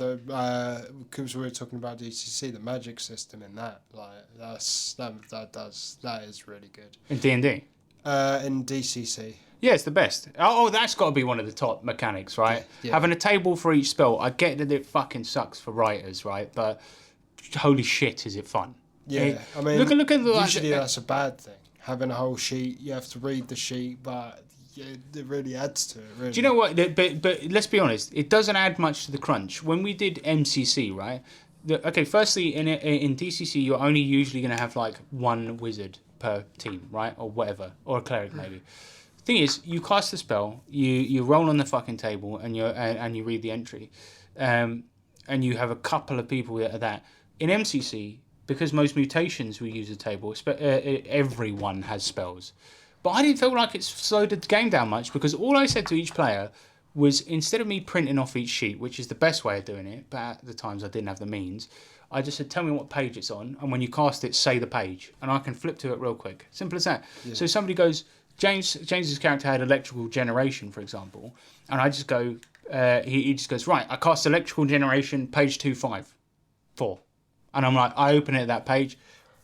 because we were talking about DCC, the magic system in that, like that is really good. In D&D? In DCC. Yeah, it's the best. Oh, that's got to be one of the top mechanics, right? Yeah. Having a table for each spell. I get that it fucking sucks for writers, right? But holy shit, is it fun? Yeah, I mean, look at the, usually that's a bad thing. Having a whole sheet, you have to read the sheet, but it really adds to it. Really. Do you know what? But let's be honest. It doesn't add much to the crunch. When we did MCC, right? Firstly, in DCC, you're only usually going to have like one wizard per team, right, or whatever, or a cleric maybe. Thing is, you cast the spell, you roll on the fucking table, and you read the entry, and you have a couple of people that are that. In MCC, because most mutations will use a table, everyone has spells. But I didn't feel like it slowed the game down much, because all I said to each player was, instead of me printing off each sheet, which is the best way of doing it, but at the times I didn't have the means, I just said, tell me what page it's on, and when you cast it, say the page, and I can flip to it real quick. Simple as that. Yeah. So somebody goes, James's character had electrical generation, for example, and I just go, he just goes, right, I cast electrical generation, page 254. And I'm like, I open it at that page,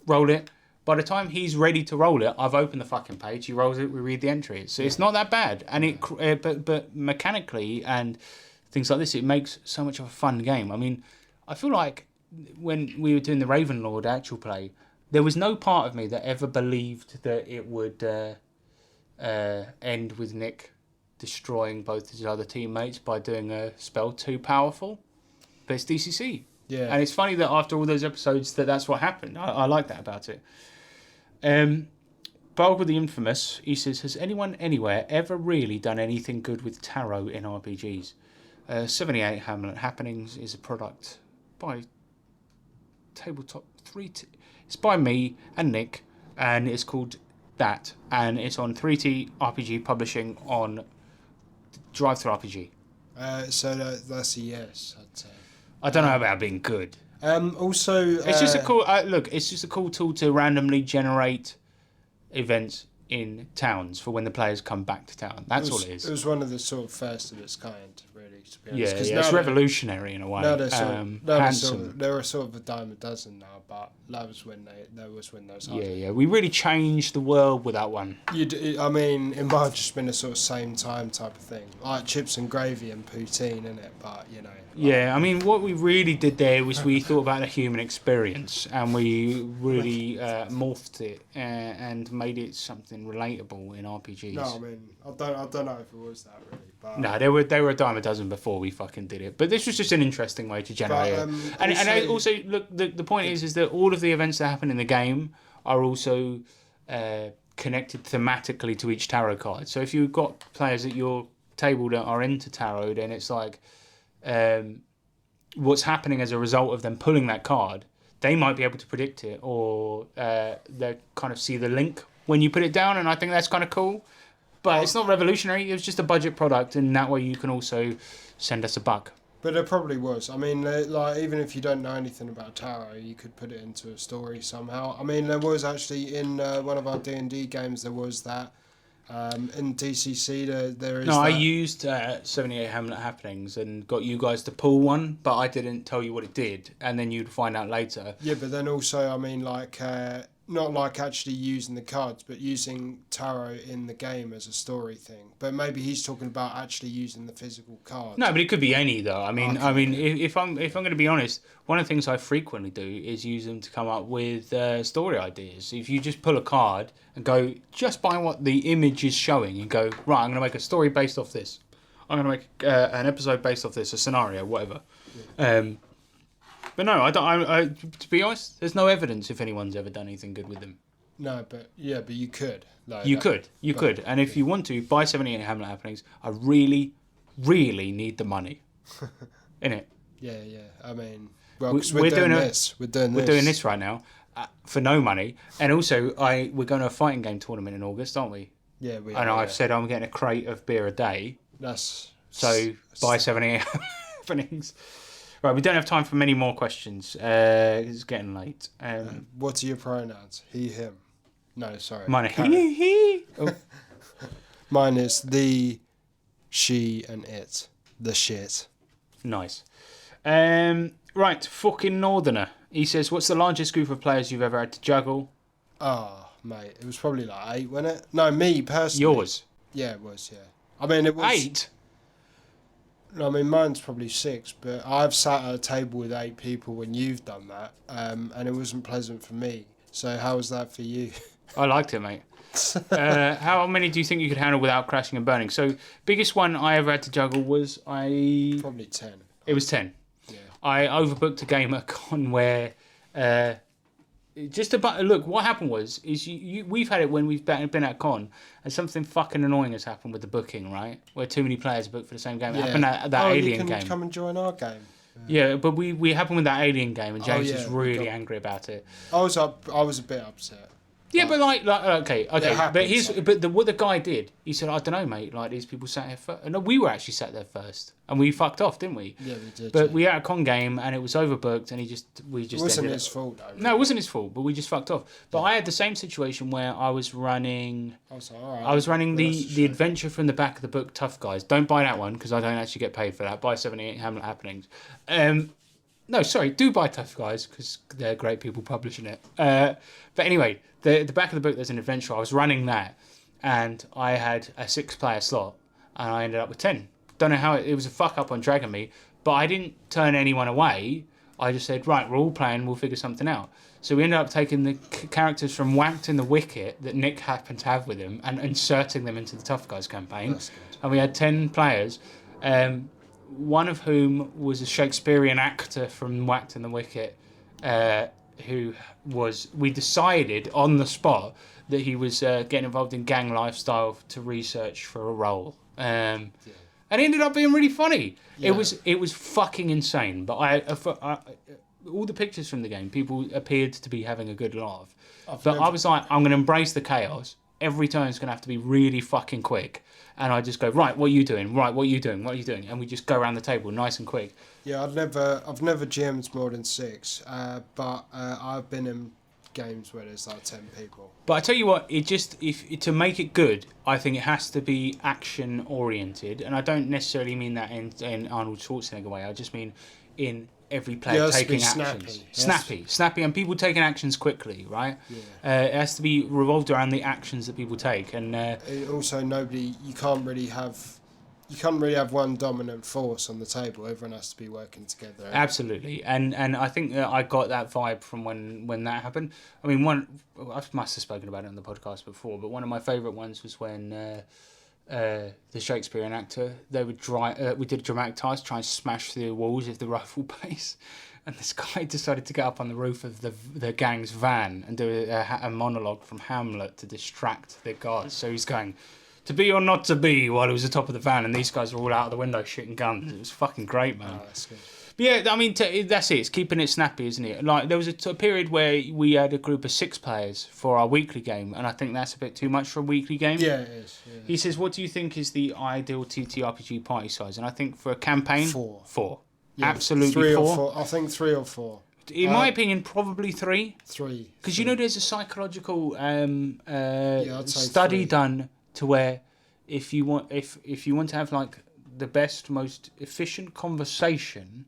roll it. By the time he's ready to roll it, I've opened the fucking page, he rolls it, we read the entry. So it's not that bad. And but mechanically and things like this, it makes so much of a fun game. I mean, I feel like when we were doing the Ravenlord actual play, there was no part of me that ever believed that it would end with Nick destroying both his other teammates by doing a spell too powerful. But it's DCC. Yeah. And it's funny that after all those episodes that's what happened. I like that about it. Bulg with the Infamous, he says, has anyone anywhere ever really done anything good with tarot in RPGs? 78 Hamlet Happenings is a product by Tabletop 3. It's by me and Nick, and it's called that, and it's on 3T RPG Publishing on Drive Through RPG. So that's a yes, I'd say. I don't know about being good. Also, it's just a cool look. It's just a cool tool to randomly generate events in towns for when the players come back to town. That's all it is. It was one of the sort of first of its kind, really. To be honest. Yeah, it's revolutionary in a way. Now they're sort of a dime a dozen now, but that was when those. Yeah. We really changed the world with that one. I mean, it might have just been a sort of same time type of thing, like chips and gravy and poutine, innit? But you know. Yeah, I mean, what we really did there was we thought about the human experience, and we really morphed it and made it something relatable in RPGs. No, I mean, I don't know if it was that really. But no, they were a dime a dozen before we fucking did it. But this was just an interesting way to generate it. And also, look, the point is that all of the events that happen in the game are also connected thematically to each tarot card. So if you've got players at your table that are into tarot, then it's like what's happening as a result of them pulling that card, they might be able to predict it, or they kind of see the link when you put it down, and I think that's kind of cool. But it's not revolutionary. It was just a budget product, and that way you can also send us a buck. But there probably was. I mean, like, even if you don't know anything about tarot, you could put it into a story somehow. I mean, there was actually in one of our D&D games, there was that. In DCC, there is. No, I used 78 Hamlet Happenings and got you guys to pull one, but I didn't tell you what it did, and then you'd find out later. Yeah, but then also, I mean, like, not like actually using the cards, but using tarot in the game as a story thing. But maybe he's talking about actually using the physical cards. No, but it could be any though. I mean, if I'm going to be honest, one of the things I frequently do is use them to come up with story ideas. If you just pull a card and go just by what the image is showing, and go, right, I'm going to make a story based off this. I'm going to make an episode based off this, a scenario, whatever. Yeah. But no, I to be honest, there's no evidence if anyone's ever done anything good with them. No, but you could. Like, you could. And if you want to, buy 78 Hamlet Happenings. I really, really need the money. Innit? Yeah. I mean, well, because we're doing this. We're doing this right now for no money. And also, we're going to a fighting game tournament in August, aren't we? Yeah, we are. And I've said I'm getting a crate of beer a day. Buy 78 Happenings. Right, we don't have time for many more questions. It's getting late. What are your pronouns? He, him. No, sorry. Mine are Karen. he. Oh. Mine is the, she, and it. The shit. Nice. Right, fucking Northerner. He says, what's the largest group of players you've ever had to juggle? Oh, mate, it was probably like 8, wasn't it? No, me personally. Yours. Yeah, it was. Yeah. I mean, it was 8? I mean, mine's probably 6, but I've sat at a table with 8 people when you've done that, and it wasn't pleasant for me. So how was that for you? I liked it, mate. How many do you think you could handle without crashing and burning? So, biggest one I ever had to juggle was Probably 10. It was 10. Yeah. I overbooked a game at con where... look, what happened was we've had it when we've been at con and something fucking annoying has happened with the booking, right? Where too many players booked for the same game. It happened at that Alien you can game. Come and join our game. Yeah, but we happened with that Alien game and James was we really got- angry about it. I was a bit upset. Yeah, but okay, happens, but what the guy did, he said, I don't know, mate. Like these people sat here first. No, we were actually sat there first, and we fucked off, didn't we? Yeah, we did. But yeah. we had a con game and it was overbooked, and we just It wasn't ended his up- fault, though. No, it wasn't his fault, but we just fucked off. But I had the same situation where I was running. I was like, all right. I was running well, that's a the shame. adventure from the back of the book, Tough Guys. Don't buy that one because I don't actually get paid for that. Buy 78 Hamlet Happenings. No, sorry, do buy Tough Guys because they're great people publishing it. But anyway, the back of the book, there's an adventure. I was running that, and I had a 6-player slot, and I ended up with 10. Don't know how it was a fuck up on Dragon Me, but I didn't turn anyone away. I just said, right, we're all playing, we'll figure something out. So we ended up taking the characters from Whacked in the Wicket that Nick happened to have with him and inserting them into the Tough Guys campaign. That's good. And we had 10 players. One of whom was a Shakespearean actor from Whacked in the Wicket, who we decided on the spot that he was getting involved in gang lifestyle to research for a role. And it ended up being really funny. Yeah. It was fucking insane. But I all the pictures from the game, people appeared to be having a good laugh. I was like, I'm going to embrace the chaos. Every turn's going to have to be really fucking quick. And I just go, right, what are you doing? Right, what are you doing? What are you doing? And we just go around the table nice and quick. Yeah, I've never GM'd more than 6, but I've been in games where there's like 10 people. But I tell you what, to make it good, I think it has to be action oriented, and I don't necessarily mean that in Arnold Schwarzenegger way. I just mean in every player Yeah, it has to taking be actions, snappy. snappy, and people taking actions quickly, right? Yeah. It has to be revolved around the actions that people take, and Also, you can't really have one dominant force on the table. Everyone has to be working together. absolutely, and I think that I got that vibe from when that happened. I mean, I must have spoken about it on the podcast before, but one of my favourite ones was when the Shakespearean actor we did a dramatic task, try and smash through the walls of the rifle base, and this guy decided to get up on the roof of the gang's van and do a monologue from Hamlet to distract the guards. So he's going, to be or not to be, while he was atop of the van, and these guys were all out of the window shooting guns. It was fucking great, man. Oh, that's good. But yeah, I mean, that's it. It's keeping it snappy, isn't it? Like, there was a period where we had a group of 6 players for our weekly game, and I think that's a bit too much for a weekly game. Yeah, it is. Yeah. He says, what do you think is the ideal TTRPG party size? And I think for a campaign, 4. 4. Yeah, Absolutely 3 4. or 4. I think 3 or 4. In my opinion, probably 3. 3. Because, there's a psychological I'd say study 3. done to where if you want to have, like, the best, most efficient conversation,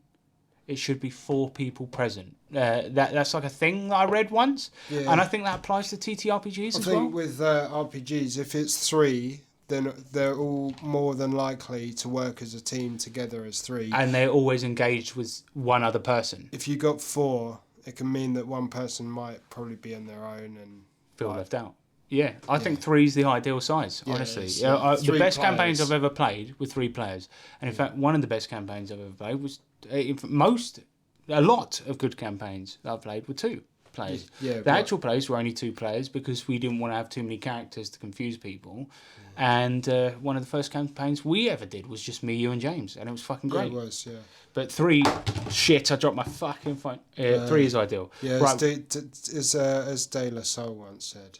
it should be 4 people present. That's like a thing that I read once, Yeah. and I think that applies to TTRPGs I as think well. with RPGs, if it's 3, then they're all more than likely to work as a team together as 3. And they're always engaged with one other person. If you got 4, it can mean that one person might probably be on their own and Feel left out. Yeah, I think 3 is the ideal size, Yeah, honestly. it's, The 3 best players. campaigns I've ever played were 3 players. And in fact, one of the best campaigns I've ever played was... a lot of good campaigns that I've played were 2 players. Yeah, The right. actual plays were only 2 players because we didn't want to have too many characters to confuse people. And one of the first campaigns we ever did was just me, you and James. And it was fucking yeah, great. it was, yeah. But 3... Shit, I dropped my fucking phone. 3 is ideal. Yeah, Right. as De La Soul once said,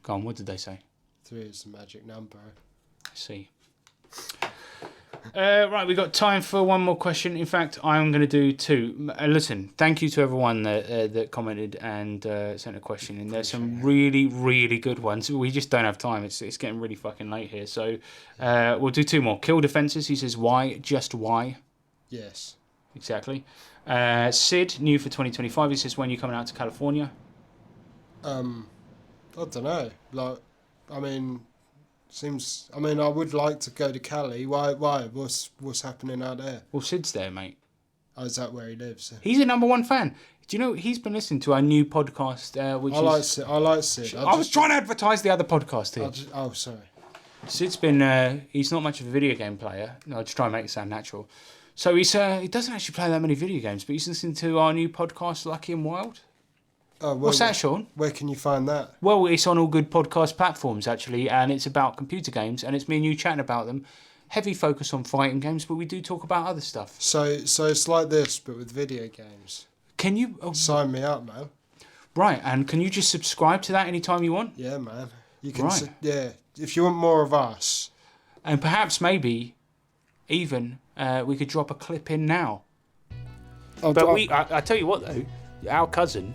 Go on, what did they say? 3 is the magic number. I see. Right, we've got time for one more question. In fact, I'm going to do two. Listen, thank you to everyone that commented and sent a question in. There's some really, really good ones. We just don't have time. It's getting really fucking late here. So we'll do two more. Kill Defences, he says, why? Just why? Yes. Exactly. Sid, new for 2025, he says, when are you coming out to California? I don't know. Like, I mean, I would like to go to Cali. Why? What's happening out there? Well, Sid's there, mate. Oh, is that where he lives? He's a #1 fan. Do you know he's been listening to our new podcast, which I like Sid. I was trying to advertise the other podcast here. Oh, sorry. Sid's been, he's not much of a video game player. No, I'll just try and make it sound natural. So he doesn't actually play that many video games, but he's listening to our new podcast, Lucky and Wild. What's that, Sean? Where can you find that? Well, it's on all good podcast platforms, actually, and it's about computer games, and it's me and you chatting about them. Heavy focus on fighting games, but we do talk about other stuff. So it's like this, but with video games. Can you... Sign me up, man. Right, and can you just subscribe to that anytime you want? Yeah, man. You can. Right. Yeah, if you want more of us. And perhaps, maybe, even, we could drop a clip in now. But I tell you what, though, our cousin,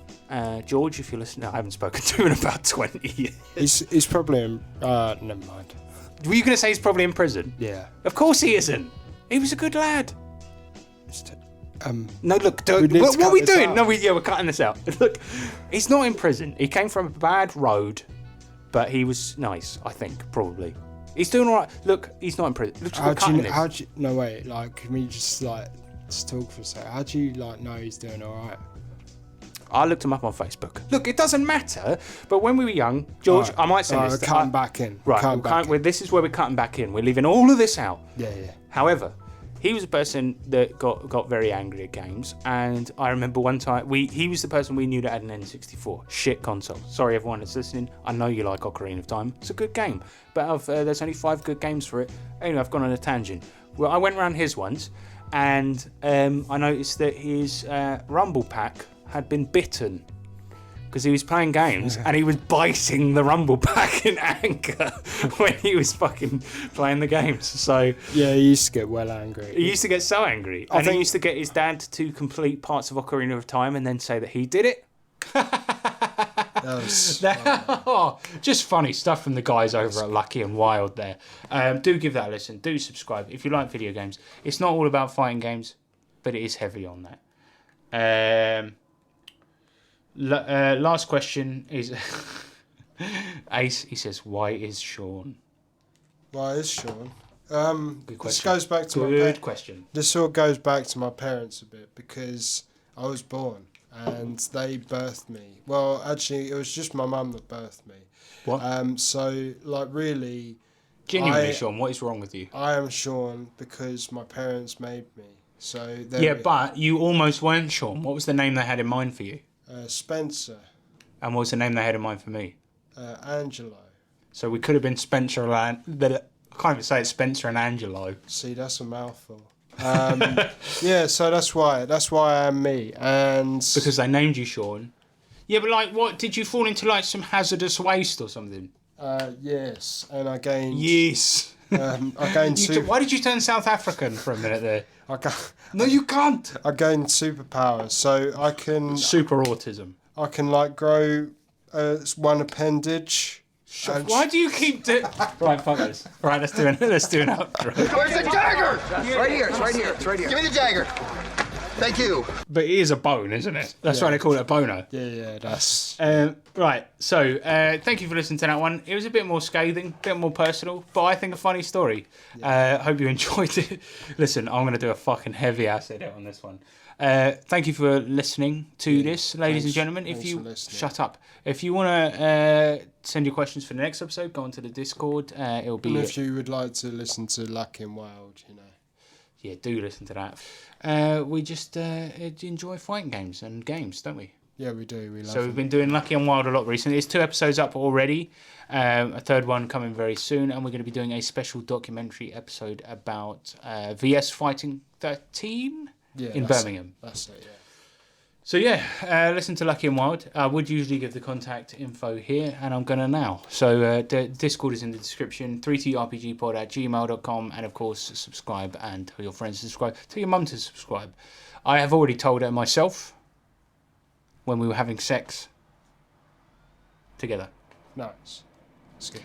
George, if you're listening, I haven't spoken to him in about 20 years. He's probably in... never mind. Were you going to say he's probably in prison? Yeah. Of course he isn't. He was a good lad. No, look, We need what to are we cut this doing? out. No, we're cutting this out. Look, he's not in prison. He came from a bad road, but he was nice, I think, probably. He's doing all right. Look, he's not in prison. Look, we're cutting this. No, wait, like, can we just talk for a second? How do you, know he's doing all right? I looked him up on Facebook. Look, it doesn't matter, but when we were young, George, Right. I might say this. We're cutting back in. Right, this is where we're cutting back in. We're leaving all of this out. Yeah. However, he was a person that got very angry at games, and I remember one time he was the person we knew that had an N64 shit console. Sorry, everyone that's listening. I know you like Ocarina of Time. It's a good game, but there's only 5 good games for it. Anyway, I've gone on a tangent. Well, I went around his once, and I noticed that his Rumble Pack had been bitten because he was playing games and he was biting the Rumble Pack in anger when he was fucking playing the games. So Yeah, he used to get well angry. he used to get so angry, and he used to get his dad to complete parts of Ocarina of Time and then say that he did it. That was... Just funny stuff from the guys over at Lucky and Wild there. Do give that a listen. Do subscribe if you like video games. It's not all about fighting games, but it is heavy on that. Last question is Ace. He says, "Why is Sean?" Why is Sean? Good This question. goes back to Good question. This sort of goes back to my parents a bit because I was born and they birthed me. Well, actually, it was just my mum that birthed me. What? So, really... Genuinely, Sean, what is wrong with you? I am Sean because my parents made me. So Yeah, but you almost weren't Sean. What was the name they had in mind for you? Spencer, And what was the name they had in mind for me? Angelo. So we could have been Spencer and... I can't even say it's Spencer and Angelo. See, that's a mouthful. Yeah, so that's why I am me. And Because they named you Sean. Yeah, but what? Did you fall into some hazardous waste or something? yes, and I gained. Yes. I gained. Why did you turn South African for a minute there? No, you can't. I gained superpowers, so I can. Super autism. I can grow one appendage. Why do you keep doing? Right, fuck this. Right, let's do an outro. Where's the dagger? Right here. It's right here. It's right here. Give me the dagger. Thank you. But it is a bone, isn't it? That's why they call it a boner. Yeah, that's... Right, so thank you for listening to that one. It was a bit more scathing, a bit more personal, but I think a funny story. Hope you enjoyed it. Listen, I'm going to do a fucking heavy ass edit on this one. Thank you for listening to this, ladies and gentlemen. Thanks for listening. Shut up. If you want to send your questions for the next episode, go onto the Discord. It'll be... And if you would like to listen to Lucky and Wild, Yeah, do listen to that. We just enjoy fighting games and games, don't we? Yeah, we do. We love So we've been doing Lucky and Wild a lot recently. There's 2 episodes up already. A third one coming very soon. And we're going to be doing a special documentary episode about VS Fighting 13 in Birmingham. That's it, yeah. So yeah, listen to Lucky and Wild. I would usually give the contact info here, and I'm gonna now. So the Discord is in the description. 3trpgpod@gmail.com, and of course subscribe and tell your friends to subscribe. Tell your mum to subscribe. I have already told her myself when we were having sex together. Nice. That's good.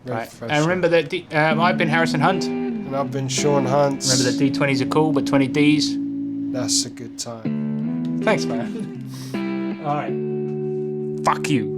Right. And remember that I've been Harrison Hunt. And I've been Sean Hunt. Remember that D20s are cool, but 20Ds. That's a good time. Thanks, man. All right. Fuck you.